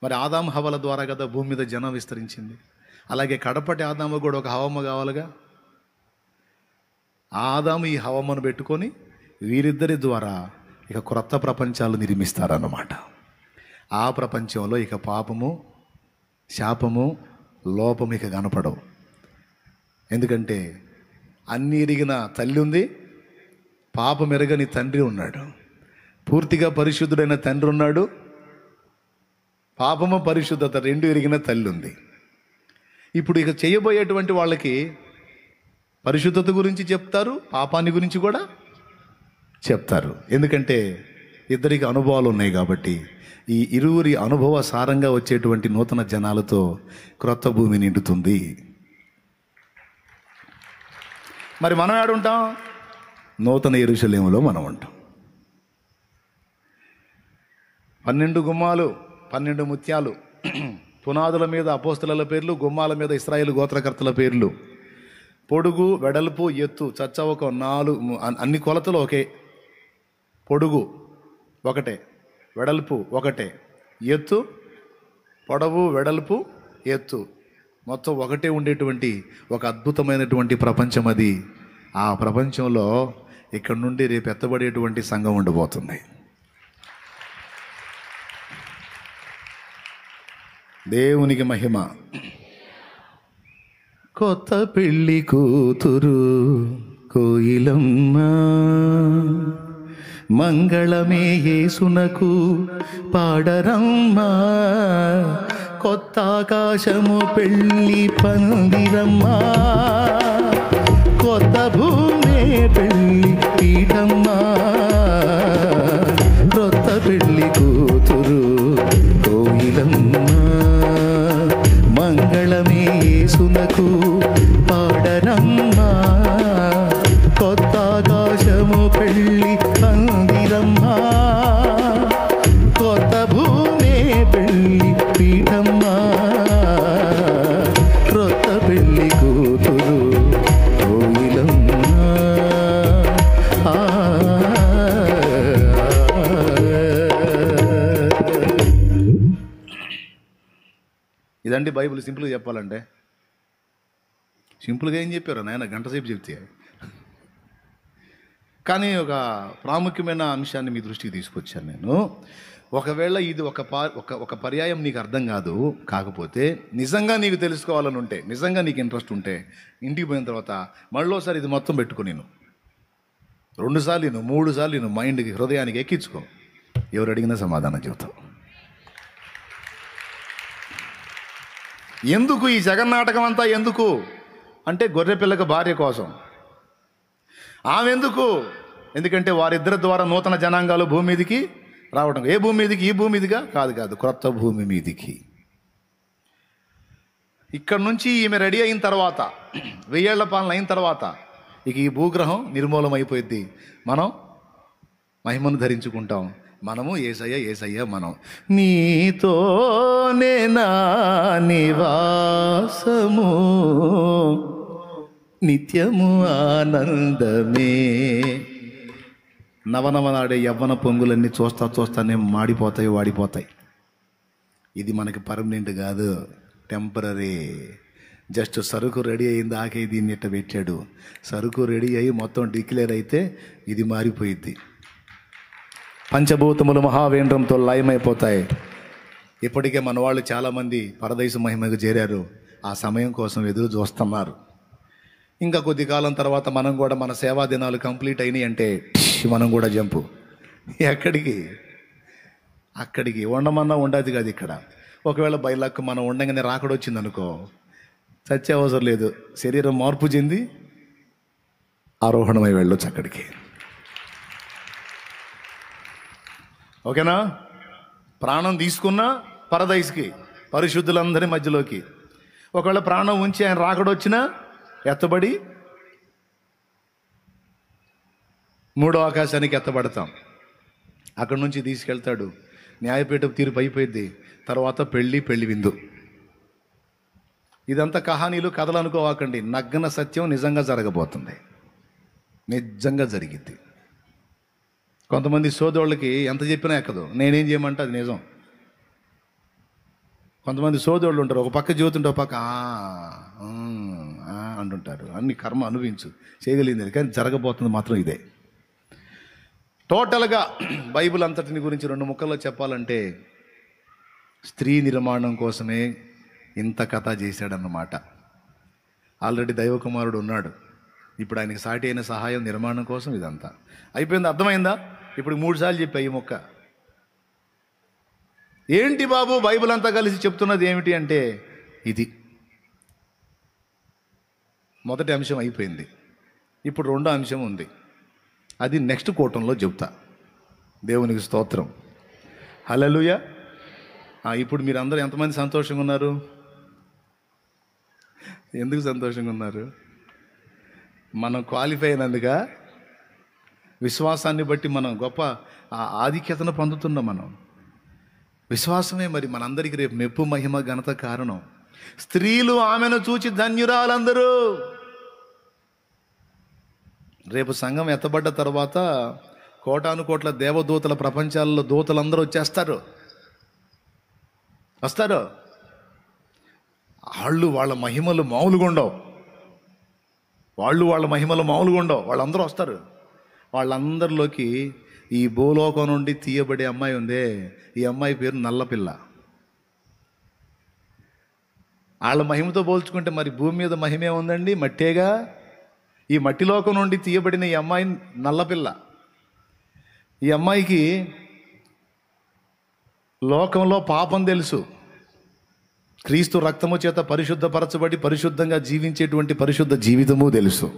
మరి ఆదాము హవ్వల ద్వారా కదా భూమి మీద జనం విస్తరించింది. అలాగే కడపటి ఆదాము కూడా ఒక హవమ్మ కావాలిగా. ఆదాము ఈ హవమ్మను పెట్టుకొని వీరిద్దరి ద్వారా ఇక క్రొత్త ప్రపంచాలు నిర్మిస్తారన్నమాట. ఆ ప్రపంచంలో ఇక పాపము, శాపము, లోపము ఇక కనపడవు. ఎందుకంటే అన్ని ఎరిగిన తల్లి ఉంది, పాపం ఎరగని తండ్రి ఉన్నాడు. పూర్తిగా పరిశుద్ధుడైన తండ్రి ఉన్నాడు, పాపము పరిశుద్ధత రెండు ఎరిగిన తల్లి ఉంది. ఇప్పుడు ఇక చేయబోయేటువంటి వాళ్ళకి పరిశుద్ధత గురించి చెప్తారు, పాపాన్ని గురించి కూడా చెప్తారు. ఎందుకంటే ఇద్దరికి అనుభవాలు ఉన్నాయి కాబట్టి ఈ ఇరువురి అనుభవ సారంగా వచ్చేటువంటి నూతన జనాలతో క్రొత్త భూమి నిండుతుంది. మరి మనం ఏడుంటాం? నూతన యెరూషలేములో మనం ఉంటాం. 12 గుమ్మాలు, 12 ముత్యాలు, పునాదుల మీద అపోస్తలుల పేర్లు, గుమ్మాల మీద ఇశ్రాయేలు గోత్రకర్తల పేర్లు. పొడుగు, వెడల్పు, ఎత్తు చచ్చవక 4 అన్ని కొలతలు ఒకే. పొడుగు ఒకటే, వెడల్పు ఒకటే, ఎత్తు పొడవు వెడల్పు ఎత్తు మొత్తం ఒకటే ఉండేటువంటి ఒక అద్భుతమైనటువంటి ప్రపంచం అది. ఆ ప్రపంచంలో ఇక్కడ నుండి రేపు ఎత్తబడేటువంటి సంఘం ఉండబోతుంది. దేవునికి మహిమ. కొత్త పెళ్లి కూతురు కోయిలమ్మ, మంగళమే యేసునకు పాడరమ్మా, కొత్త ఆకాశము పెళ్ళి పందిరమ్మా, కొత్త భూమే పెళ్ళి పీఠమ్మా, కొత్త పెళ్లి కూతురు ఇదండి బైబిల్ సింపుల్గా చెప్పాలంటే. సింపుల్గా ఏం చెప్పారు నాయన, గంట సేపు చెప్తే. కానీ ఒక ప్రాముఖ్యమైన అంశాన్ని మీ దృష్టికి తీసుకొచ్చాను నేను. ఒకవేళ ఇది ఒక పర్యాయం నీకు అర్థం కాకపోతే నిజంగా నీకు తెలుసుకోవాలని ఉంటే, నిజంగా నీకు ఇంట్రెస్ట్ ఉంటే, ఇంటికి పోయిన తర్వాత మళ్ళీసారి ఇది మొత్తం పెట్టుకో. నేను 2 సార్లు 3 సార్లు మైండ్కి, హృదయానికి ఎక్కించుకో. ఎవరు అడిగినా సమాధానం చెబుతావు. ఎందుకు ఈ జగన్నాటకం అంతా? ఎందుకు అంటే గొర్రెపిల్లక భార్య కోసం. ఆమె ఎందుకు? ఎందుకంటే వారిద్దరి ద్వారా నూతన జనాంగాలు భూమి మీదికి రావడం. ఏ భూమి మీదికి? ఈ భూమి మీదిగా కాదు, క్రొత్త భూమి మీదికి. ఇక్కడ నుంచి ఈమె రెడీ అయిన తర్వాత, 1000 ఏళ్ల పాలన అయిన తర్వాత ఇక ఈ భూగ్రహం నిర్మూలమైపోయింది. మనం మహిమను ధరించుకుంటాం. మనము ఏసయ్య మనం. నీతోనే నా నివాసము, నిత్యము ఆనందమే. నవనవనాడే యవ్వన పొంగులన్నీ చూస్తానే వాడిపోతాయి. ఇది మనకి పర్మనెంట్ కాదు, టెంపరీ. జస్ట్ సరుకు రెడీ అయింది, ఆకే దీన్ని ఇట్ట పెట్టాడు. సరుకు రెడీ అయ్యి మొత్తం డిక్లేర్ అయితే ఇది మారిపోయింది. పంచభూతములు మహావేంద్రంతో లయమైపోతాయి. ఇప్పటికే మన వాళ్ళు చాలామంది పరదేశ మహిమకు చేరారు. ఆ సమయం కోసం ఎదురు చూస్తున్నారు. ఇంకా కొద్ది కాలం తర్వాత మనం కూడా, మన సేవా దినాలు కంప్లీట్ అయినాయి అంటే మనం కూడా జంపు. ఎక్కడికి? అక్కడికి. ఉండమన్నా ఉండదు కాదు ఇక్కడ. ఒకవేళ బయలుకు మనం ఉండగానే రాకడొచ్చింది అనుకో, చచ్చే అవసరం లేదు. శరీరం మార్పు చెంది ఆరోహణమై వెళ్ళొచ్చు అక్కడికి. ఓకేనా? ప్రాణం తీసుకున్నా పరదైస్కి, పరిశుద్ధులందరి మధ్యలోకి. ఒకవేళ ప్రాణం ఉంచి ఆయన రాకడొచ్చినా ఎత్తబడి 3వ ఆకాశానికి ఎత్తబడతాం. అక్కడి నుంచి తీసుకెళ్తాడు. న్యాయపీఠం తీర్పు అయిపోయింది. తర్వాత పెళ్లి విందు. ఇదంతా కహానీలు, కథలు అనుకోవాకండి. నగ్న సత్యం నిజంగా జరగబోతుంది. నిజంగా జరిగిద్ది. కొంతమంది సోదోళ్ళకి ఎంత చెప్పినా ఎక్కదు. నేనేం చేయమంటే అది నిజం. కొంతమంది సోదోళ్ళు ఉంటారు, ఒక పక్క జ్యోతి ఉంటే ఒక పక్క అంటుంటారు. అన్ని కర్మ అనుభవించు, చేయగలిగింది. కానీ జరగబోతుంది మాత్రం ఇదే. టోటల్గా బైబిల్ అంతటిని గురించి 2 ముక్కల్లో చెప్పాలంటే, స్త్రీ నిర్మాణం కోసమే ఇంత కథ చేశాడన్నమాట. ఆల్రెడీ దైవకుమారుడు ఉన్నాడు. ఇప్పుడు ఆయనకి సాటి అయిన సహాయం నిర్మాణం కోసం ఇదంతా అయిపోయింది. అర్థమైందా? ఇప్పుడు 3 సార్లు చెప్పా ఈ మొక్క. ఏంటి బాబు బైబిల్ అంతా కలిసి చెప్తున్నది ఏమిటి అంటే, ఇది మొదటి అంశం అయిపోయింది. ఇప్పుడు 2వ అంశం ఉంది. అది నెక్స్ట్ కూటంలో చెప్తా. దేవునికి స్తోత్రం, హల్లెలూయా. ఇప్పుడు మీరు అందరూ ఎంతమంది సంతోషంగా ఉన్నారు? ఎందుకు సంతోషంగా ఉన్నారు? మనం క్వాలిఫై అయినందుగా, విశ్వాసాన్ని బట్టి మనం గొప్ప ఆధిక్యతను పొందుతున్నాం. మనం విశ్వాసమే మరి మనందరికీ రేపు మెప్పు, మహిమ, ఘనత కారణం. స్త్రీలు ఆమెను చూచి ధన్యురాలందరూ. రేపు సంఘం ఎత్తబడ్డ తర్వాత కోటాను కోట్ల దేవదూతల ప్రపంచాల్లో దూతలందరూ వస్తారు. వాళ్ళు వాళ్ళ మహిమలు మామూలుగా ఉండవు. వాళ్ళందరూ వస్తారు. వాళ్ళందరిలోకి ఈ భూలోకం నుండి తీయబడే అమ్మాయి ఉందే, ఈ అమ్మాయి పేరు నల్లపిల్ల. వాళ్ళ మహిమతో పోల్చుకుంటే మరి భూమి మీద మహిమే ఉందండి, మట్టేగా. ఈ మట్టిలోకం నుండి తీయబడిన ఈ అమ్మాయి నల్లపిల్ల. ఈ అమ్మాయికి లోకంలో పాపం తెలుసు. క్రీస్తు రక్తము చేత పరిశుద్ధపరచబడి పరిశుద్ధంగా జీవించేటువంటి పరిశుద్ధ జీవితము తెలుసు.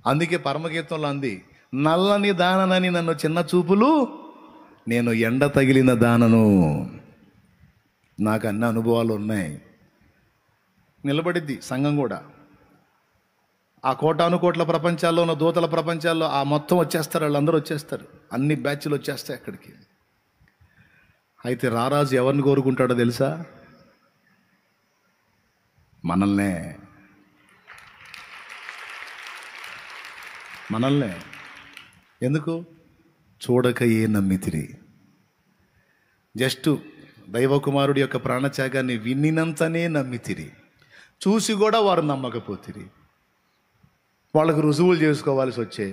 అందుకే పరమగీతంలో అంది, నల్లని దాననని నన్ను చిన్న చూపులు, నేను ఎండ తగిలిన దానను. నాకు అన్ని అనుభవాలు ఉన్నాయి. నిలబడిద్ది సంఘం కూడా. ఆ కోటాను కోట్ల ప్రపంచాల్లో ఉన్న దూతల ప్రపంచాల్లో ఆ మొత్తం వచ్చేస్తారు. వాళ్ళందరూ వచ్చేస్తారు. అన్ని బ్యాచ్లు వచ్చేస్తాయి అక్కడికి. అయితే రారాజు ఎవరిని కోరుకుంటాడో తెలుసా? మనల్నే. ఎందుకు? చూడక ఏ నమ్మితిరి. జస్ట్ దైవకుమారుడి యొక్క ప్రాణత్యాగాన్ని వినినంతనే నమ్మితిరి, చూసి కూడా వారు నమ్మకపోతిరి. వాళ్ళకు రుజువులు చేసుకోవాల్సి వచ్చే,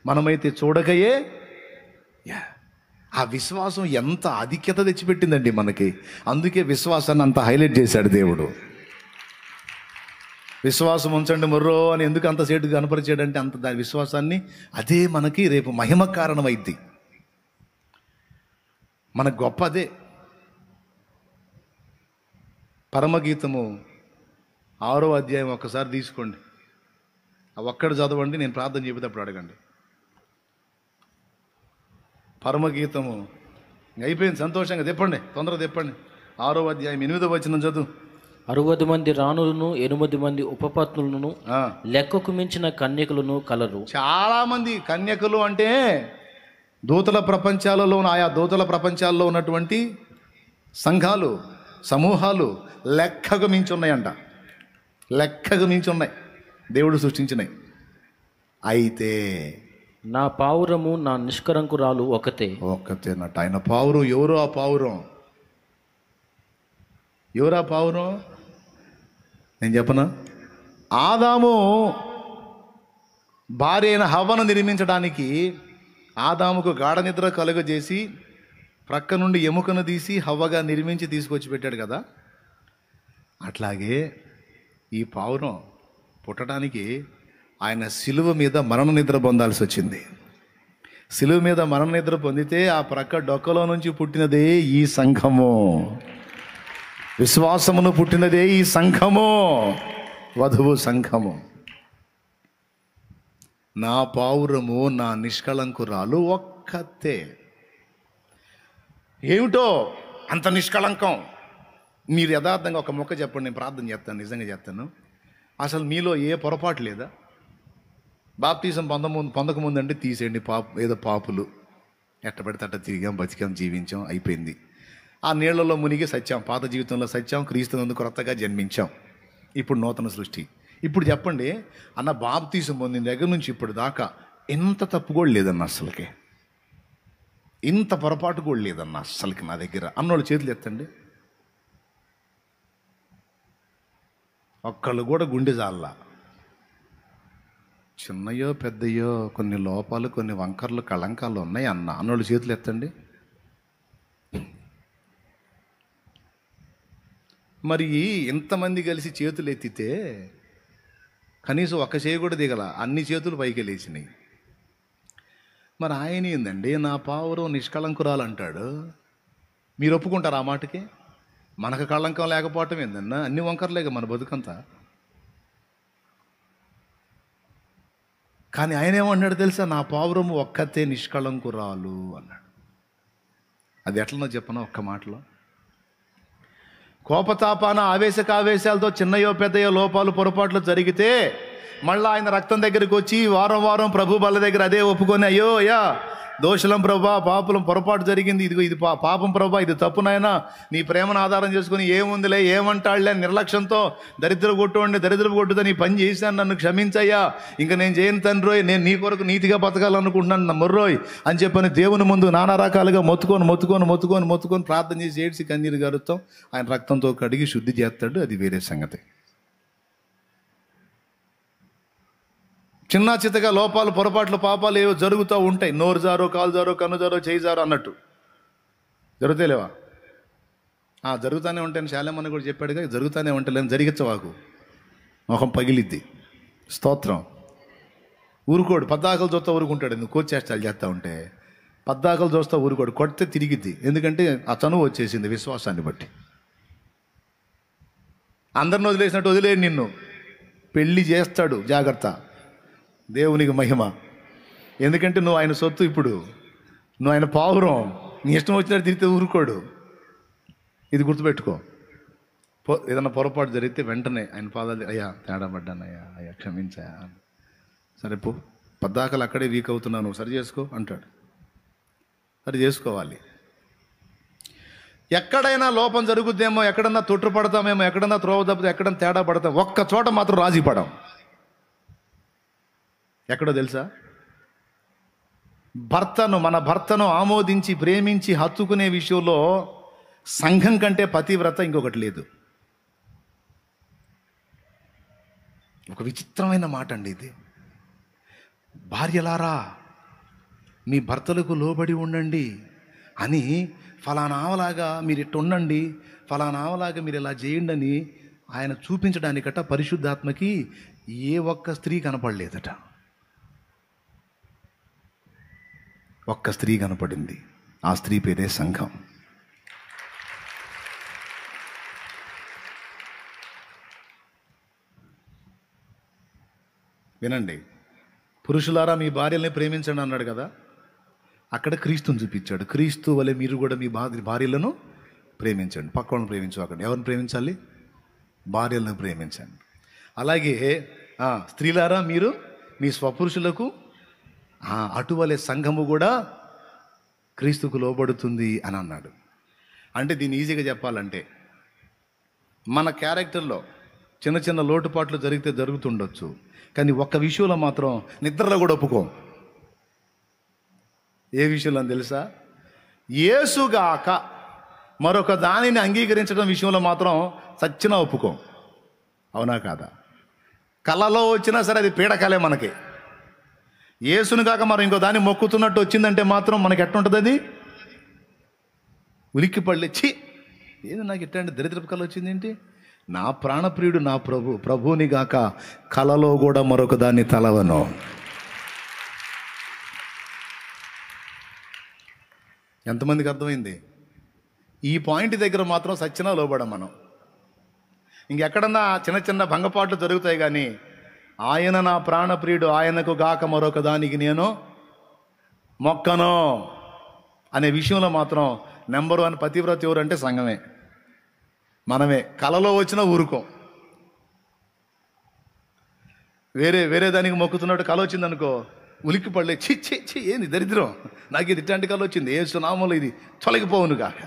మనమైతే చూడకయే. ఆ విశ్వాసం ఎంత ఆధిక్యత తెచ్చిపెట్టిందండి మనకి. అందుకే విశ్వాసాన్ని అంత హైలైట్ చేశాడు దేవుడు. విశ్వాసం ఉంచండి మొర్రో అని ఎందుకు అంత సేటు కనపరిచాడంటే, అంత దాని విశ్వాసాన్ని అదే మనకి రేపు మహిమ కారణమైద్ది. మనకు గొప్ప అదే. పరమగీతము 6వ అధ్యాయం ఒక్కసారి తీసుకోండి, ఒక్కడు చదవండి, నేను ప్రార్థన చెప్పేటప్పుడు అడగండి. పరమగీతము అయిపోయింది, సంతోషంగా తెప్పండి, తొందరగా తెప్పండి. 6వ అధ్యాయం 8వ వచనం చదువు. 60 మంది రాణులను 8 మంది ఉపపత్నులను లెక్కకు మించిన కన్యకులను కలరు. చాలా మంది కన్యకులు అంటే దూతల ప్రపంచాలలో, ఆయా దూతల ప్రపంచాల్లో ఉన్నటువంటి సంఘాలు, సమూహాలు లెక్కకు మించి ఉన్నాయంట. లెక్కకు మించి ఉన్నాయి, దేవుడు సృష్టించినాయి. అయితే నా పావురము నా నిష్కరంకురాలు ఒక్కతేనట. ఆయన పావురం ఎవరు? ఆ పావురం ఎవరా పావురం? నేను చెప్పనా? ఆదాము భార్య అయిన హవ్వను నిర్మించడానికి ఆదాముకు గాఢ నిద్ర కలుగజేసి ప్రక్క నుండి ఎముకను తీసి హవ్వగా నిర్మించి తీసుకొచ్చి పెట్టాడు కదా. అట్లాగే ఈ పావురం పుట్టడానికి ఆయన శిలువ మీద మరణ నిద్ర పొందాల్సి వచ్చింది. శిలువ మీద మరణ నిద్ర పొందితే ఆ ప్రక్క డొక్కలో నుంచి పుట్టినదే ఈ సంఘము. విశ్వాసమును పుట్టినదే ఈ సంఘము, వధువు సంఘము. నా పావురము నా నిష్కళంకురాలు ఒక్కతే. ఏమిటో అంత నిష్కళంకం? మీరు యథార్థంగా ఒక మొక్క చెప్పండి, నేను ప్రార్థన చేస్తాను, నిజంగా చేస్తాను. అసలు మీలో ఏ పొరపాటు లేదా? బాప్తీసం పొందకముందు అంటే తీసేయండి, ఏదో పాపులు ఎట్ట పెడితే అట్ట తిరిగాం, బతికాం, జీవించాం, అయిపోయింది. ఆ నీళ్లలో మునిగి సత్యాం, పాత జీవితంలో సత్యాం, క్రీస్తునందు కొత్తగా జన్మించాం, ఇప్పుడు నూతన సృష్టి. ఇప్పుడు చెప్పండి అన్న, బాప్తీసం పొందిన దగ్గర నుంచి ఇప్పుడు దాకా ఎంత తప్పు కూడా లేదన్న, అస్సలకి ఇంత పొరపాటు కూడా లేదన్న అస్సలకి నా దగ్గర అన్నోళ్ళు చేతులు ఎత్తండి. ఒక్కళ్ళు కూడా గుండె జాల్లా. చిన్నయో పెద్దయో కొన్ని లోపాలు, కొన్ని వంకర్లు, కళంకాలు ఉన్నాయి అన్నోళ్ళు చేతులు ఎత్తండి. మరి ఎంతమంది కలిసి చేతులు ఎత్తితే కనీసం ఒక్క చేయి కూడా దిగల, అన్ని చేతులు పైకి లేచినాయి. మరి ఆయన ఏందండి నా పావురం నిష్కళంకురాలు అంటాడు, మీరు ఒప్పుకుంటారు ఆ మాటకి? మనకు కళంకం లేకపోవటం ఏందన్నా, అన్ని వంకర్లేక మన బతుకంతా. కానీ ఆయన ఏమన్నాడు తెలుసా? నా పావురము ఒక్కతే నిష్కళంకురాలు అన్నాడు. అది ఎట్లనో చెప్పనా ఒక్క మాటలో? కోపతాపాన ఆవేశాలతో చిన్నయో పెద్దయో లోపాలు, పొరపాట్లు జరిగితే మళ్ళీ ఆయన రక్తం దగ్గరికి వచ్చి వారం వారం ప్రభు బల్ల దగ్గర అదే ఒప్పుకొని, అయ్యో అయ్యా దోషులం ప్రభా, పాపులం, పొరపాటు జరిగింది, ఇది పాపం ప్రభా, ఇది తప్పు నాయనా, నీ ప్రేమను ఆధారం చేసుకుని ఏముందిలే, ఏమంటాడులే నిర్లక్ష్యంతో దరిద్రపు కొట్టుతో నీ పని చేశాను, నన్ను క్షమించయ్యా, ఇంకా నేను చేయను తండ్రోయ్, నేను నీ కొరకు నీతిగా బతకాలనుకుంటున్నాను మొర్రోయ్ అని చెప్పని దేవుని ముందు నానా రకాలుగా మొత్తుకొని ప్రార్థన చేసి ఏడ్చి కన్నీరు గారుతాం. ఆయన రక్తంతో కడిగి శుద్ధి చేస్తాడు, అది వేరే సంగతి. చిన్న చిత్తగా లోపాలు, పొరపాట్లు, పాపాలు ఏవో జరుగుతూ ఉంటాయి. నోరు జారో, కాలు జారో, కన్ను జారో, చేయి జారో అన్నట్టు జరుగుతాయిలేవా? జరుగుతూనే ఉంటాయని శాలేమని కూడా చెప్పాడుగా. జరుగుతూనే ఉంటాయి, జరిగించవాకు, మొహం పగిలిద్ది. స్తోత్రం. ఊరుకోడు, పద్దాకలు చూస్తా ఊరుకుంటాడు. నువ్వు కోచేష్టాలు చేస్తూ ఉంటే పద్దాకలు చూస్తా ఊరుకోడు, కొడితే తిరిగిద్ది. ఎందుకంటే ఆ చనువు వచ్చేసింది విశ్వాసాన్ని బట్టి. అందరిని వదిలేసినట్టు వదిలేడు, నిన్ను పెళ్లి చేస్తాడు. జాగ్రత్త, దేవునికి మహిమ. ఎందుకంటే నువ్వు ఆయన సొత్తు. ఇప్పుడు నువ్వు ఆయన పావురం, నీ ఇష్టం వచ్చినట్టు తిరిగితే ఊరుకోడు. ఇది గుర్తుపెట్టుకో. ఏదైనా పొరపాటు జరిగితే వెంటనే ఆయన పాదాలు, అయ్యా తేడా పడ్డానయ్యా, అయ్యా క్షమించాయా, సరే పో, పద్దాకలు అక్కడే వీక్ అవుతున్నావు, నువ్వు సరి చేసుకో అంటాడు. సరి చేసుకోవాలి. ఎక్కడైనా లోపం జరుగుద్దేమో, ఎక్కడన్నా తొట్టు పడతామేమో, ఎక్కడన్నా త్రోవ తప్పితే, ఎక్కడన్నా తేడా పడతాం, ఒక్క చోట మాత్రం రాజీ పడం. ఎక్కడో తెలుసా? మన భర్తను ఆమోదించి ప్రేమించి హత్తుకునే విషయంలో సంఘం కంటే పతివ్రత ఇంకొకటి లేదు. ఒక విచిత్రమైన మాట అండి ఇది. భార్యలారా మీ భర్తలకు లోబడి ఉండండి అని, ఫలానావలాగా మీరు ఇట్టు ఉండండి, ఫలానావలాగా మీరు ఇలా చేయండి అని ఆయన చూపించడానికట పరిశుద్ధాత్మకి ఏ ఒక్క స్త్రీ కనపడలేదట. ఒక్క స్త్రీ కనపడింది. ఆ స్త్రీ పేరే సంఘం. వినండి, పురుషులారా మీ భార్యల్ని ప్రేమించండి అన్నాడు కదా, అక్కడ క్రీస్తుని చూపించాడు. క్రీస్తు వలె మీరు కూడా మీ భార్యలను ప్రేమించండి. పక్కలను ప్రేమించకండి. ఎవరిని ప్రేమించాలి? భార్యలను ప్రేమించండి. అలాగే స్త్రీలారా మీరు మీ స్వపురుషులకు అటువలే సంఘము కూడా క్రీస్తుకు లోబడుతుంది అని అన్నాడు. అంటే దీన్ని ఈజీగా చెప్పాలంటే, మన క్యారెక్టర్లో చిన్న చిన్న లోటుపాట్లు జరుగుతుండొచ్చు, కానీ ఒక్క విషయంలో మాత్రం నిద్రలో కూడా ఒప్పుకోం. ఏ విషయంలో తెలుసా? యేసుగాక మరొక దానిని అంగీకరించడం విషయంలో మాత్రం సచ్చినా ఒప్పుకోం. అవునా కాదా? కళలో వచ్చినా సరే అది పీడకలే మనకి. యేసును కాక మరి ఇంకో దాన్ని మొక్కుతున్నట్టు వచ్చిందంటే మాత్రం మనకి ఎట్టుంటుంది? అది ఉలిక్కి పడలేచ్చి, ఏది నాకు ఎట్టండి దరిద్రపు కళ వచ్చింది ఏంటి? నా ప్రాణప్రియుడు నా ప్రభువుని గాక కలలో కూడా మరొక దాన్ని తలవను. ఎంతమందికి అర్థమైంది? ఈ పాయింట్ దగ్గర మాత్రం సచ్చినా లోబడం మనం. ఇంకెక్కడన్నా చిన్న చిన్న భంగపాట్లు జరుగుతాయి, కానీ ఆయన నా ప్రాణప్రియుడు, ఆయనకు గాక మరొక దానికి నేను మొక్కను అనే విషయంలో మాత్రం నెంబర్ 1 పతివ్రత ఎవరంటే సంఘమే, మనమే. కలలో వచ్చినా ఊరుకోం. వేరే దానికి మొక్కుతున్నట్టు కళ వచ్చిందనుకో, ఉలిక్కి పడలే, చి ఏంది దరిద్రం, నాకు ఇది ఇట్లాంటి కళ వచ్చింది, ఏ నామూలు ఇది తొలగిపోవును కాక.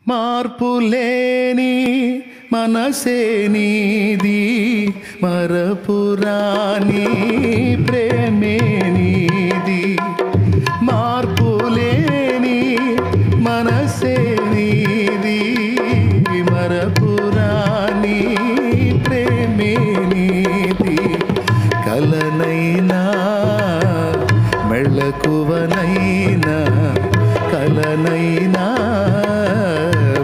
మార్పు లేని మనసే నీది, మరపురాని ప్రేమే నీది. మార్పు లేని మనసే నీది, మరపురాని ప్రేమే నీది. కలనైనా మెళకువనైనా, కలనైనా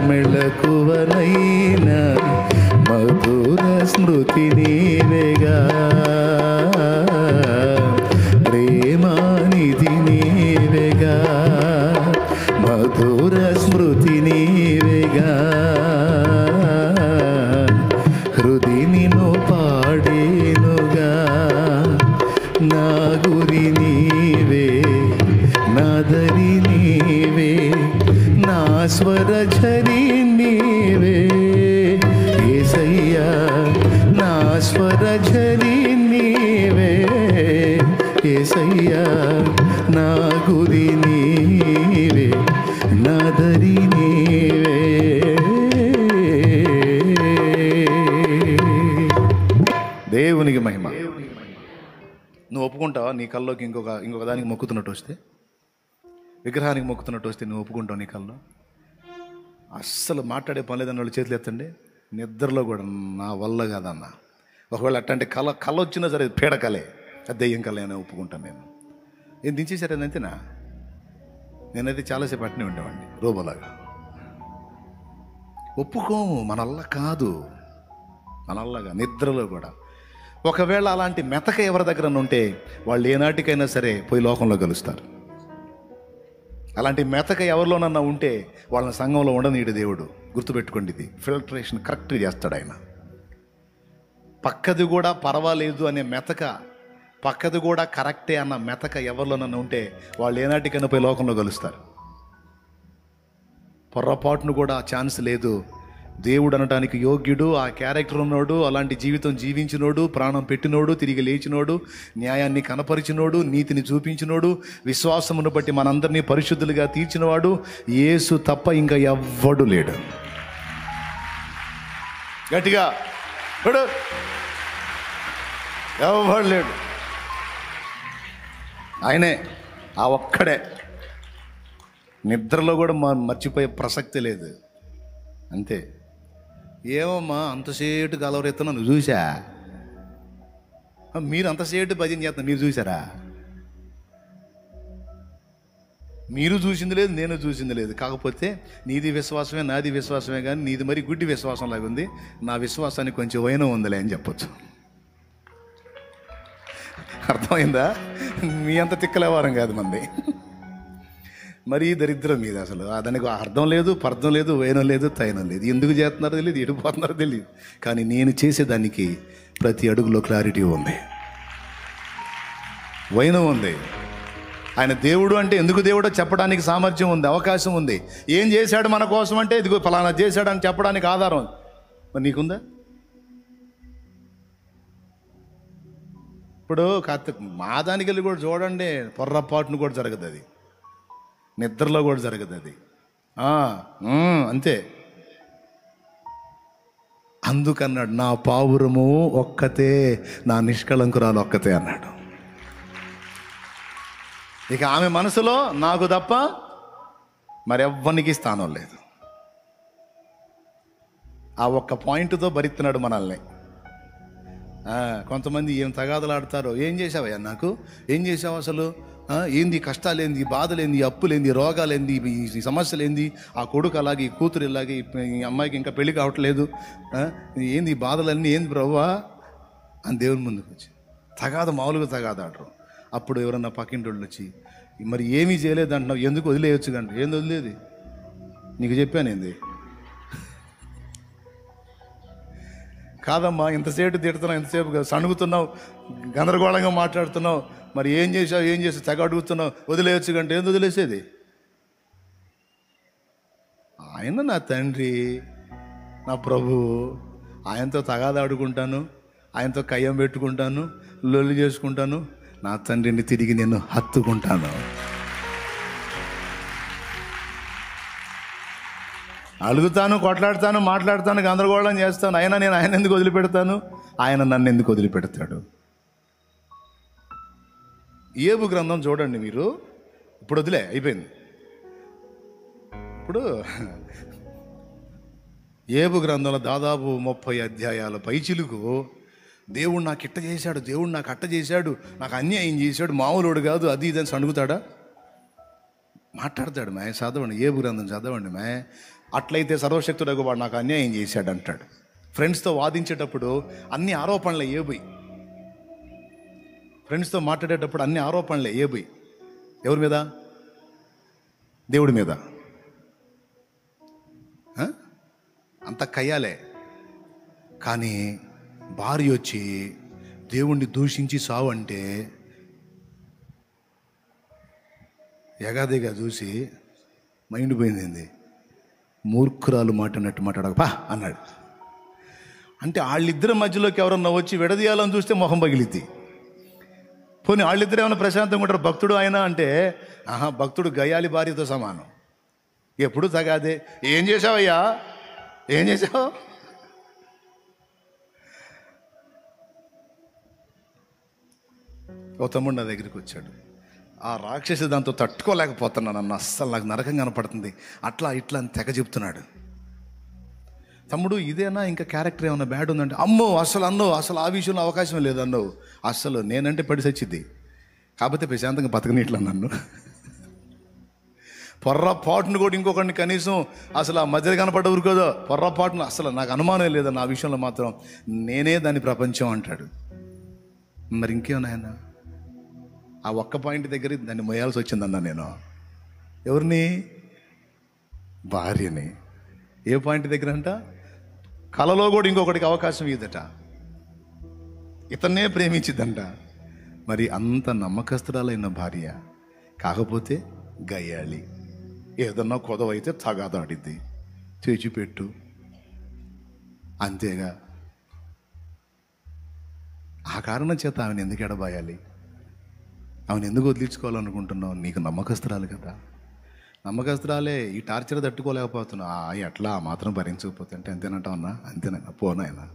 మెళకువనైనా మధుర స్మృతి నీవేగా, ప్రేమానిధి నీవేగా, మధుర స్మృతి నీవేగా. హృది నిన్ను పాడేనుగా, నా గురి నీవే, నా దరి నీవే, నా స్వరఝరి నీవే యేసయ్యా, నా స్వరఝరి నీవే యేసయ్యా, నా గురి నీవే, నా దరి నీవే. దేవునికి మహిమ. నువ్వు ఒప్పుకుంటావా నీ కల్లోకి ఇంకొక దానికి మొక్కుతున్నట్టు వస్తే, విగ్రహానికి మొక్కుతున్నట్టు వస్తే నువ్వు ఒప్పుకుంటావు నీ కల్లో? అస్సలు మాట్లాడే పని లేదన్న వాళ్ళు చేతులు ఎత్తండి. నిద్రలో కూడా నా వల్ల కాదన్న. ఒకవేళ అట్టంటే కళ వచ్చినా సరే పీడకలే, అది దెయ్యం కళ అని ఒప్పుకుంటాను నేను. ఏం దించేశారు అంతేనా? నేనైతే చాలాసేపు అట్నే ఉండేవాడిని రోబోలాగా. ఒప్పుకోము, మనల్లా కాదు, మనల్లాగా నిద్రలో కూడా. ఒకవేళ అలాంటి మెతక ఎవరి దగ్గర ఉంటే వాళ్ళు ఏనాటికైనా సరే పోయి లోకంలో కలుస్తారు. అలాంటి మెతక ఎవరిలోనన్నా ఉంటే వాళ్ళని సంఘంలో ఉండనీడు దేవుడు. గుర్తుపెట్టుకోండి, ఇది ఫిల్టరేషన్ కరెక్ట్గా చేస్తాడు ఆయన. పక్కది కూడా పర్వాలేదు అనే మెతక, పక్కది కూడా కరెక్టే అన్న మెతక ఎవరిలోనన్నా ఉంటే వాళ్ళు ఏనాటికైనా పోయి లోకంలో కలుస్తారు. పొర్రపాటును కూడా ఛాన్స్ లేదు. దేవుడు అనటానికి యోగ్యుడు, ఆ క్యారెక్టర్ ఉన్నోడు, అలాంటి జీవితం జీవించినోడు, ప్రాణం పెట్టినోడు, తిరిగి లేచినోడు, న్యాయాన్ని కనపరిచినోడు, నీతిని చూపించినోడు, విశ్వాసమును బట్టి మనందరినీ పరిశుద్ధులుగా తీర్చినవాడు యేసు తప్ప ఇంకా ఎవ్వడు లేడు. గట్టిగా ఎవ్వడు లేడు, ఆయనే, ఆ ఒక్కడే. నిద్రలో కూడా మర్చిపోయే ప్రసక్తి లేదు. అంతే. ఏమమ్మా అంతసేటు కలవరెత్తున్నా నువ్వు చూసా? మీరు అంతసేటు భజన చేస్తున్నా మీరు చూసారా? మీరు చూసింది లేదు, నేను చూసింది లేదు. కాకపోతే నీది విశ్వాసమే, నాది విశ్వాసమే, కానీ నీది మరి గుడ్డి విశ్వాసం లాగా ఉంది. నా విశ్వాసానికి కొంచెం వైనం ఉందిలే అని చెప్పొచ్చు. అర్థమైందా? మీ అంత తిక్కలేవారం కాదు మంది. మరీ దరిద్రం మీద అసలు దానికి అర్థం లేదు, పర్థం లేదు, వైనం లేదు, తైనం లేదు. ఎందుకు చేస్తున్నారో తెలియదు, ఎడిపోతున్నారో తెలియదు. కానీ నేను చేసేదానికి ప్రతి అడుగులో క్లారిటీ ఉంది, వైనం ఉంది. ఆయన దేవుడు అంటే ఎందుకు దేవుడో చెప్పడానికి సామర్థ్యం ఉంది, అవకాశం ఉంది. ఏం చేశాడు మన కోసం అంటే ఇదిగో ఫలానా చేశాడు అని చెప్పడానికి ఆధారం మరి నీకుందా? ఇప్పుడు మా దానికి వెళ్ళి కూడా చూడండి, పొర్రపాటును కూడా జరగదు అది, నిద్రలో కూడా జరగదు అది. అంతే. అందుకన్నాడు నా పావురము ఒక్కతే, నా నిష్కళంకురాలు ఒక్కతే అన్నాడు. ఇక ఆమె మనసులో నాకు తప్ప మరెవ్వనికి స్థానం లేదు. ఆ ఒక్క పాయింట్తో భరిస్తున్నాడు మనల్ని. కొంతమంది ఏం తగాదలాడతారో, ఏం చేసావయ్యా నాకు, ఏం చేసావు అసలు, ఏంది కష్టాలేంది, బాధలేంది, అప్పులేంది, రోగాలేంది, ఈ సమస్యలేంది, ఆ కొడుకు అలాగే, ఈ కూతురు ఇలాగే, ఈ అమ్మాయికి ఇంకా పెళ్లి కావట్లేదు, ఏంది ఈ బాధలన్నీ, ఏంది ప్రభువా అని దేవుని ముందుకు వచ్చి తగాద, మామూలుగా తగాదాడరు. అప్పుడు ఎవరన్నా పక్కింటి వాళ్ళు వచ్చి మరి ఏమీ చేయలేదు అంటున్నావు, ఎందుకు వదిలేయచ్చు కంటే, ఏంది వదిలేది, నీకు చెప్పానేంది, కాదమ్మా ఇంతసేపు తిడుతున్నావు, ఎంతసేపు సణుగుతున్నావు, గందరగోళంగా మాట్లాడుతున్నావు, మరి ఏం చేసావు తెగ అడుగుతున్నావు, వదిలేయచ్చు కంటే ఏంది వదిలేసేది. ఆయన నా తండ్రి, నా ప్రభు, ఆయనతో తగాదాడుకుంటాను, ఆయనతో కయ్యం పెట్టుకుంటాను, లొల్లి చేసుకుంటాను, నా తండ్రిని తిరిగి నేను హత్తుకుంటాను. అలుగుతాను, కొట్లాడతాను, మాట్లాడతాను, గందరగోళం చేస్తాను, అయినా నేను ఆయన ఎందుకు వదిలిపెడతాను, ఆయన నన్ను ఎందుకు వదిలిపెడతాడు. ఏబు గ్రంథం చూడండి మీరు. ఇప్పుడు వదిలే అయిపోయింది. ఇప్పుడు ఏబు గ్రంథంలో దాదాపు 30 అధ్యాయాల పైచిలుకు దేవుడు నాకు ఇట్ట చేశాడు, దేవుడు నాకు అట్ట చేశాడు, నాకు అన్యాయం చేశాడు, మామూలుడు కాదు, అది ఇదని సణుగుతాడా? మాట్లాడతాడు. మే చదవండి, ఏబు గ్రంథం చదవండి. మే అట్లయితే సర్వశక్తుడకు వాడు నాకు అన్యాయం చేశాడు అంటాడు. ఫ్రెండ్స్తో వాదించేటప్పుడు అన్ని ఆరోపణలే ఏబుయి. ఫ్రెండ్స్తో మాట్లాడేటప్పుడు అన్ని ఆరోపణలే ఏబుయి. ఎవరి మీద? దేవుడి మీద. అంత కయ్యాలే. కానీ భార్య వచ్చి దేవుణ్ణి దూషించి సావు అంటే ఎగాదిగా చూసి మైండ్ పోయింది. మూర్ఖురాలు మాట్లాడినట్టు మాట్లాడక అన్నాడు. అంటే వాళ్ళిద్దరి మధ్యలోకి ఎవరన్నా వచ్చి విడదీయాలని చూస్తే మొహం పగిలిద్ది. పోనీ వాళ్ళిద్దరు ఏమైనా ప్రశాంతంగా ఉంటారు. భక్తుడు ఆయన అంటే భక్తుడు గయాలి భార్యతో సమానం. ఎప్పుడు తగాదే. ఏం చేసావయ్యా, ఏం చేసావు? ఓ తమ్ముడు నా దగ్గరికి వచ్చాడు. ఆ రాక్షసి దాంతో తట్టుకోలేకపోతున్నాను, నన్ను అస్సలు నాకు నరకం కనపడుతుంది, అట్లా ఇట్లా అని తెగ చెప్తున్నాడు. తమ్ముడు ఇదేనా, ఇంకా క్యారెక్టర్ ఏమన్నా బ్యాడ్ ఉందంటే, అమ్మో అసలు అన్నో, అసలు ఆ విషయంలో అవకాశం లేదు అన్నావు. అసలు నేనంటే పడి సచ్చిద్ది, కాకపోతే ప్రశాంతంగా బతకనిట్లా నన్ను. పొర్రపాటును కూడా ఇంకొకరిని కనీసం అసలు ఆ మధ్య కనపడ్డ ఊరుకోదో, పొర్రపాటును అసలు నాకు అనుమానం లేదన్న ఆ విషయంలో మాత్రం నేనే దాని ప్రపంచం అంటాడు. మరి ఇంకేమన్నా ఆ ఒక్క పాయింట్ దగ్గర దాన్ని మోయాల్సి వచ్చిందన్నా నేను. ఎవరిని? భార్యని. ఏ పాయింట్ దగ్గర అంట? కలలో కూడా ఇంకొకటికి అవకాశం ఇదట, ఇతన్నే ప్రేమించిద్దంట. మరి అంత నమ్మకస్తురాలైన భార్య, కాకపోతే గయ్యాలి. ఏదన్నా కొదవైతే తగాదాడిద్ది, తెచ్చిపెట్టు, అంతేగా. ఆ కారణం చేత ఆమెను ఎందుకు ఎడబాయాలి, ఆమెను ఎందుకు వదిలించుకోవాలనుకుంటున్నావు? నీకు నమ్మకస్తురాలు కదా. నమ్మకస్తురాలే ఈ టార్చర్ తట్టుకోలేకపోతున్నా, ఎట్లా మాత్రం భరించకపోతే అంటే అంతేనంటావు అన్నా, అంతేనైనా పోనాయనా.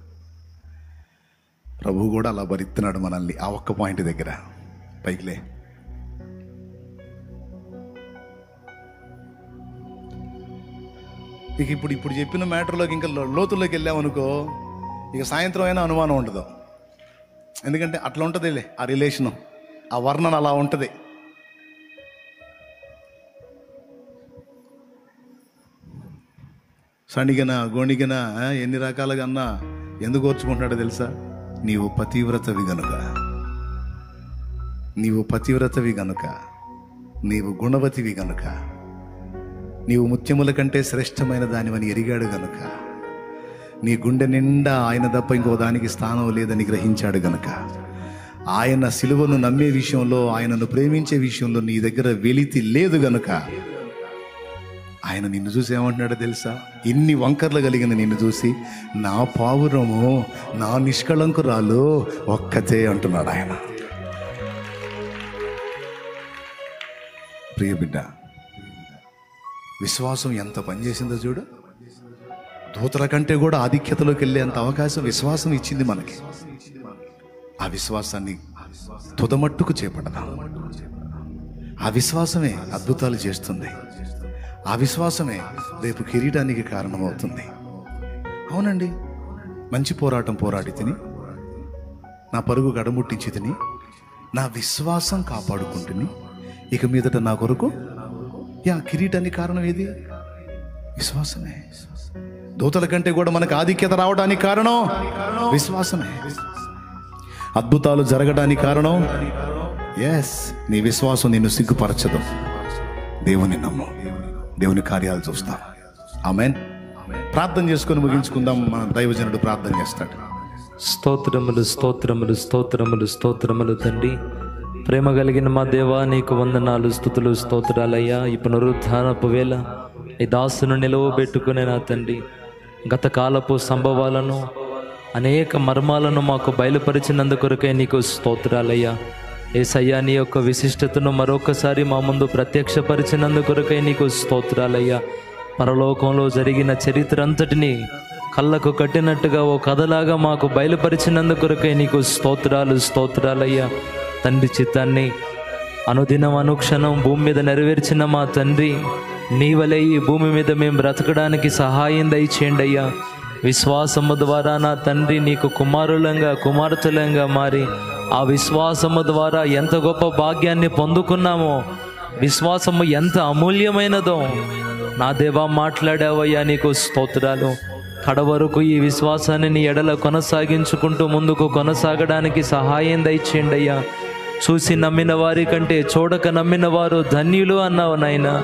ప్రభువు కూడా అలా భరిస్తున్నాడు మనల్ని ఆ ఒక్క పాయింట్ దగ్గర. పైకిలే. ఇక ఇప్పుడు చెప్పిన మ్యాటర్లోకి ఇంకా లోతుల్లోకి వెళ్ళామనుకో, ఇక సాయంత్రం అయినా అనుమానం ఉండదు. ఎందుకంటే అట్లా ఉంటుందిలే ఆ రిలేషను, ఆ వర్ణన అలా ఉంటుంది. సణిగన గోణిగన ఎన్ని రకాలుగా అన్నా ఎందుకు ఓర్చుకుంటున్నాడో తెలుసా? నీవు పతివ్రతవి గనుక, నీవు పతివ్రతవి గనుక, నీవు గుణవతివి గనుక, నీవు ముత్యముల కంటే శ్రేష్టమైన దానివని ఎరిగాడు గనుక, నీ గుండె నిండా ఆయన తప్ప ఇంకో దానికి స్థానం లేదని గ్రహించాడు గనుక, ఆయన సిలువను నమ్మే విషయంలో, ఆయనను ప్రేమించే విషయంలో నీ దగ్గర వెలితి లేదు గనుక, ఆయన నిన్ను చూసి ఏమంటున్నాడో తెలుసా? ఇన్ని వంకర్లు కలిగిన నిన్ను చూసి నా పావురము, నా నిష్కళంకురాలు ఒక్కతే అంటున్నాడు ఆయన. ప్రియ బిడ్డ, విశ్వాసం ఎంత పనిచేసిందో చూడు. దూతల కంటే కూడా ఆధిక్యతలోకి వెళ్ళేంత అవకాశం విశ్వాసం ఇచ్చింది మనకి. ఆ విశ్వాసాన్ని తుదమట్టుకు చేపడదాం. ఆ విశ్వాసమే అద్భుతాలు చేస్తుంది. ఆ విశ్వాసమే రేపు కిరీటానికి కారణమవుతుంది. అవునండి, మంచి పోరాటం పోరాడి తిని, నా పరుగు గడముట్టించి తిని, నా విశ్వాసం కాపాడుకుంటుని, ఇక మీదట నా కొరకు కిరీటానికి కారణం ఏది? విశ్వాసమే. దూతల కంటే కూడా మనకు ఆధిక్యత రావడానికి కారణం విశ్వాసమే. అద్భుతాలు జరగడానికి కారణం నీ విశ్వాసం నిన్ను సిగ్గుపరచదు. దేవుని నమ్ము, దేవుని కార్యాలు చూస్తాం. ఆమేన్. ప్రార్థన చేసుకొని ముగించుకుందాం. మన దైవజనుడు ప్రార్థన చేస్తాడు. స్తోత్రములు స్తోత్రములు స్తోత్రములు స్తోత్రములు తండ్రి, ప్రేమ కలిగిన మా దేవా, నీకు వందనాలు, స్తుతులు, స్తోత్రాలయ్యా. ఈ పునరుద్ధానపు వేళ ఈ దాసును నిలవబెట్టుకునే నా తండ్రి, గత కాలపు సంభవాలను, అనేక మర్మాలను మాకు బయలుపరిచినందుకొరకే నీకు స్తోత్రాలయ్యా. యేసయ్యా, నీ యొక్క విశిష్టతను మరొకసారి మా ముందు ప్రత్యక్షపరిచినందుకొరకే నీకు స్తోత్రాలయ్యా. పరలోకంలో జరిగిన చరిత్ర అంతటినీ కళ్ళకు కట్టినట్టుగా ఓ కథలాగా మాకు బయలుపరిచినందుకొరకే నీకు స్తోత్రాలయ్యా. తండ్రి చిత్తాన్ని అనుదినం అనుక్షణం భూమి మీద నెరవేర్చిన మా తండ్రి, నీ వలె ఈ భూమి మీద మేము బ్రతకడానికి సహాయం దయచేయండి అయ్యా. విశ్వాసము ద్వారా నా తండ్రి నీకు కుమారులంగా, కుమార్తెలంగా మారి, ఆ విశ్వాసము ద్వారా ఎంత గొప్ప భాగ్యాన్ని పొందుకున్నామో, విశ్వాసము ఎంత అమూల్యమైనదో నా దేవా మాట్లాడావయ్యా, నీకు స్తోత్రాలు. కడవరకు ఈ విశ్వాసాన్ని నీ ఎడల కొనసాగించుకుంటూ ముందుకు కొనసాగడానికి సహాయం దయచేయండి అయ్యా. చూసి నమ్మిన వారి కంటే చూడక నమ్మిన వారు ధన్యులు అన్నావు నాయనా.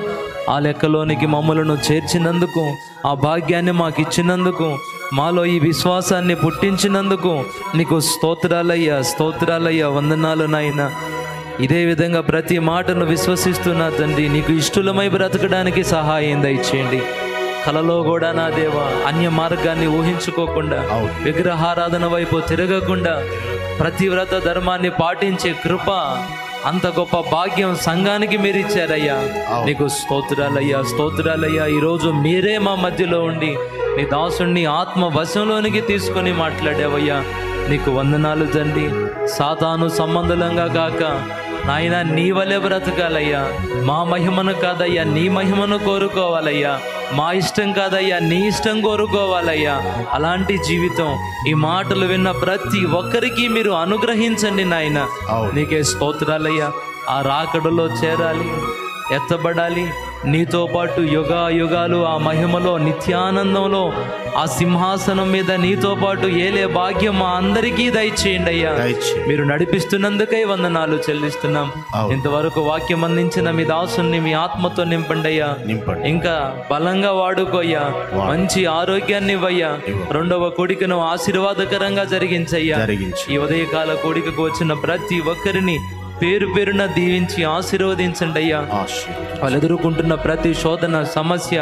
ఆ లెక్కలోనికి మమ్మలను చేర్చినందుకు, ఆ భాగ్యాన్ని మాకు ఇచ్చినందుకు, మాలో ఈ విశ్వాసాన్ని పుట్టించినందుకు నీకు స్తోత్రాలయ్యా, వందనాలు నాయనా. ఇదే విధంగా ప్రతి మాటను విశ్వసిస్తున్నా తండ్రి, నీకు ఇష్టలమై బ్రతకడానికి సహాయం దయచేయండి. కలలో కూడా నా దేవా అన్య మార్గాన్ని ఊహించుకోకుండా, విగ్రహారాధన వైపు తిరగకుండా, ప్రతివ్రత ధర్మాన్ని పాటించే కృప, అంత గొప్ప భాగ్యం సంఘానికి మీరు ఇచ్చారయ్యా. నీకు స్తోత్రాలయ్యా. ఈరోజు మీరే మా మధ్యలో ఉండి నీ దాసుని ఆత్మ వశంలోనికి తీసుకొని మాట్లాడావయ్యా. నీకు వందనాలు తండ్రి. సాతాను సంబంధులంగా కాక నాయన నీ వలె బ్రతకాలయ్యా. మా మహిమను కాదయ్యా, నీ మహిమను కోరుకోవాలయ్యా. మా ఇష్టం కాదయ్యా, నీ ఇష్టం కోరుకోవాలయ్యా. అలాంటి జీవితం ఈ మాటలు విన్న ప్రతి ఒక్కరికి మీరు అనుగ్రహించండి నాయన. నీకే స్తోత్రాలయ్యా. ఆ రాకడలో చేరాలి, ఎత్తబడాలి, నీతో పాటు యుగాలు ఆ మహిమలో, నిత్యానందంలో, ఆ సింహాసనం మీద నీతో పాటు ఏలే భాగ్యం మా అందరికీ దయచేయండి అయ్యా. మీరు నడిపిస్తున్నందుకై వందనాలు చెల్లిస్తున్నాం. ఇంతవరకు వాక్యం అందించిన మీ దాసుని మీ ఆత్మతో నింపండి అయ్యా. ఇంకా బలంగా వాడుకోయ్యా. మంచి ఆరోగ్యాన్ని ఇవ్వయ్యా. రెండవ కోడికను ఆశీర్వాదకరంగా జరిగించయ్యా. ఈ ఉదయకాల కోడికకు వచ్చిన ప్రతి ఒక్కరిని పేరు పేరున దీవించి ఆశీర్వదించండి అయ్యా. వాళ్ళు ఎదుర్కొంటున్న ప్రతి శోధన సమస్య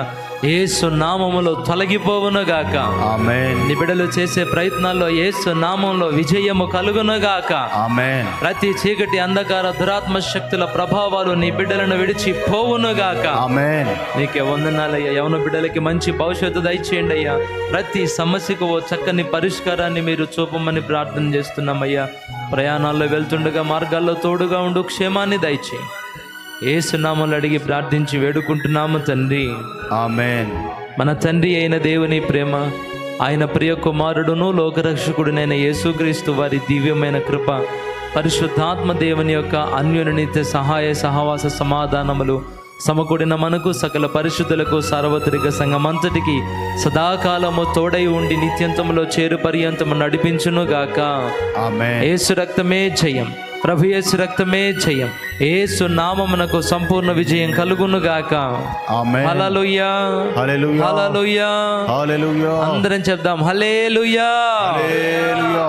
యేసు నామములో తొలగిపోవునుగాక. ఆమేన్. నీ బిడ్డలు చేసే ప్రయత్నాల్లో యేసు నామంలో విజయము కలుగునుగాక. ఆమేన్. ప్రతి చీకటి అంధకార దురాత్మ శక్తుల ప్రభావాలు నీ బిడ్డలను విడిచి పోవునుగాక. ఆమేన్. నీకే వందనాలయ్యా. యవన బిడ్డలకి మంచి భవిష్యత్తు దయచేయండి అయ్యా. ప్రతి సమస్యకు ఓ చక్కని పరిష్కారాన్ని మీరు చూపమని ప్రార్థన చేస్తున్నామయ్యా. ప్రయాణాల్లో వెళ్తుండగా మార్గాల్లో తోడుగా ఉండు, క్షేమాన్ని దయచేయి. యేసు నామములో అడిగి ప్రార్థించి వేడుకుంటున్నాము తండ్రి. ఆమేన్. మన తండ్రి అయిన దేవుని ప్రేమ, ఆయన ప్రియ కుమారుడును లోకరక్షకుడునైన యేసుక్రీస్తు వారి దివ్యమైన కృప, పరిశుద్ధాత్మ దేవుని యొక్క అన్యోన్య సహాయ సహవాస సమాధానములు సమకూడిన మనకు, సకల పరిశుద్ధులకు, సార్వత్రిక సంఘమంతటికి సదాకాలము తోడై ఉండి నిత్యంతములో చేరు పర్యంతము నడిపించునుగాక. ఆమేన్. యేసు రక్తమే జయం, ప్రభు యేసు రక్తమే జయం. యేసు నామమునకు సంపూర్ణ విజయం కలుగునుగాక. ఆమేన్. హల్లెలూయా, హల్లెలూయా, హల్లెలూయా. హల్లెలూయా. అందరం చెప్దాం హల్లెలూయా. హల్లెలూయా.